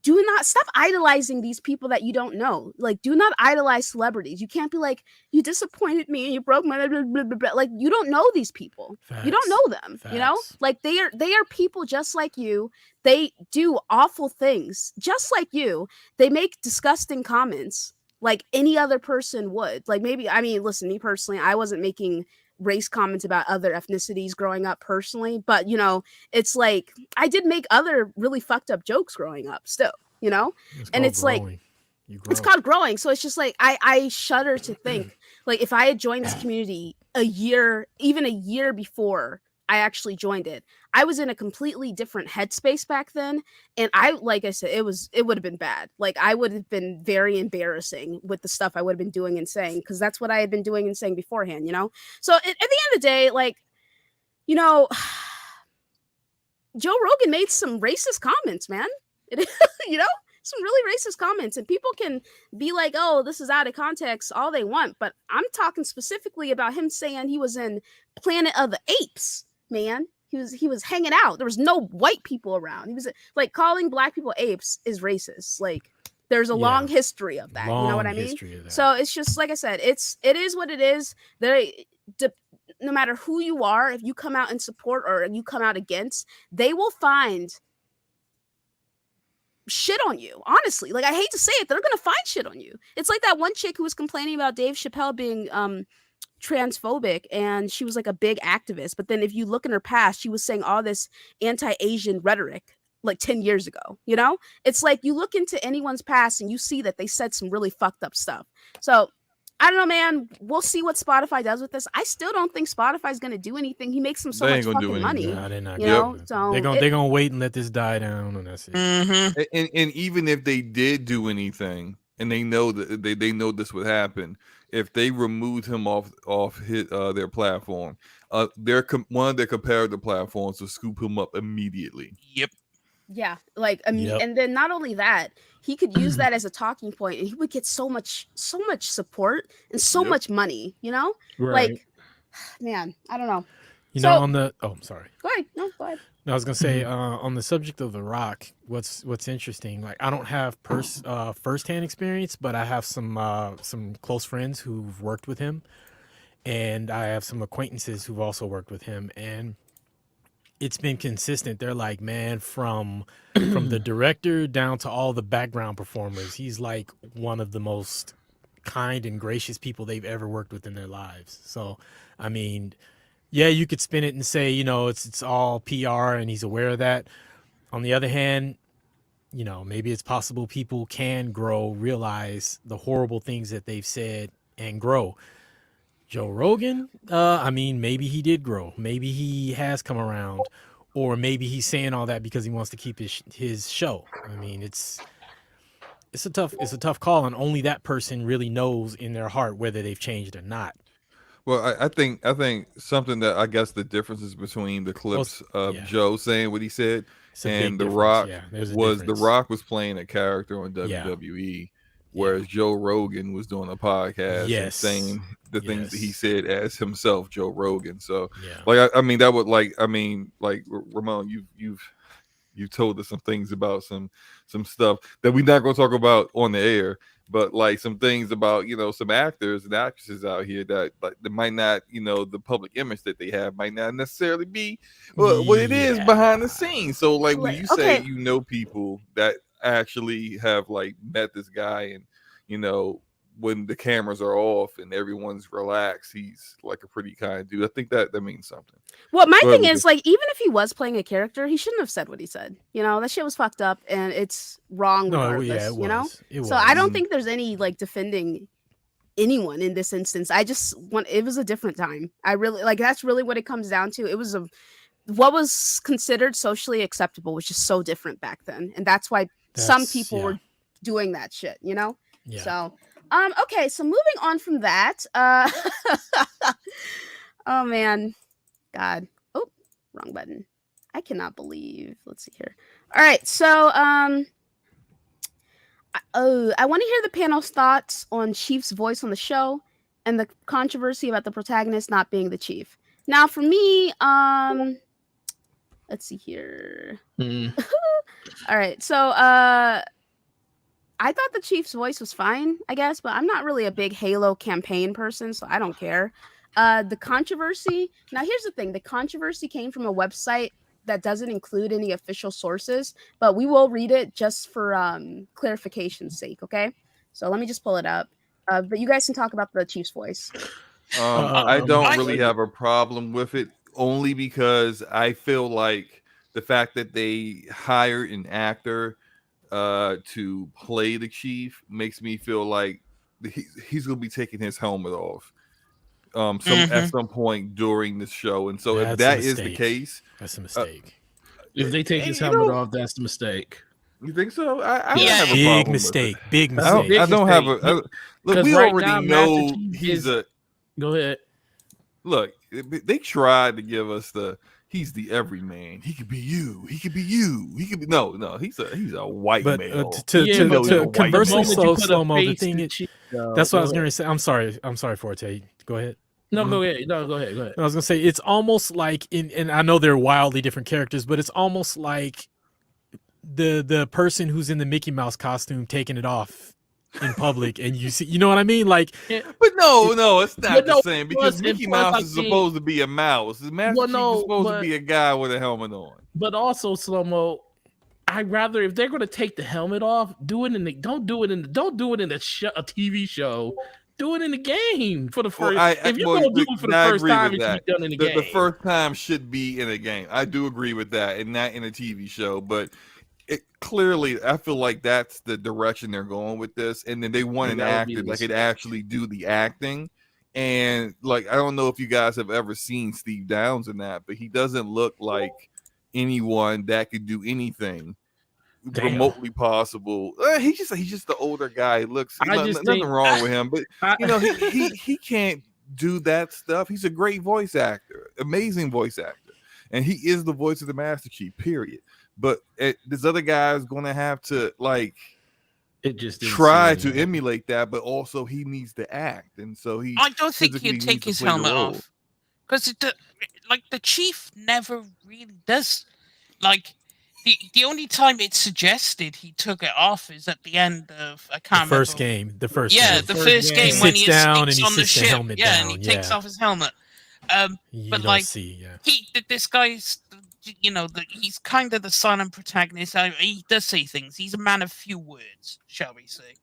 do not stop idolizing these people that you don't know. Like, do not idolize celebrities. You can't be like, you disappointed me and you broke my blah, blah, blah, blah. Like, you don't know these people. Facts. You don't know them. Facts. You know, like they are people just like you. They do awful things just like you. They make disgusting comments like any other person would. Like, maybe, I mean, listen, me personally, I wasn't making race comments about other ethnicities growing up personally, but you know, it's like I did make other really fucked up jokes growing up still, you know. And it's growing. Like it's called growing. So it's just like I shudder to think like if I had joined this community even a year before I actually joined it, I was in a completely different headspace back then. And like I said, it would have been bad. Like I would have been very embarrassing with the stuff I would have been doing and saying, because that's what I had been doing and saying beforehand, you know? So at the end of the day, like, you know, Joe Rogan made some racist comments, man. You know, some really racist comments, and people can be like, oh, this is out of context all they want. But I'm talking specifically about him saying he was in Planet of the Apes. Man, he was hanging out. There was no white people around. He was like, calling black people apes is racist. Like there's a long history of that. You know what I mean? So it's just like I said, it is what it is. No matter who you are, if you come out in support or you come out against, they will find shit on you. Honestly, like I hate to say it, they're gonna find shit on you. It's like that one chick who was complaining about Dave Chappelle being transphobic, and she was like a big activist, but then if you look in her past, she was saying all this anti-Asian rhetoric like 10 years ago. You know, it's like you look into anyone's past and you see that they said some really fucked up stuff. So I don't know, man. We'll see what Spotify does with this. I still don't think Spotify's gonna do anything. He makes them so much fucking money. No, they're not. You know, so they're gonna wait and let this die down, and that's it. Mm-hmm. And even if they did do anything, and they know that they know this would happen, if they removed him off their platform, one of their comparative platforms will scoop him up immediately. Yep. Yeah, like and then not only that, he could use that as a talking point, and he would get so much support and so much money. You know, like, man, I don't know. You know, on the I'm sorry. Go ahead. No, go ahead. No, I was gonna say on the subject of The Rock, what's interesting. Like, I don't have firsthand experience, but I have some close friends who've worked with him, and I have some acquaintances who've also worked with him. And it's been consistent. They're like, man, from the director down to all the background performers, he's like one of the most kind and gracious people they've ever worked with in their lives. So, I mean, yeah, you could spin it and say, it's all PR and he's aware of that. On the other hand, maybe it's possible people can grow, realize the horrible things that they've said and grow. Joe Rogan, I mean, maybe he did grow. Maybe he has come around, or maybe he's saying all that because he wants to keep his show. I mean, it's a tough call, and only that person really knows in their heart whether they've changed or not. Well, I think something that I guess the differences between the clips of Joe saying what he said and The Rock was The Rock was playing a character on WWE. Whereas Joe Rogan was doing a podcast and saying the things that he said as himself, Joe Rogan. So, I mean, that would Ramon, you've told us some things about some stuff that we're not going to talk about on the air, but like some things about some actors and actresses out here that might not the public image that they have might not necessarily be what it is behind the scenes. So like when you say people that actually have like met this guy and when the cameras are off and everyone's relaxed, he's like a pretty kind dude. I think that means something. Well, my thing is like, even if he was playing a character, he shouldn't have said what he said. That shit was fucked up and it's wrong regardless. It was. So I don't think there's any like defending anyone in this instance. It was a different time. I really that's really what it comes down to. It was what was considered socially acceptable was just so different back then, and that's why some people were doing that shit. Yeah. So, okay. So moving on from that, oh man, God. Oh, wrong button. I cannot believe. Let's see here. All right. So, I want to hear the panel's thoughts on Chief's voice on the show and the controversy about the protagonist not being the Chief. Now, for me, let's see here. All right. So, I thought the Chief's voice was fine, I guess, but I'm not really a big Halo campaign person, so I don't care. The controversy. Now, here's the thing. The controversy came from a website that doesn't include any official sources, but we will read it just for clarification's sake, okay? So let me just pull it up. But you guys can talk about the Chief's voice. I don't really have a problem with it, only because I feel like the fact that they hired an actor to play the Chief makes me feel like he's going to be taking his helmet off at some point during the show. And so if that is the case, that's a mistake. If they take his helmet off, that's the mistake. You think so? I don't have a big problem mistake. with it. Big mistake. I don't have a look. We right already now, know he's a. Go ahead. Look, they tried to give us he's the everyman. He could be you. He could be you. He could be no. He's a white male. To conversely slow mo. The thing is, that's what I was going to say. I'm sorry, Forte. Go ahead. No, go ahead. No, go ahead. I was going to say it's almost like and I know they're wildly different characters, but it's almost like the person who's in the Mickey Mouse costume taking it off in public, and you see, you know what I mean? Like, but no, it's not the same because Mickey Mouse is supposed to be a mouse. The Master Chief is supposed to be a guy with a helmet on. But also, Slow-Mo, I'd rather if they're going to take the helmet off, don't do it in a TV show. Do it in the game for the first. If you're going to do it for the first time, it should be done in the game. The first time should be in a game. I do agree with that, and not in a TV show. But clearly, I feel like that's the direction they're going with this. And then they want an actor that could actually do the acting. And like, I don't know if you guys have ever seen Steve Downs in that, but he doesn't look like anyone that could do anything remotely possible. He's just the older guy. Looks nothing wrong with him, but he can't do that stuff. He's a great voice actor, amazing voice actor, and he is the voice of the Master Chief. Period. But this other guy is going to have to try to emulate that, but also he needs to act, and so I don't think he'd take his helmet off because the Chief never really does. Like the only time it's suggested he took it off is at the end of the first game. The first game when he sits down and he on the sits the ship, helmet down. and he takes off his helmet. But this guy's he's kind of the silent protagonist. He does say things. He's a man of few words, shall we say?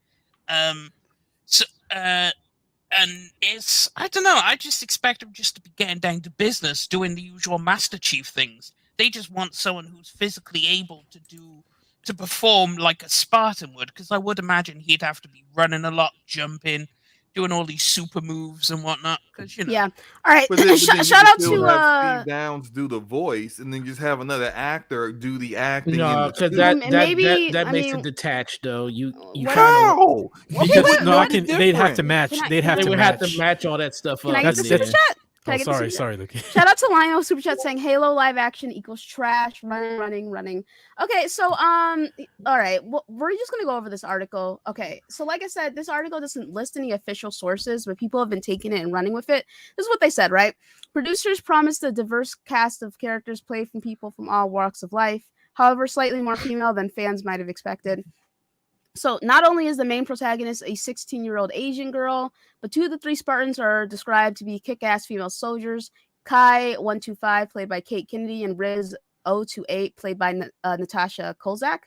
So and I don't know. I just expect him just to be getting down to business, doing the usual Master Chief things. They just want someone who's physically able to perform like a Spartan would, because I would imagine he'd have to be running a lot, jumping, doing all these super moves and whatnot. Because yeah. All right. But then Shout out to Steve Downs do the voice, and then just have another actor do the acting. No, because that makes it detached though. You kind of they'd have to match. They would have to match all that stuff up. Can I get the super chat? Sorry, Luke. Shout out to Lionel Super Chat saying Halo live action equals trash. Running. Okay, so all right, we're just gonna go over this article. Okay, so like I said, this article doesn't list any official sources, but people have been taking it and running with it. This is what they said, right? Producers promised a diverse cast of characters played from people from all walks of life. However, slightly more female than fans might have expected. So not only is the main protagonist a 16-year-old Asian girl, but 2 of the 3 Spartans are described to be kick-ass female soldiers. Kai 125, played by Kate Kennedy, and Riz 028, played by Natasha Kozak.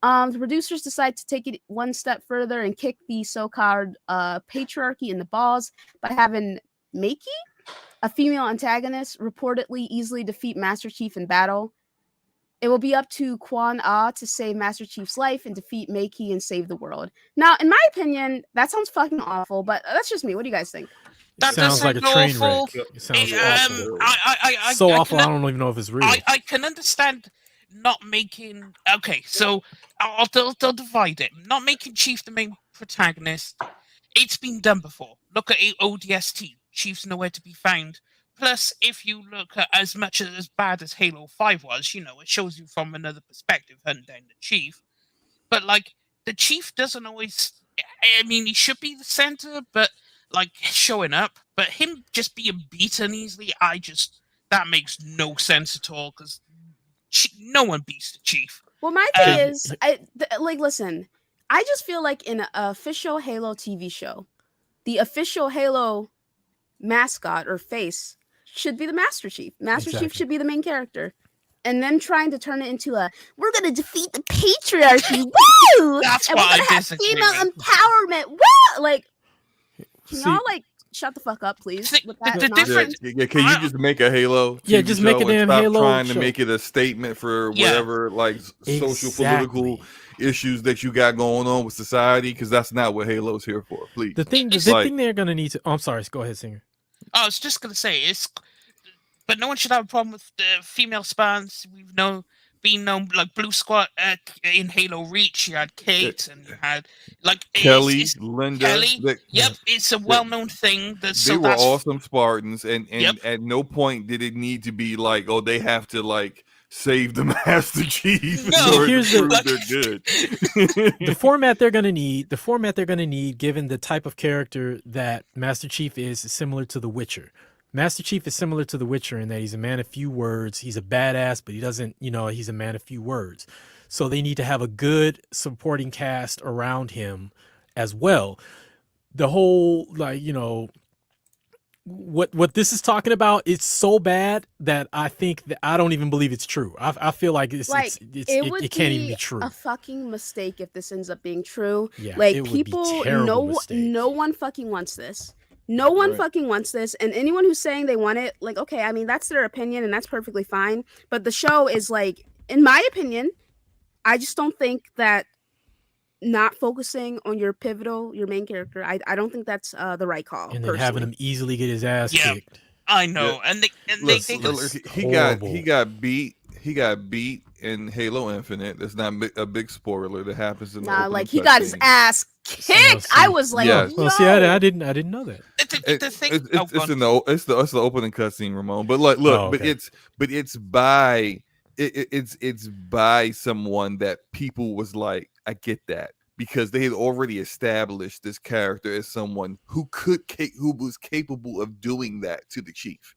The producers decide to take it one step further and kick the so-called patriarchy in the balls by having Makey, a female antagonist, reportedly easily defeat Master Chief in battle. It will be up to Quan Ah to save Master Chief's life and defeat Makey and save the world. Now, in my opinion, that sounds fucking awful, but that's just me. What do you guys think? That sounds like a train wreck. It sounds awful. Awful. I don't even know if it's real. I can understand not making. Okay, so they'll divide it. Not making Chief the main protagonist. It's been done before. Look at ODST. Chief's nowhere to be found. Plus, if you look at as much as bad as Halo 5 was, it shows you from another perspective, hunting down the Chief. But, like, the Chief doesn't always... I mean, he should be the center, but, like, showing up. But him just being beaten easily, that makes no sense at all, because no one beats the Chief. Well, my thing is, listen, I just feel like in an official Halo TV show, the official Halo mascot or face should be the Master Chief. Master Chief should be the main character. And them trying to turn it into we're going to defeat the patriarchy. Woo! That's and why we're going to have female empowerment. Woo! Like, can y'all, shut the fuck up, please? The difference... Can you just make a Halo? Yeah, just make a damn Halo trying show. To make it a statement for whatever, social, political issues that you got going on with society, because that's not what Halo's here for. Please. The thing they're going to need to... Oh, I'm sorry. Go ahead, Singer. I was just going to say, but no one should have a problem with the female spans. We've been known, like Blue Squad in Halo Reach, you had Kate and you had Kelly, Linda. It's a well-known thing. They were awesome Spartans, and at no point did it need to be like, oh, they have to save the Master Chief. No, here's they're good. The format they're gonna need, given the type of character that Master Chief is similar to The Witcher. Master Chief is similar to The Witcher in that he's a man of few words. He's a badass, but he doesn't, he's a man of few words. So they need to have a good supporting cast around him as well. The whole, what this is talking about, it's so bad that I think that I don't even believe it's true. I feel like it can't even be true. A fucking mistake if this ends up being true. Yeah, people, no one fucking wants this. No one fucking wants this, and anyone who's saying they want it, okay, I mean, that's their opinion, and that's perfectly fine. But the show is in my opinion, I just don't think that not focusing on your main character, I don't think that's the right call. And then having him easily get his ass kicked. I know, and he got beat. He got beat in Halo Infinite. That's not a big spoiler that happens in the he got his ass kicked. I was like, yes. Well, see, I didn't know that. It's the opening cutscene, Ramon. But look, okay. but it's by someone that people was like, I get that, because they had already established this character as someone who was capable of doing that to the Chief.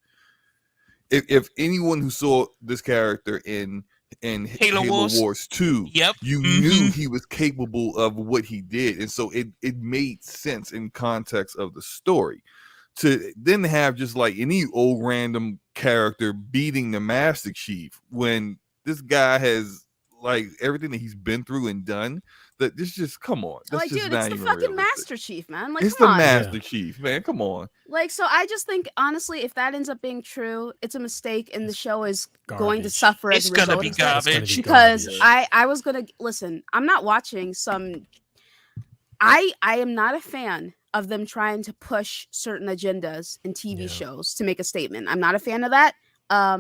If anyone who saw this character in Halo Wars 2, you knew he was capable of what he did, and so it made sense in context of the story. to then have just like any old random character beating the Master Chief when this guy has like everything that he's been through and done. That this just come on. That's like, just dude, not it's the even fucking realistic. Master Chief, man. Like, It's come the on. Master Chief, man. Come on. Like, so I just think honestly, if that ends up being true, it's a mistake, and the show is going to Garbage. suffer as It's a gonna result be of that. garbage. Because garbage. I was gonna listen. I'm not watching some. I am not a fan of them trying to push certain agendas in TV shows to make a statement. I'm not a fan of that.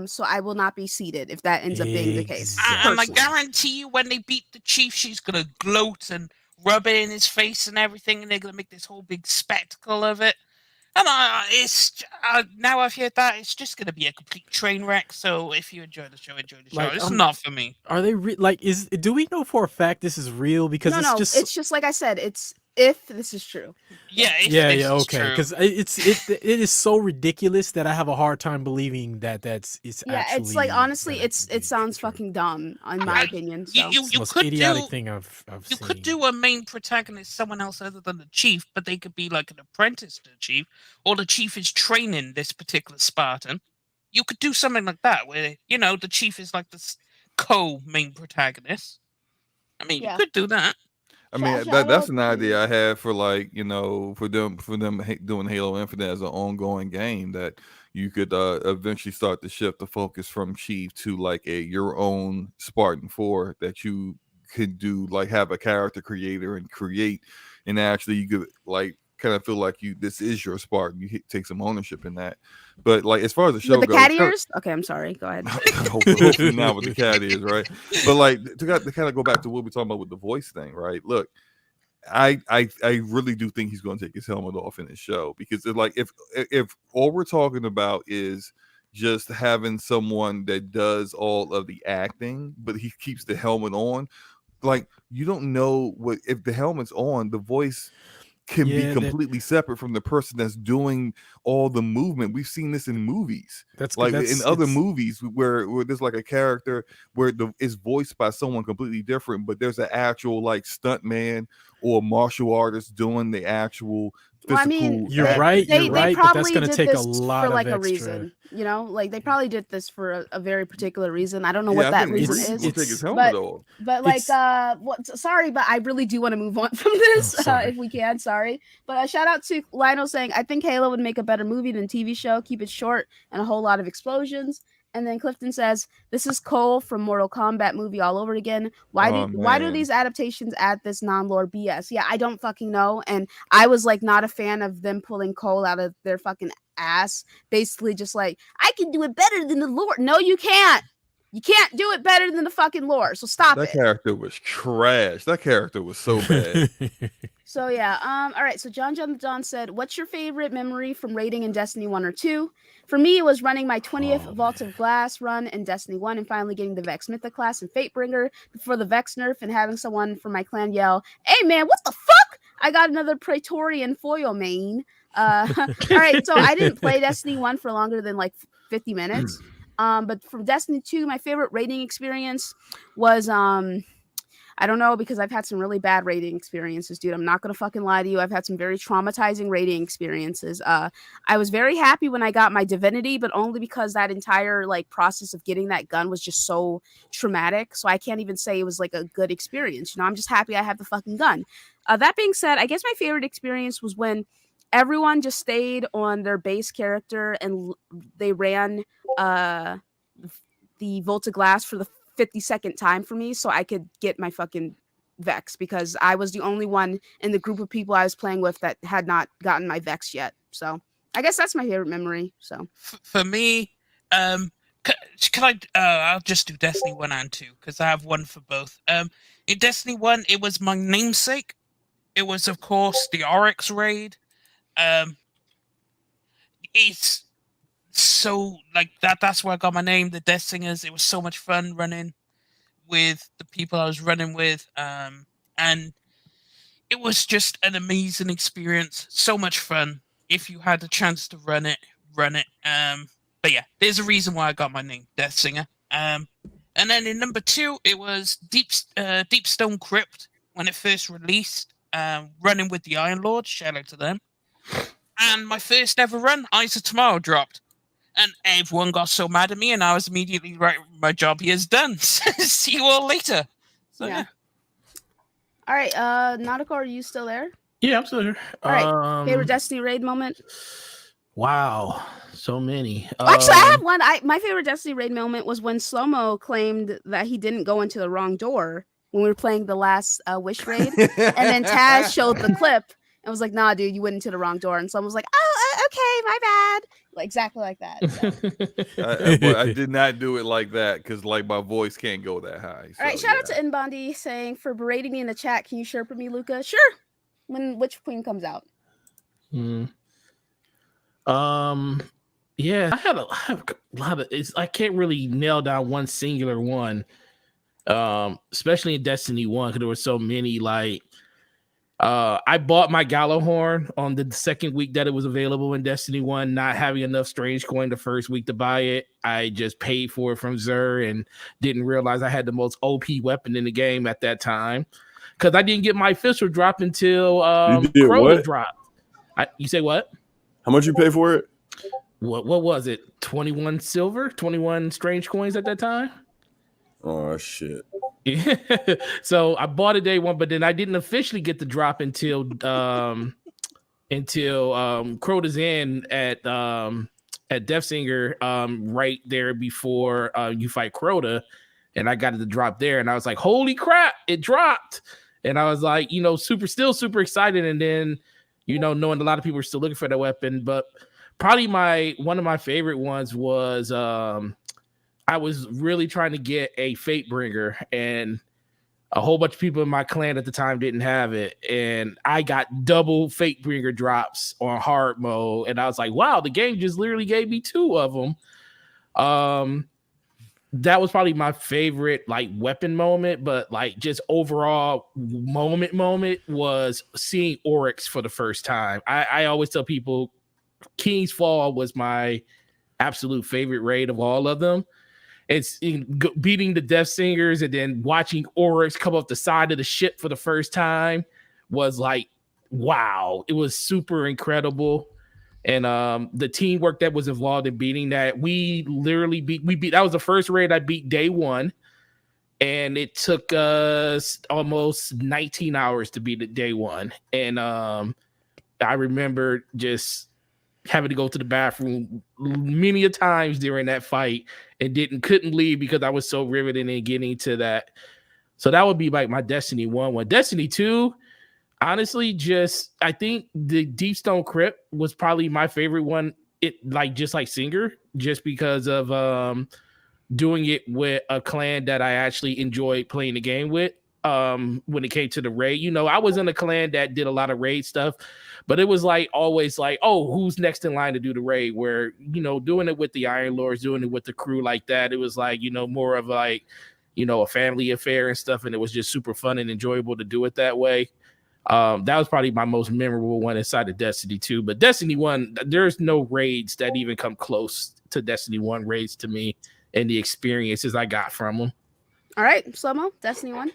So I will not be seated if that ends up being the case. And I personally. guarantee you, when they beat the chief, she's gonna gloat and rub it in his face and everything, and they're gonna make this whole big spectacle of it. And now I've heard that it's just gonna be a complete train wreck. So if you enjoy the show, enjoy the show. Like, It's not for me. Are they do we know for a fact this is real? Because it's just like I said. It's if this is true. Yeah, okay. Because it is so ridiculous that I have a hard time believing that it's Yeah, actually. it's like honestly, it sounds fucking dumb in my opinion. So. You the most could idiotic do, thing I've You seen. could do a main protagonist, someone else other than the chief, but they could be like an apprentice to the chief, or the chief is training this particular Spartan. You could do something like that, where the chief is like the co-main protagonist. I mean, you could do that. I mean, that's an idea I had for like for them doing Halo Infinite as an ongoing game that you could eventually start to shift the focus from Chief to like your own Spartan 4 that you could do, like have a character creator and create, and actually you could like kind of feel like this is your Spartan. You take some ownership in that. But like as far as the show with the goes, cat ears? Okay, I'm sorry. Go ahead. hopefully not with the cat ears, right? But like to kind of go back to what we're talking about with the voice thing, right? Look, I really do think he's going to take his helmet off in his show, because it's like if all we're talking about is just having someone that does all of the acting, but he keeps the helmet on, like you don't know what if the helmet's on, the voice can be completely separate from the person that's doing all the movement. We've seen this in movies. That's like in other movies where there's like a character where it's voiced by someone completely different, but there's an actual like stunt man or martial artist doing the actual physical. Well, I mean, you're right, but that's going to take a lot for like of a extra. reason. Like they probably did this for a very particular reason. I don't know what that reason is. But like, sorry, but I really do want to move on from this if we can. Sorry, but shout out to Lionel saying I think Halo would make a better movie than TV show. Keep it short and a whole lot of explosions. And then Clifton says, "This is Cole from Mortal Kombat movie all over again. Why do these adaptations add this non-lore BS?" Yeah, I don't fucking know. And I was like not a fan of them pulling Cole out of their fucking ass, basically just like, I can do it better than the lore. No, you can't. You can't do it better than the fucking lore. So stop it. That character was trash. That character was so bad. So yeah, all right. So John the Don said, "What's your favorite memory from raiding in Destiny 1 or 2? For me, it was running my 20th Vault of Glass run in Destiny 1 and finally getting the Vex Mythic class and Fatebringer before the Vex nerf and having someone from my clan yell, 'Hey man, what the fuck? I got another Praetorian foil main.' All right. So I didn't play Destiny 1 for longer than like 50 minutes. But from Destiny 2, my favorite raiding experience was I don't know, because I've had some really bad raiding experiences, dude. I'm not gonna fucking lie to you. I've had some very traumatizing raiding experiences. I was very happy when I got my divinity, but only because that entire like process of getting that gun was just so traumatic. So I can't even say it was like a good experience. I'm just happy I have the fucking gun. That being said, I guess my favorite experience was when everyone just stayed on their base character and they ran the Vault of Glass for the 52nd time for me so I could get my fucking Vex, because I was the only one in the group of people I was playing with that had not gotten my Vex yet. So I guess that's my favorite memory. So for me, can I I'll just do Destiny 1 and 2 because I have one for both. In Destiny 1, it was my namesake. It was, of course, the Oryx raid. It's so like that's where I got my name, the Death Singers. It was so much fun running with the people I was running with, and it was just an amazing experience. So much fun. If you had the chance to run it. But yeah, there's a reason why I got my name, Death Singer. And then in number 2, it was Deep Stone Crypt when it first released. Running with the Iron Lord. Shout out to them. and my first ever run, Eyes of Tomorrow, dropped. And everyone got so mad at me, and I was immediately right. My job here is done. See you all later. So yeah. All right, Nautical, are you still there? Yeah, I'm still here. All right, favorite Destiny raid moment? Wow, so many. Actually, I have one. My favorite Destiny raid moment was when Slow-Mo claimed that he didn't go into the wrong door when we were playing the last Wish raid, and then Taz showed the clip and was like, "Nah, dude, you went into the wrong door." And someone was like, "Oh, okay, my bad." Like, exactly like that. So. I did not do it like that because like my voice can't go that high. So, all right, shout out to Inbondi saying for berating me in the chat. Can you Sherpa me, Luca? Sure. When Witch Queen comes out. Yeah, I have a lot of. I can't really nail down one singular one. Especially in Destiny 1, because there were so many. Like, I bought my Gallowhorn on the second week that it was available in Destiny 1, not having enough Strange Coin the first week to buy it. I just paid for it from Xur and didn't realize I had the most OP weapon in the game at that time, because I didn't get my official drop until Crota dropped. You say what? How much you pay for it? What was it? 21 silver, 21 Strange Coins at that time. Oh shit. Yeah. So I bought it day one, but then I didn't officially get the drop until Crota's End at Deathsinger, right there before you fight Crota, and I got the drop there, and I was like, holy crap, it dropped. And I was like, still super excited, and then knowing a lot of people were still looking for that weapon. But probably one of my favorite ones was I was really trying to get a Fatebringer, and a whole bunch of people in my clan at the time didn't have it, and I got double Fatebringer drops on hard mode, and I was like, wow, the game just literally gave me 2 of them. That was probably my favorite like weapon moment, but like just overall moment was seeing Oryx for the first time. I always tell people King's Fall was my absolute favorite raid of all of them. It's beating the Death Singers and then watching Oryx come up the side of the ship for the first time was like, wow, it was super incredible. And the teamwork that was involved in beating that, we beat that was the first raid I beat day one, and it took us almost 19 hours to beat it day one. And I remember just having to go to the bathroom many a times during that fight and couldn't leave because I was so riveted in getting to that. So that would be like my Destiny 1. Destiny 2, honestly, I think the Deepstone Crypt was probably my favorite one. Just like Singer, just because of doing it with a clan that I actually enjoyed playing the game with. When it came to the raid, I was in a clan that did a lot of raid stuff, but it was like always like, oh, who's next in line to do the raid? Where doing it with the Iron Lords, doing it with the crew like that, it was like more of like a family affair and stuff, and it was just super fun and enjoyable to do it that way. That was probably my most memorable one inside of Destiny 2. But Destiny 1, there's no raids that even come close to Destiny 1 raids to me and the experiences I got from them. All right, Slow-Mo, Destiny 1.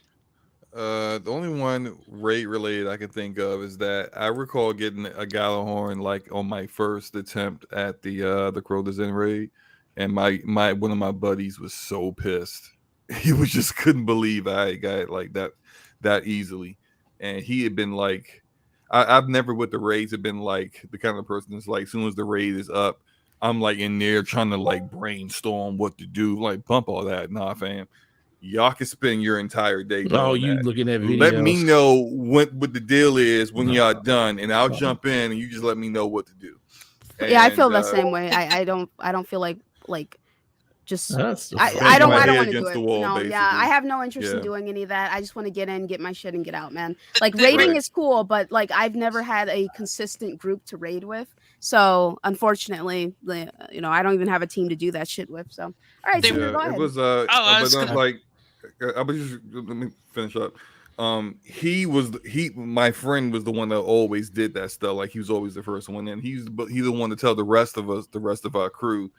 The only one raid related I can think of is that I recall getting a Gallowhorn like on my first attempt at the Crota's End raid, and my one of my buddies was so pissed. He was just couldn't believe I got it like that easily. And he had been like, I've never with the raids have been like the kind of person that's like, as soon as the raid is up, I'm like in there trying to like brainstorm what to do, like bump all that. Nah, fam. Y'all can spend your entire day. Oh, you looking at videos. Let me know what the deal is when y'all done, and I'll jump in and you just let me know what to do. And, yeah, I feel the same way. I don't feel like just I don't want to do it. No, basically. Yeah, I have no interest in doing any of that. I just want to get in, get my shit, and get out, man. Like raiding is cool, but like I've never had a consistent group to raid with. So unfortunately, I don't even have a team to do that shit with. So all right, so go ahead. It was let me finish up. My friend was the one that always did that stuff. Like he was always the first one, and he's the one to tell the rest of our crew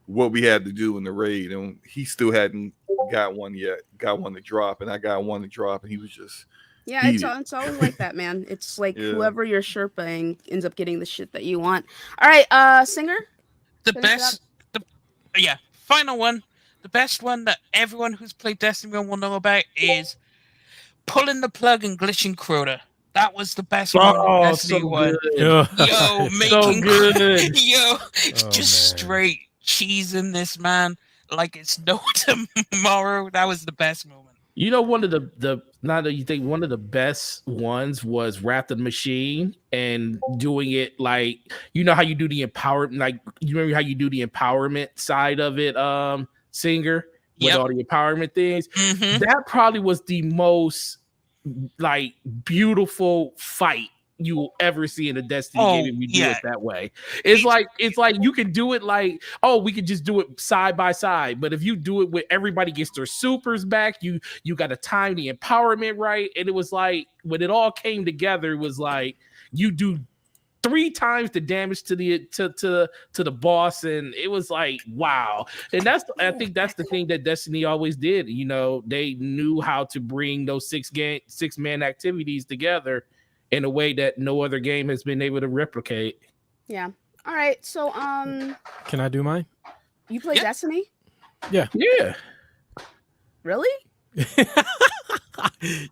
what we had to do in the raid, and he still hadn't got one yet. Got one to drop, and I got one to drop, and he was just Yeah, it's always like that, man. It's like whoever you're Sherpaing ends up getting the shit that you want. All right, Singer. Final one. The best one that everyone who's played Destiny 1 will know about is pulling the plug and glitching Crota. That was the best one in Destiny 1. Yo, making good. Just straight cheesing this man like it's no tomorrow. That was the best moment. You know, one of the now that you think, one of the best ones was Wrath of the Machine and doing it like, you know how you do the empowerment, like you remember how you do the empowerment side of it, Singer, with all the empowerment things. That probably was the most like beautiful fight you will ever see in a Destiny game if you do it that way. It's like you can do it like, oh, we could just do it side by side. But if you do it with everybody gets their supers back, you got to time the empowerment right. And it was like when it all came together, it was like you do 3 times the damage to the boss, and it was like wow. And I think that's the thing that Destiny always did. You know, they knew how to bring those 6-man activities together in a way that no other game has been able to replicate. Yeah. All right. So can I do mine? You play Destiny? Yeah. Really?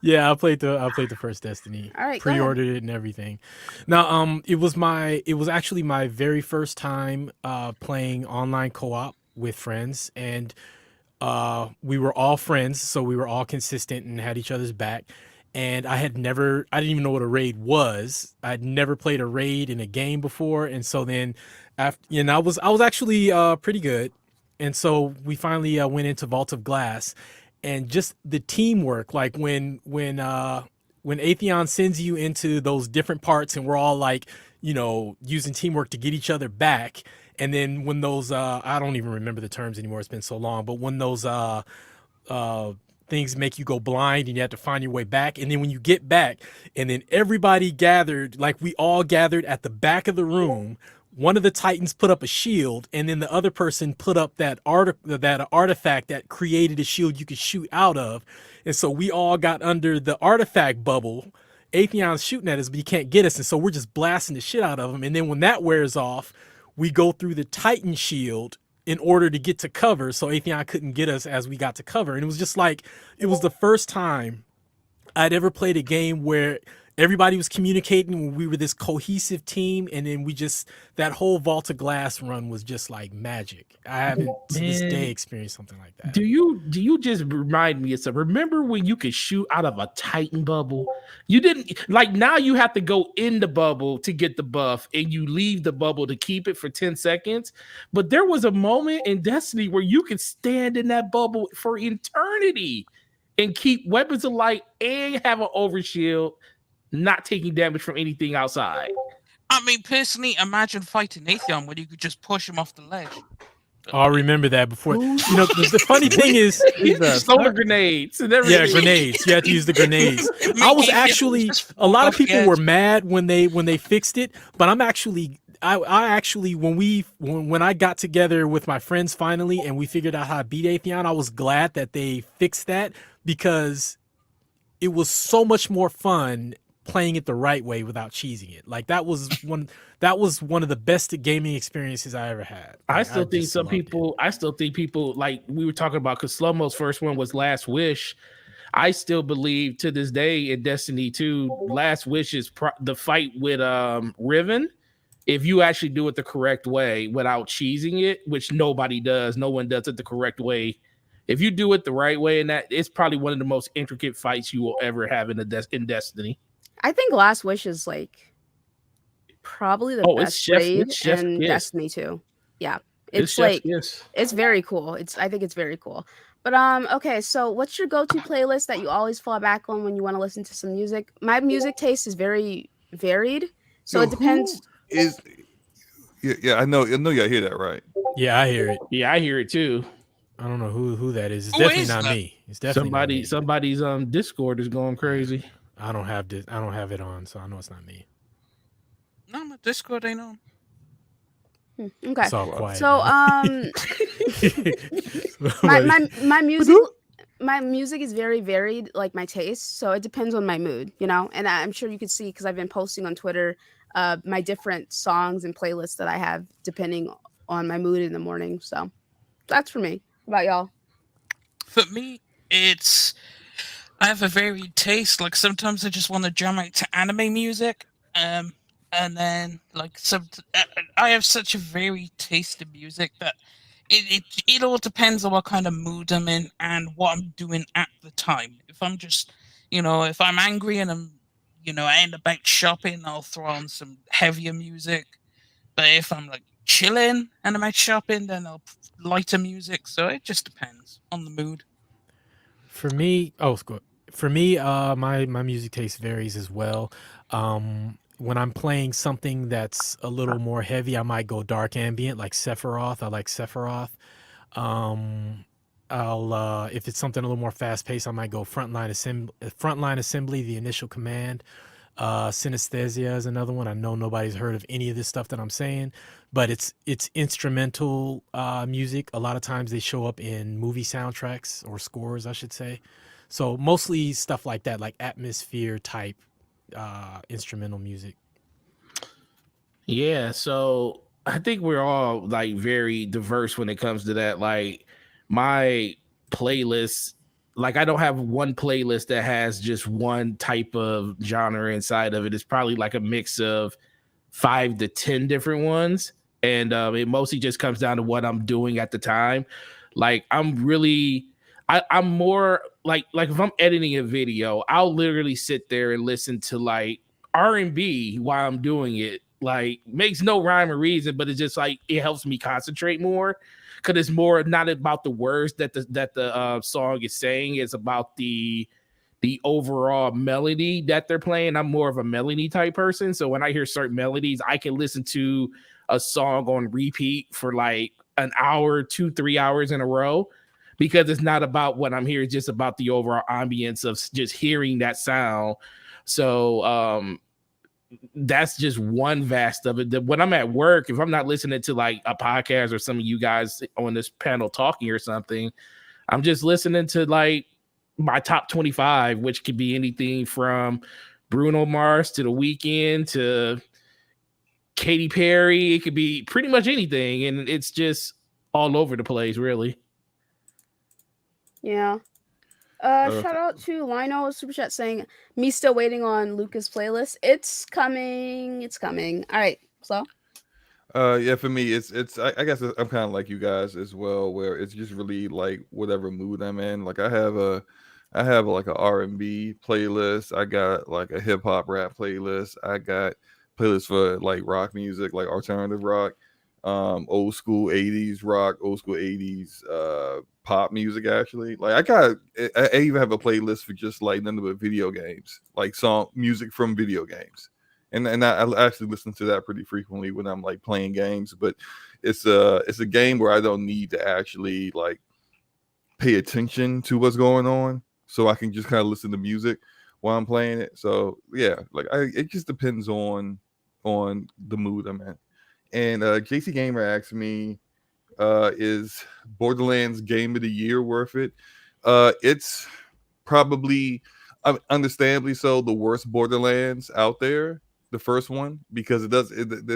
Yeah, I played the first Destiny. All right, pre-ordered it and everything. Now, it was actually my very first time playing online co-op with friends, and we were all friends, so we were all consistent and had each other's back. And I didn't even know what a raid was. I'd never played a raid in a game before, and so then after, I was actually pretty good, and so we finally went into Vault of Glass. And just the teamwork, like when Atheon sends you into those different parts and we're all like, using teamwork to get each other back. And then when those, I don't even remember the terms anymore. It's been so long, but when those things make you go blind and you have to find your way back. And then when you get back and then everybody gathered, like we all gathered at the back of the room, one of the Titans put up a shield, and then the other person put up that artifact that created a shield you could shoot out of. And so we all got under the artifact bubble. Atheon's shooting at us, but he can't get us. And so we're just blasting the shit out of him. And then when that wears off, we go through the Titan shield in order to get to cover. So Atheon couldn't get us as we got to cover. And it was just like, it was the first time I'd ever played a game where everybody was communicating. We were this cohesive team, and then that whole Vault of Glass run was just like magic. I haven't to this day experienced something like that. Do you just remind me of something? Remember when you could shoot out of a Titan bubble? You didn't, like, now you have to go in the bubble to get the buff, and you leave the bubble to keep it for 10 seconds. But there was a moment in Destiny where you could stand in that bubble for eternity and keep weapons of light and have an overshield, not taking damage from anything outside. I mean, personally, imagine fighting Atheon when you could just push him off the ledge. Oh, I remember that before. The funny thing is, solar grenades and everything. Yeah, grenades. You had to use the grenades. I was actually, a lot of people were mad when they fixed it, but I actually, when I got together with my friends finally and we figured out how to beat Atheon, I was glad that they fixed that, because it was so much more fun playing it the right way without cheesing it. Like that was one of the best gaming experiences I ever had. Like, I still think people like we were talking about, because Slow-Mo's first one was Last Wish. I still believe to this day in Destiny 2, Last Wish is the fight with Riven. If you actually do it the correct way without cheesing it, which nobody does, no one does it the correct way. If you do it the right way, and that, it's probably one of the most intricate fights you will ever have in Destiny. I think Last Wish is like probably the best raid in Destiny 2. Yeah, it's very cool. I think it's very cool. But okay, so what's your go-to playlist that you always fall back on when you want to listen to some music? My music taste is very varied, so it depends. Yeah, I know y'all hear that, right? Yeah, I hear it. Yeah, I hear it too. I don't know who that is. It's definitely not me. It's definitely somebody's Discord is going crazy. I don't have it on, so I know it's not me. No, my Discord ain't on. Okay. It's all quiet. So my my music is very varied, like my taste. So it depends on my mood, you know. And I'm sure you could see because I've been posting on Twitter my different songs and playlists that I have depending on my mood in the morning. So that's for me. How about y'all? For me, I have a varied taste. Like sometimes I just want to jam out to anime music, and then like I have such a varied taste in music that it all depends on what kind of mood I'm in and what I'm doing at the time. If I'm just, if I'm angry and I'm, I end up out shopping, I'll throw on some heavier music. But if I'm like chilling and I'm out shopping, then I'll lighter music. So it just depends on the mood. For me, my music taste varies as well. When I'm playing something that's a little more heavy, I might go dark ambient like Sephiroth. I like Sephiroth. I'll if it's something a little more fast paced, I might go frontline assembly, the initial command. Synesthesia is another one. I know nobody's heard of any of this stuff that I'm saying, but it's instrumental music. A lot of times they show up in movie soundtracks or scores, I should say. So mostly stuff like that, like atmosphere type instrumental music. Yeah, so I think we're all like very diverse when it comes to that. Like my playlist, like I don't have one playlist that has just one type of genre inside of it. It's probably like a mix of 5 to 10 different ones, and it mostly just comes down to what I'm doing at the time. Like I'm more like if I'm editing a video, I'll literally sit there and listen to like R&B while I'm doing it. Like makes no rhyme or reason, but it's just like it helps me concentrate more because it's more not about the words that the song is saying. It's about the overall melody that they're playing. I'm more of a melody type person, so when I hear certain melodies, I can listen to a song on repeat for like an hour, 2-3 hours in a row because it's not about what I'm hearing, it's just about the overall ambience of just hearing that sound. So that's just one vast of it. When I'm at work, if I'm not listening to like a podcast or some of you guys on this panel talking or something, I'm just listening to like my top 25, which could be anything from Bruno Mars to The Weeknd to Katy Perry. It could be pretty much anything, and it's just all over the place, really. Yeah. Shout out to Lionel Super Chat saying, me still waiting on Luca's playlist. It's coming. It's coming. All right. So yeah, for me, I guess I'm kind of like you guys as well, where it's just really like whatever mood I'm in. Like I have like a R&B playlist. I got like a hip hop rap playlist. I got playlists for like rock music, like alternative rock, old school 80s rock, old school 80s pop music. Actually, like I even have a playlist for just like nothing but video games, like song music from video games. And I actually listen to that pretty frequently when I'm like playing games. But it's a game where I don't need to actually like pay attention to what's going on, so I can just kind of listen to music while I'm playing it. So yeah, like it just depends on the mood I'm in. And JC Gamer asked me, is Borderlands Game of the Year worth it? It's probably, understandably so, the worst Borderlands out there. The first one, because it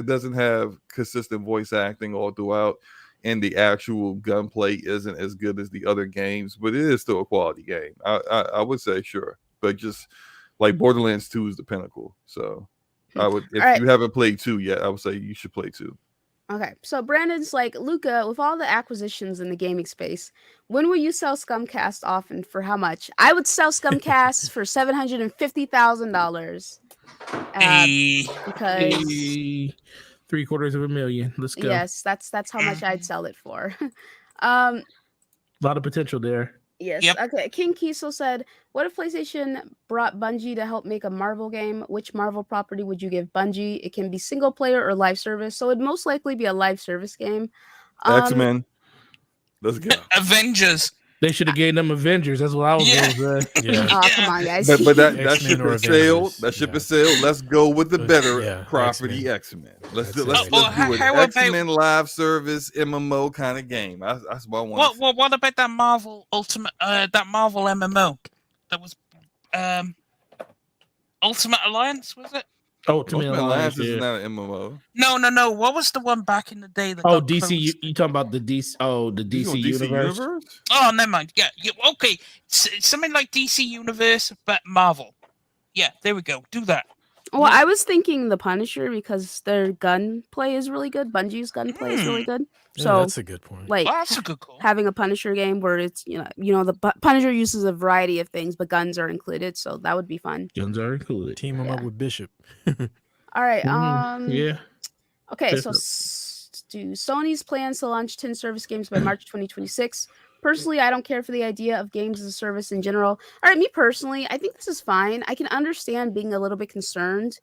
doesn't have consistent voice acting all throughout, and the actual gunplay isn't as good as the other games, but it is still a quality game. I would say sure, but just like Borderlands 2 is the pinnacle. So I would, if you haven't played 2 yet, I would say you should play 2. Okay, so Brandon's like, Luca, with all the acquisitions in the gaming space, when will you sell Scumcast off and for how much? I would sell Scumcast for $750,000. Because $750,000. Let's go. Yes, that's how much I'd sell it for. A lot of potential there. Yes. Yep. Okay. King Kiesel said, what if PlayStation brought Bungie to help make a Marvel game? Which Marvel property would you give Bungie? It can be single player or live service. So it'd most likely be a live service game. X-Men. Let's go. Avengers. They should have gave them Avengers. That's what I was going to say. Yeah. Oh, come on, guys. But that X-Men ship or has sailed. Avengers. That ship Yeah. has sailed. Let's go with the better Yeah, property, X-Men. X-Men. Let's That's do it. let's Well, do an how about- X-Men live service MMO kind of game. That's what I want. What about that Marvel Ultimate? That Marvel MMO that was Ultimate Alliance, was it? Ultimate Alliance, is yeah. not an MMO. No. What was the one back in the day that? Oh, got DC. closed? You talking about the DC? Oh, the You DC on universe. Oh, never mind. Yeah. Okay. Something like DC Universe, but Marvel. Yeah, there we go. Do that. Well, I was thinking the Punisher because their gunplay is really good. Bungie's gunplay is really good. Yeah, So that's a good point. like That's a good call. having a Punisher game where it's the Punisher uses a variety of things, but guns are included, so that would be fun. Guns are included. Team them up with Bishop. All right. Yeah. Okay, so Bishop. do Sony's plans to launch 10 service games by March 2026? Personally, I don't care for the idea of games as a service in general. All right, me personally, I think this is fine. I can understand being a little bit concerned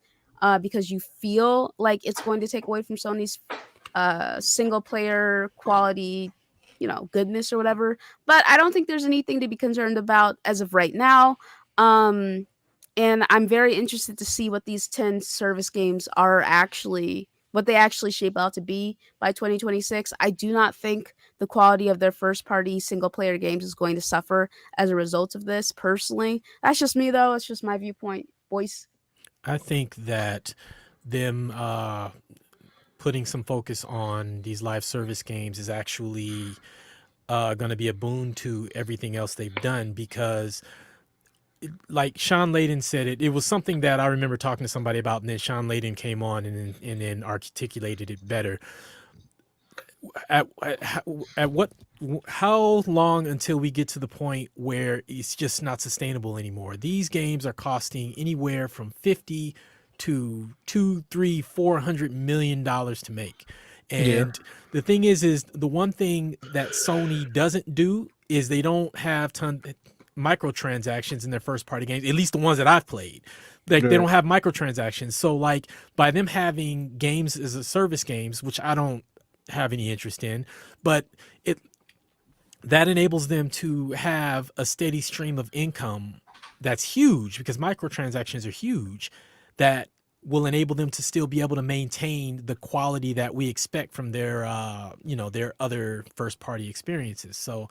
because you feel like it's going to take away from Sony's single player quality, goodness or whatever. But I don't think there's anything to be concerned about as of right now. And I'm very interested to see what these 10 service games are what they actually shape out to be by 2026. I do not think the quality of their first party single player games is going to suffer as a result of this personally. That's just me though. It's just my viewpoint, boys. I think that them putting some focus on these live service games is actually going to be a boon to everything else they've done because like Sean Layden said, it was something that I remember talking to somebody about, and then Sean Layden came on and then articulated it better. How long until we get to the point where it's just not sustainable anymore? These games are costing anywhere from 50 to $400 million to make. And the thing is the one thing that Sony doesn't do is they don't have microtransactions in their first party games, at least the ones that I've played. They don't have microtransactions. So like by them having games as a service games, which I don't have any interest in, but that enables them to have a steady stream of income that's huge because microtransactions are huge, that will enable them to still be able to maintain the quality that we expect from their other first party experiences. So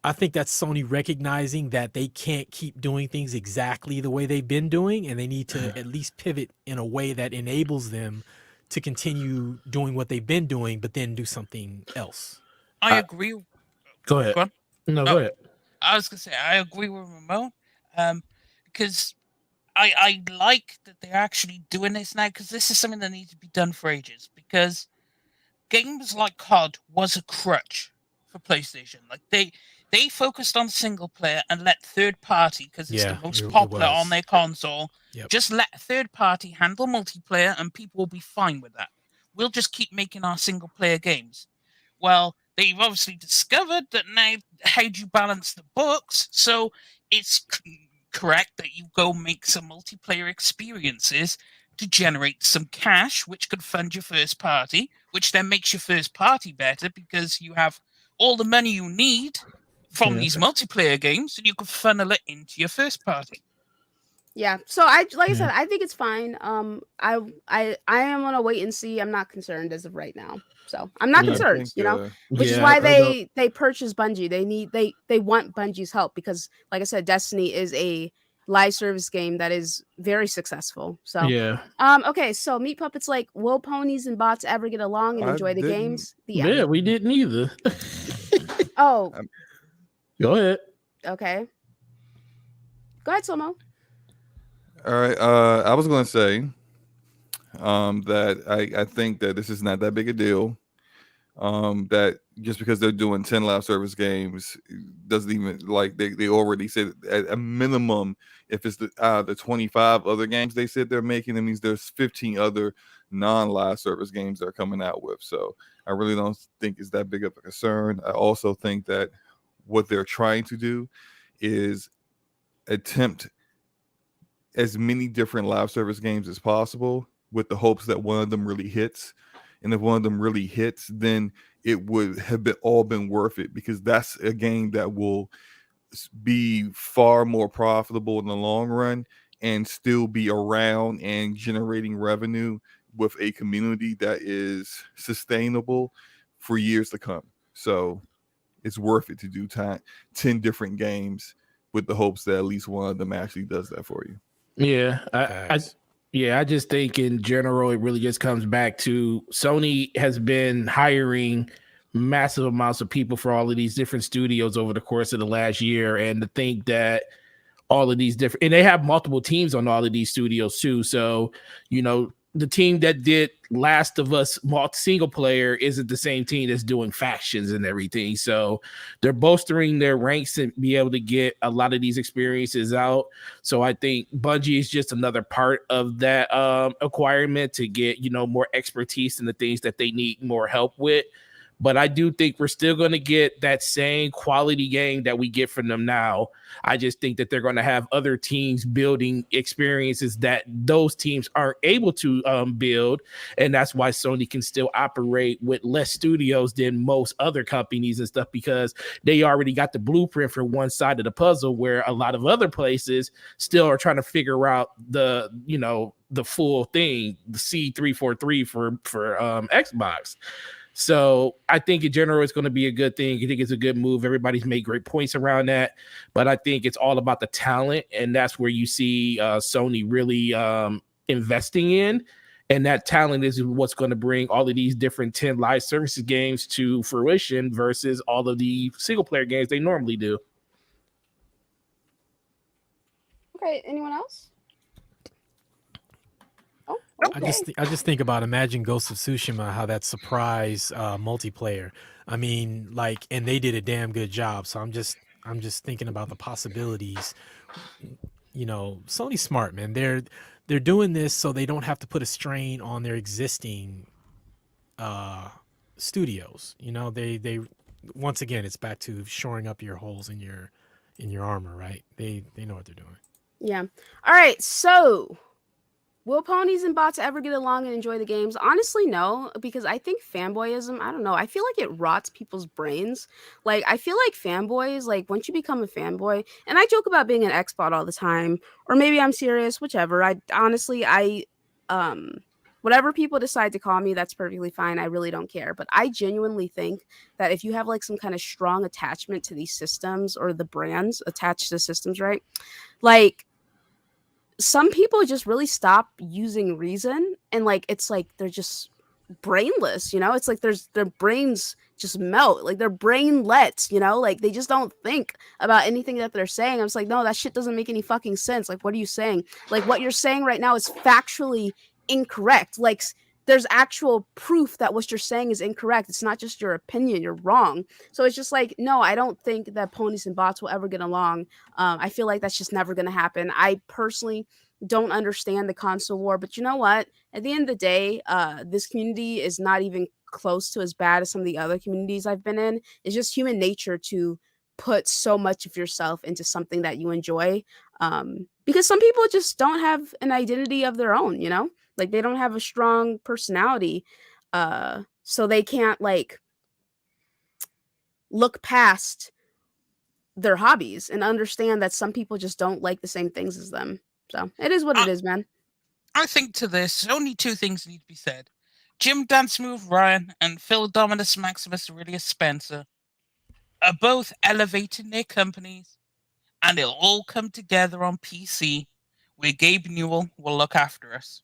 I think that's Sony recognizing that they can't keep doing things exactly the way they've been doing, and they need to at least pivot in a way that enables them to continue doing what they've been doing, but then do something else. I agree. Go ahead. Go on. No, go ahead. I was gonna say I agree with Ramon, because I like that they're actually doing this now because this is something that needs to be done for ages. Because games like COD was a crutch for PlayStation. Like they focused on single player and let third party, because it's the most popular on their console. Yep. Just let third party handle multiplayer, and people will be fine with that. We'll just keep making our single player games. Well, they've obviously discovered that now how do you balance the books? So it's correct that you go make some multiplayer experiences to generate some cash, which could fund your first party, which then makes your first party better because you have all the money you need from these multiplayer games, and you can funnel it into your first party. Yeah. So I said, I think it's fine. I am gonna wait and see. I'm not concerned as of right now. So I'm not concerned, which is why they purchased Bungie. They want Bungie's help because, like I said, Destiny is a live service game that is very successful. So okay. So Meat Puppets, like, will ponies and bots ever get along and enjoy the games? Yeah, we didn't either. Oh, go ahead. Okay. Go ahead, Slomo. All right. I was going to say that I think that this is not that big a deal. That just because they're doing 10 live service games doesn't even, like, they already said at a minimum, if it's the 25 other games they said they're making, that means there's 15 other non-live service games they're coming out with. So I really don't think it's that big of a concern. I also think that what they're trying to do is attempt as many different live service games as possible with the hopes that one of them really hits and if one of them really hits, then it would have been worth it, because that's a game that will be far more profitable in the long run and still be around and generating revenue with a community that is sustainable for years to come. So it's worth it to do 10 different games with the hopes that at least one of them actually does that for you. Yeah, I just think in general it really just comes back to Sony has been hiring massive amounts of people for all of these different studios over the course of the last year, and to think that all of these different, and they have multiple teams on all of these studios too. So, you know, the team that did Last of Us single player isn't the same team that's doing factions and everything. So they're bolstering their ranks and be able to get a lot of these experiences out. So I think Bungie is just another part of that acquirement to get, you know, more expertise in the things that they need more help with. But I do think we're still going to get that same quality game that we get from them now. I just think that they're going to have other teams building experiences that those teams aren't able to build. And that's why Sony can still operate with less studios than most other companies and stuff, because they already got the blueprint for one side of the puzzle, where a lot of other places still are trying to figure out the, you know, the full thing, the C343 for Xbox. So I think in general, it's going to be a good thing. I think it's a good move. Everybody's made great points around that, but I think it's all about the talent. And that's where you see Sony really investing in. And that talent is what's going to bring all of these different 10 live services games to fruition versus all of the single player games they normally do. Okay. Anyone else? Oh, okay. I just think about, imagine Ghost of Tsushima, how that surprise multiplayer. I mean, like, and they did a damn good job. So I'm just thinking about the possibilities. You know, Sony's smart, man. They're doing this so they don't have to put a strain on their existing studios. You know, they once again, it's back to shoring up your holes in your armor, right? They know what they're doing. Yeah. All right. So, will ponies and bots ever get along and enjoy the games? Honestly, no, because I think fanboyism, I don't know, I feel like it rots people's brains. Like, I feel like fanboys, like, once you become a fanboy, and I joke about being an Xbot all the time, or maybe I'm serious, whichever. I honestly, whatever people decide to call me, that's perfectly fine. I really don't care. But I genuinely think that if you have, like, some kind of strong attachment to these systems, or the brands attached to systems, right? Like, some people just really stop using reason, and like it's like they're just brainless, you know? It's like their brains just melt, like their brainlets, you know? Like they just don't think about anything that they're saying. I'm just like, no, that shit doesn't make any fucking sense. Like, what are you saying? Like, what you're saying right now is factually incorrect. Like, there's actual proof that what you're saying is incorrect. It's not just your opinion. You're wrong. So it's just like, no, I don't think that ponies and bots will ever get along. I feel like that's just never going to happen. I personally don't understand the console war, but you know what? At the end of the day, this community is not even close to as bad as some of the other communities I've been in. It's just human nature to put so much of yourself into something that you enjoy, because some people just don't have an identity of their own, you know? Like they don't have a strong personality, so they can't like look past their hobbies and understand that some people just don't like the same things as them. So it is what it is, man. I think to this, only two things need to be said. Jim Dance Move Ryan and Phil Dominus Maximus Aurelius Spencer are both elevating their companies, and it'll all come together on PC, where Gabe Newell will look after us.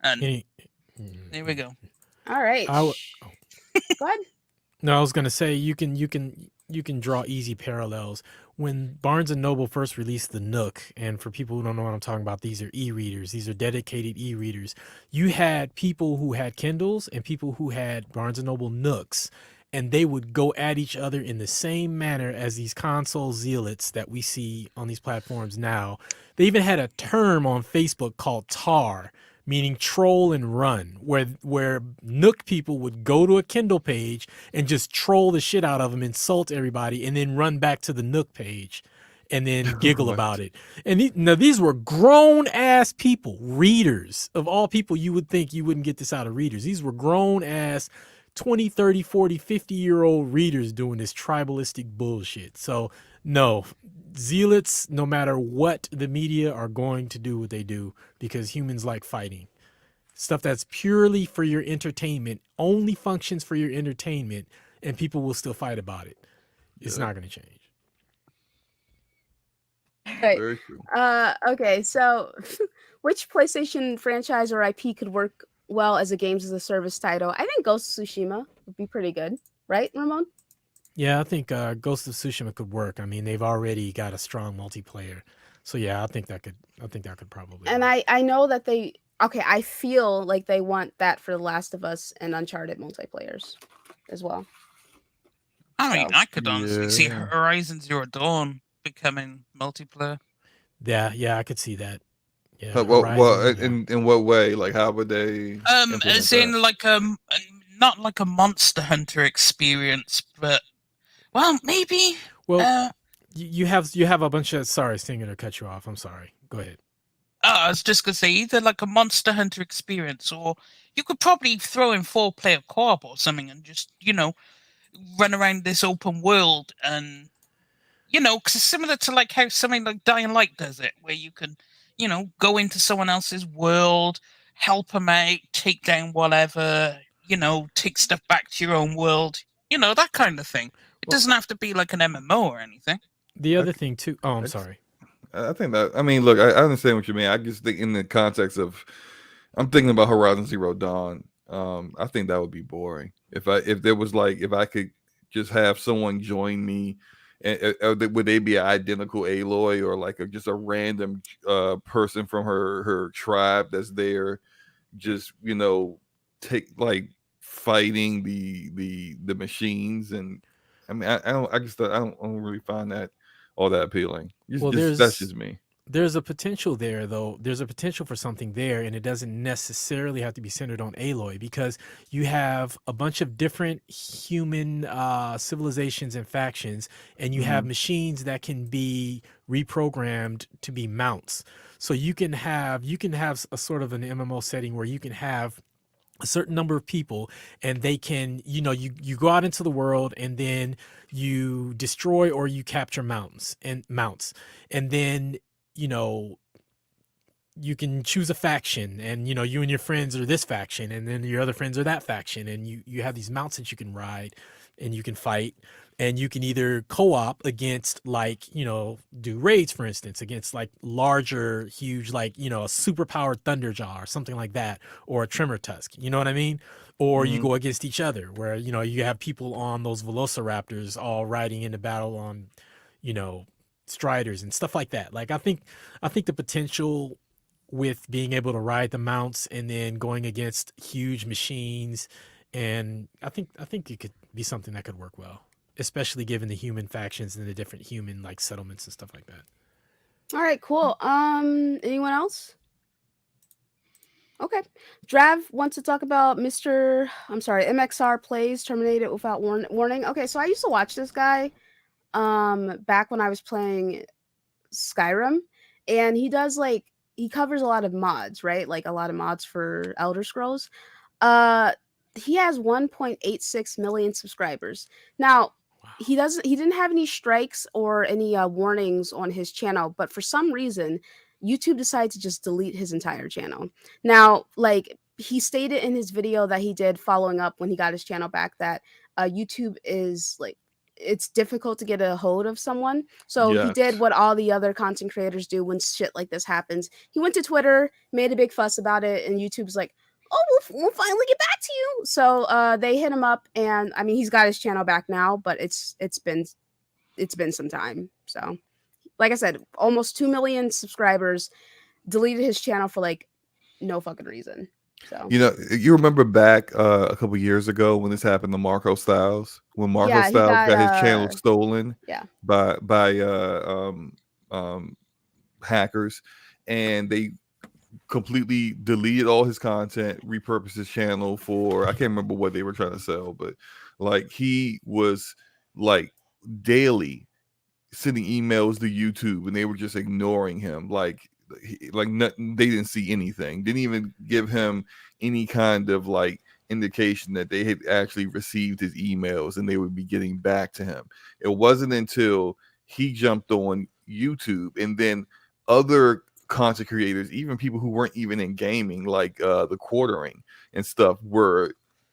And there we go. All right. Go ahead. No, I was gonna say you can draw easy parallels. When Barnes and Noble first released the Nook, and for people who don't know what I'm talking about, these are e-readers. These are dedicated e-readers. You had people who had Kindles and people who had Barnes and Noble Nooks, and they would go at each other in the same manner as these console zealots that we see on these platforms now. They even had a term on Facebook called TAR, meaning troll and run, where Nook people would go to a Kindle page and just troll the shit out of them, insult everybody, and then run back to the Nook page. and then giggle about it. And now these were grown ass people, readers. Of all people, you would think you wouldn't get this out of readers. These were grown ass 20, 30, 40, 50-year-old readers doing this tribalistic bullshit. So no, zealots, no matter what the media, are going to do what they do because humans like fighting. Stuff that's purely for your entertainment only functions for your entertainment, and people will still fight about it. It's not going to change. Right. Very true. Okay, so which PlayStation franchise or IP could work well as a games as a service title? I think Ghost of Tsushima would be pretty good, right, Ramon? Yeah, I think Ghost of Tsushima could work. I mean, they've already got a strong multiplayer, so yeah, I think that could probably. And work. I know that they. Okay, I feel like they want that for The Last of Us and Uncharted multiplayers as well. I mean, I could honestly see Yeah. Horizon Zero Dawn becoming multiplayer. Yeah, I could see that. Yeah, Well, Horizon, in what way? Like, how would they? As in like not like a Monster Hunter experience, but well, maybe. Well, you have a bunch of. Sorry, Stinger, to cut you off. I'm sorry. Go ahead. I was just gonna say either like a Monster Hunter experience, or you could probably throw in 4-player co-op or something, and just run around this open world, and because it's similar to like how something like Dying Light does it, where you can go into someone else's world, help them out, take down whatever, take stuff back to your own world, that kind of thing. It doesn't have to be like an MMO or anything. The other thing too. Oh, I'm sorry. I think that. I mean, look, I understand what you mean. I just think in the context of, I'm thinking about Horizon Zero Dawn. I think that would be boring if there was like, if I could just have someone join me, and would they be an identical Aloy, or like just a random person from her tribe that's there, just take like fighting the machines. And I mean, I don't really find that all that appealing. That's just me. There's a potential there, though. There's a potential for something there, and it doesn't necessarily have to be centered on Aloy, because you have a bunch of different human civilizations and factions, and you have machines that can be reprogrammed to be mounts. So you can have a sort of an MMO setting where you can have a certain number of people, and they can, you go out into the world, and then you destroy or you capture mounts, and then you can choose a faction, and you and your friends are this faction, and then your other friends are that faction, and you have these mounts that you can ride, and you can fight, and you can either co-op against, like, do raids, for instance, against like larger, huge, like, a super powered Thunderjaw or something like that, or a Tremor Tusk, you know what I mean? Or you go against each other, where you have people on those Velociraptors all riding into battle on Striders and stuff like that. Like, I think the potential with being able to ride the mounts and then going against huge machines, and I think it could be something that could work well, especially given the human factions and the different human like settlements and stuff like that. All right, cool. Anyone else? Okay. Drav wants to talk about MXR plays terminated without warning. Okay, so I used to watch this guy back when I was playing Skyrim, and he covers a lot of mods, right? Like a lot of mods for Elder Scrolls. He has 1.86 million subscribers. Now, he didn't have any strikes or any warnings on his channel, but for some reason YouTube decided to just delete his entire channel. Now, like, he stated in his video that he did following up when he got his channel back that YouTube is like, it's difficult to get a hold of someone. So he did what all the other content creators do when shit like this happens. He went to Twitter, made a big fuss about it, and YouTube's like, oh, we'll finally get back to you. So they hit him up, and I mean, he's got his channel back now, but it's been some time. So like I said, almost 2 million subscribers, deleted his channel for like no fucking reason. So you remember back a couple years ago when this happened to Marco Styles, when Marco Styles got his channel stolen by hackers, and they completely deleted all his content, repurposed his channel for, I can't remember what they were trying to sell, but like he was like daily sending emails to YouTube, and they were just ignoring him, like nothing. They didn't see anything. Didn't even give him any kind of like indication that they had actually received his emails and they would be getting back to him. It wasn't until he jumped on YouTube, and then other content creators, even people who weren't even in gaming, like the quartering and stuff, were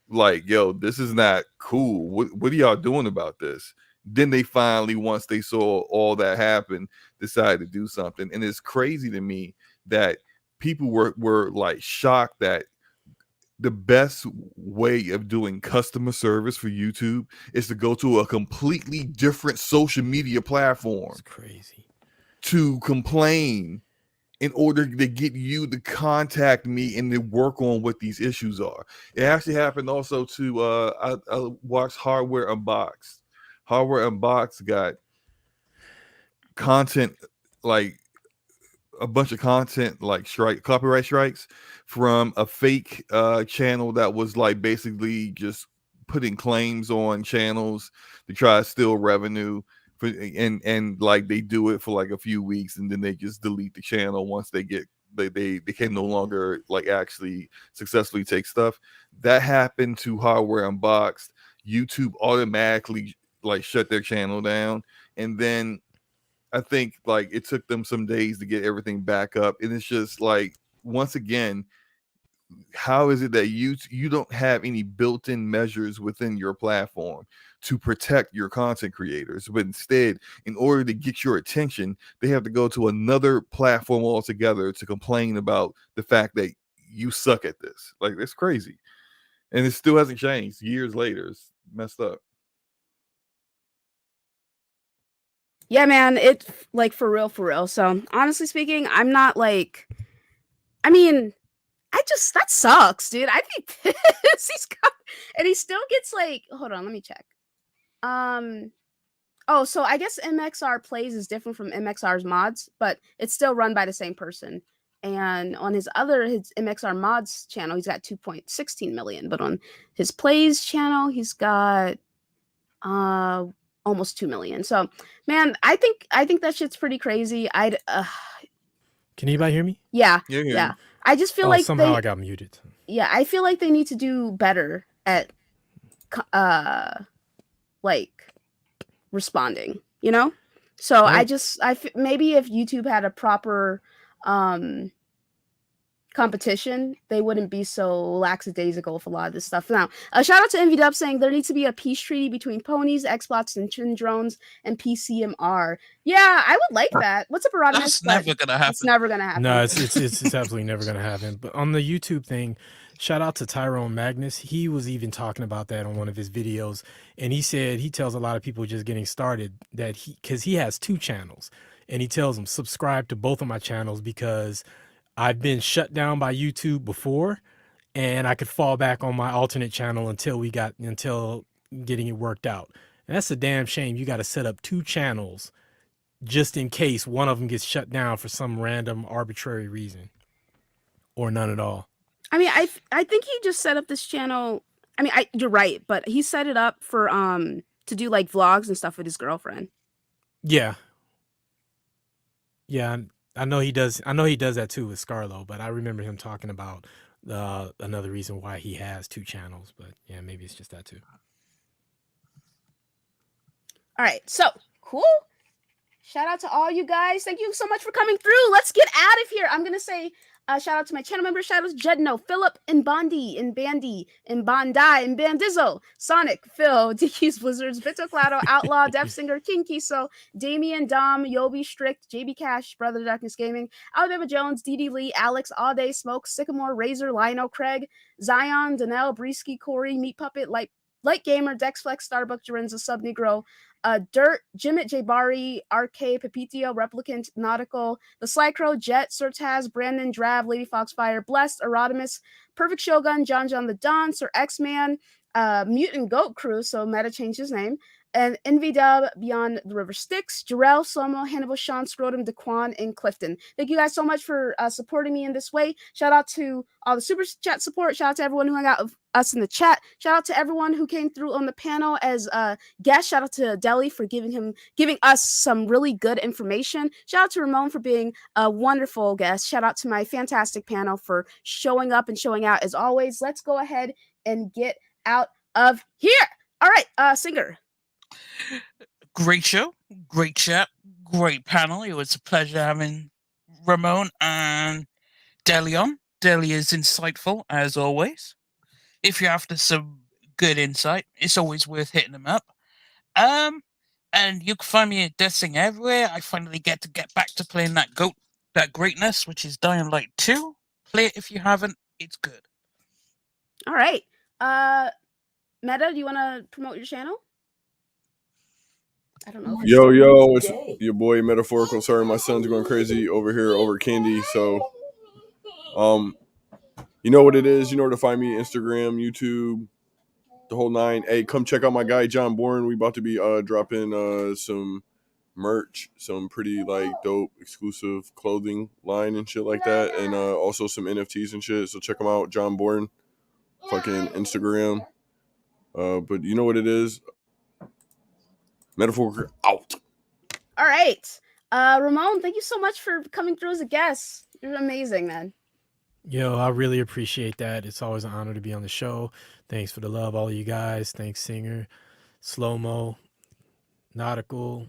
like, yo, this is not cool. What are y'all doing about this? Then they finally, once they saw all that happen, decided to do something. And it's crazy to me that people were like shocked that the best way of doing customer service for YouTube is to go to a completely different social media platform. It's crazy. To complain in order to get you to contact me and to work on what these issues are. It actually happened also to I watched Hardware Unboxed. Hardware Unboxed got content, like a bunch of content like copyright strikes from a fake channel that was like basically just putting claims on channels to try to steal revenue for, and like they do it for like a few weeks and then they just delete the channel once they get they can no longer like actually successfully take stuff. That happened to Hardware Unboxed. YouTube automatically like shut their channel down, and then I think like it took them some days to get everything back up. And it's just like, once again, how is it that you don't have any built-in measures within your platform to protect your content creators, but instead, in order to get your attention, they have to go to another platform altogether to complain about the fact that you suck at this? Like, it's crazy. And it still hasn't changed years later. It's messed up. Yeah, man, it's like for real. So honestly speaking, I'm not like, I mean, that sucks, dude. I think he's got, and he still gets like, hold on, let me check. Oh, so I guess MXR Plays is different from MXR's mods, but it's still run by the same person. And on his MXR mods channel, he's got 2.16 million, but on his Plays channel, he's got almost 2 million. So, man, I think that shit's pretty crazy. Can anybody hear me? Yeah. I just feel like somehow I got muted. Yeah, I feel like they need to do better at like responding, you know? So maybe if YouTube had a proper competition, they wouldn't be so lackadaisical with a lot of this stuff. Now, shout out to Envy Dub saying there needs to be a peace treaty between ponies, Xbox, and Chin drones and PCMR. Yeah, I would like that. What's up, Erodimus? That's never gonna happen. It's never gonna happen. No, it's absolutely never gonna happen. But on the YouTube thing, shout out to Tyrone Magnus. He was even talking about that on one of his videos, and he said he tells a lot of people just getting started that because he has 2 channels, and he tells them subscribe to both of my channels because I've been shut down by YouTube before, and I could fall back on my alternate channel until getting it worked out. And that's a damn shame. You got to set up 2 channels just in case one of them gets shut down for some random arbitrary reason, or none at all. I mean, I think he just set up this channel. I mean, you're right, but he set it up for to do like vlogs and stuff with his girlfriend. Yeah. I know he does that too with Scarlo, but I remember him talking about another reason why he has 2 channels. But yeah, maybe it's just that too. All right, so cool. Shout out to all you guys. Thank you so much for coming through. Let's get out of here. I'm gonna say shout out to my channel members. Shout out to Jedno, Philip, and Bondi, and Bandy, and Bondi, and Bandizo, Sonic, Phil, DQ's Blizzards, Vito Clado, Outlaw, Deaf Singer, King Kiso, Damien, Dom, Yobi, Strict, JB Cash, Brother Darkness Gaming, Alabama Jones, DD Lee, Alex, All Day Smoke, Sycamore, Razor, Lino, Craig, Zion, Danelle, Breesky, Corey, Meat Puppet, Light Gamer, Dexflex, Starbuck, Jorenza, Sub Negro, Dirt, Jimit, Jabari, RK, Pepitio, Replicant, Nautical, The Sly Crow, Jet, Surtaz, Brandon, Drav, Lady Foxfire, Blessed, Erodimus, Perfect Shogun, John the Don, Sir X-Man, Mutant Goat Crew, so Meta changed his name, and Envy Dub, Beyond the River Styx, Jarrell, Slomo, Hannibal, Sean, Scrotum, Daquan, and Clifton. Thank you guys so much for supporting me in this way. Shout out to all the super chat support. Shout out to everyone who hung out with us in the chat. Shout out to everyone who came through on the panel as guests. Shout out to Deli for giving us some really good information. Shout out to Ramon for being a wonderful guest. Shout out to my fantastic panel for showing up and showing out as always. Let's go ahead and get out of here. All right, Singer. Great show, great chat, great panel. It was a pleasure having Ramon and Deli on. Deli is insightful as always. If you're after some good insight, it's always worth hitting them up. And you can find me at Deathsing everywhere. I finally get back to playing that greatness, which is Dying Light 2. Play it if you haven't. It's good. All right. Meta, do you want to promote your channel? I don't know. Yo, it's your boy Metaphorical. Sorry, my son's going crazy over here over candy. So, you know what it is. You know where to find me: Instagram, YouTube, the whole nine. Hey, come check out my guy John Bourne. We about to be dropping some merch, some pretty like dope exclusive clothing line and shit like that, and also some NFTs and shit. So check him out, John Bourne, fucking Instagram. But you know what it is. Metaphor out. All right. Ramon, thank you so much for coming through as a guest. You're amazing, man. Yo, I really appreciate that. It's always an honor to be on the show. Thanks for the love, all of you guys. Thanks, Singer, Slow-Mo, Nautical,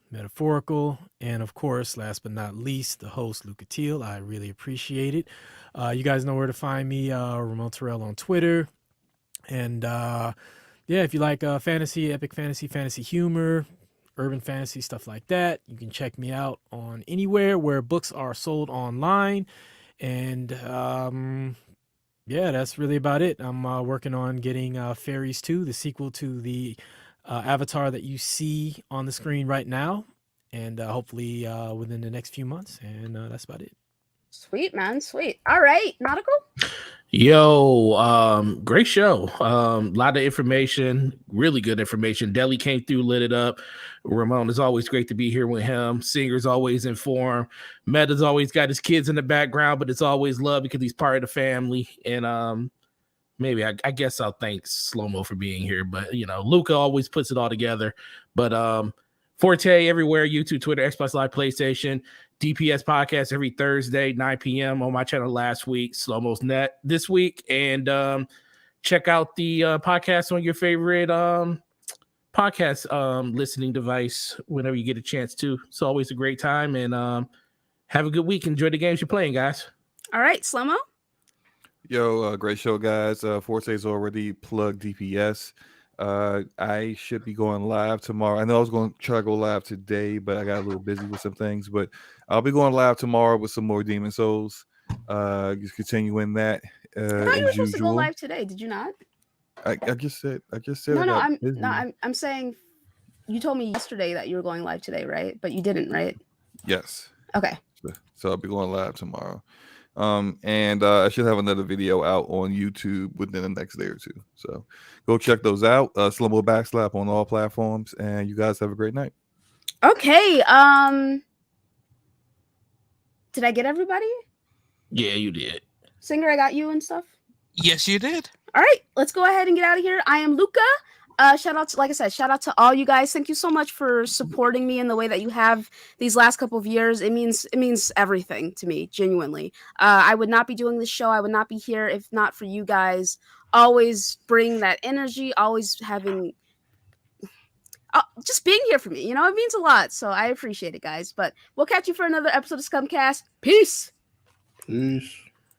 Metaphorical, and of course, last but not least, the host, Luca Teal. I really appreciate it. You guys know where to find me, Ramon Terrell on Twitter. And yeah, if you like fantasy, epic fantasy, fantasy humor, urban fantasy, stuff like that, you can check me out on anywhere where books are sold online. And yeah, that's really about it. I'm working on getting Fairies 2, the sequel to the Avatar that you see on the screen right now, and hopefully within the next few months. And that's about it. Sweet, man. Sweet. All right, Nautical? Yo, great show. Lot of information, really good information. Deli came through, lit it up. Ramon, is always great to be here with him. Singer's always informed. Meta's always got his kids in the background, but it's always love because he's part of the family. And maybe I guess I'll thank Slow-Mo for being here, but you know, Luca always puts it all together. But Forte everywhere, YouTube, Twitter, Xbox Live, PlayStation. DPS podcast every Thursday, 9 p.m. on my channel last week, Slow-Mo's Net this week. And check out the podcast on your favorite podcast listening device whenever you get a chance to. It's always a great time. And have a good week. Enjoy the games you're playing, guys. All right, Slow-Mo? Yo, great show, guys. Forte's already plugged DPS. I should be going live tomorrow. I know I was going to try to go live today, but I got a little busy with some things. But I'll be going live tomorrow with some more Demon Souls. Just continuing that. I thought you were supposed to go live today. Did you not? I just said. I'm saying you told me yesterday that you were going live today, right? But you didn't, right? Yes. Okay. So I'll be going live tomorrow. And I should have another video out on YouTube within the next day or two. So go check those out. Slow-Mo Backslap on all platforms. And you guys have a great night. Okay. Did I get everybody? Yeah, you did. Singer, I got you and stuff? Yes, you did. All right, let's go ahead and get out of here. I am Luca. Shout out to, like I said, shout out to all you guys. Thank you so much for supporting me in the way that you have these last couple of years. It means everything to me, genuinely. I would not be doing this show. I would not be here if not for you guys. Always bring that energy, always having just being here for me. You know, it means a lot. So I appreciate it, guys. But we'll catch you for another episode of Scumcast. Peace. Peace.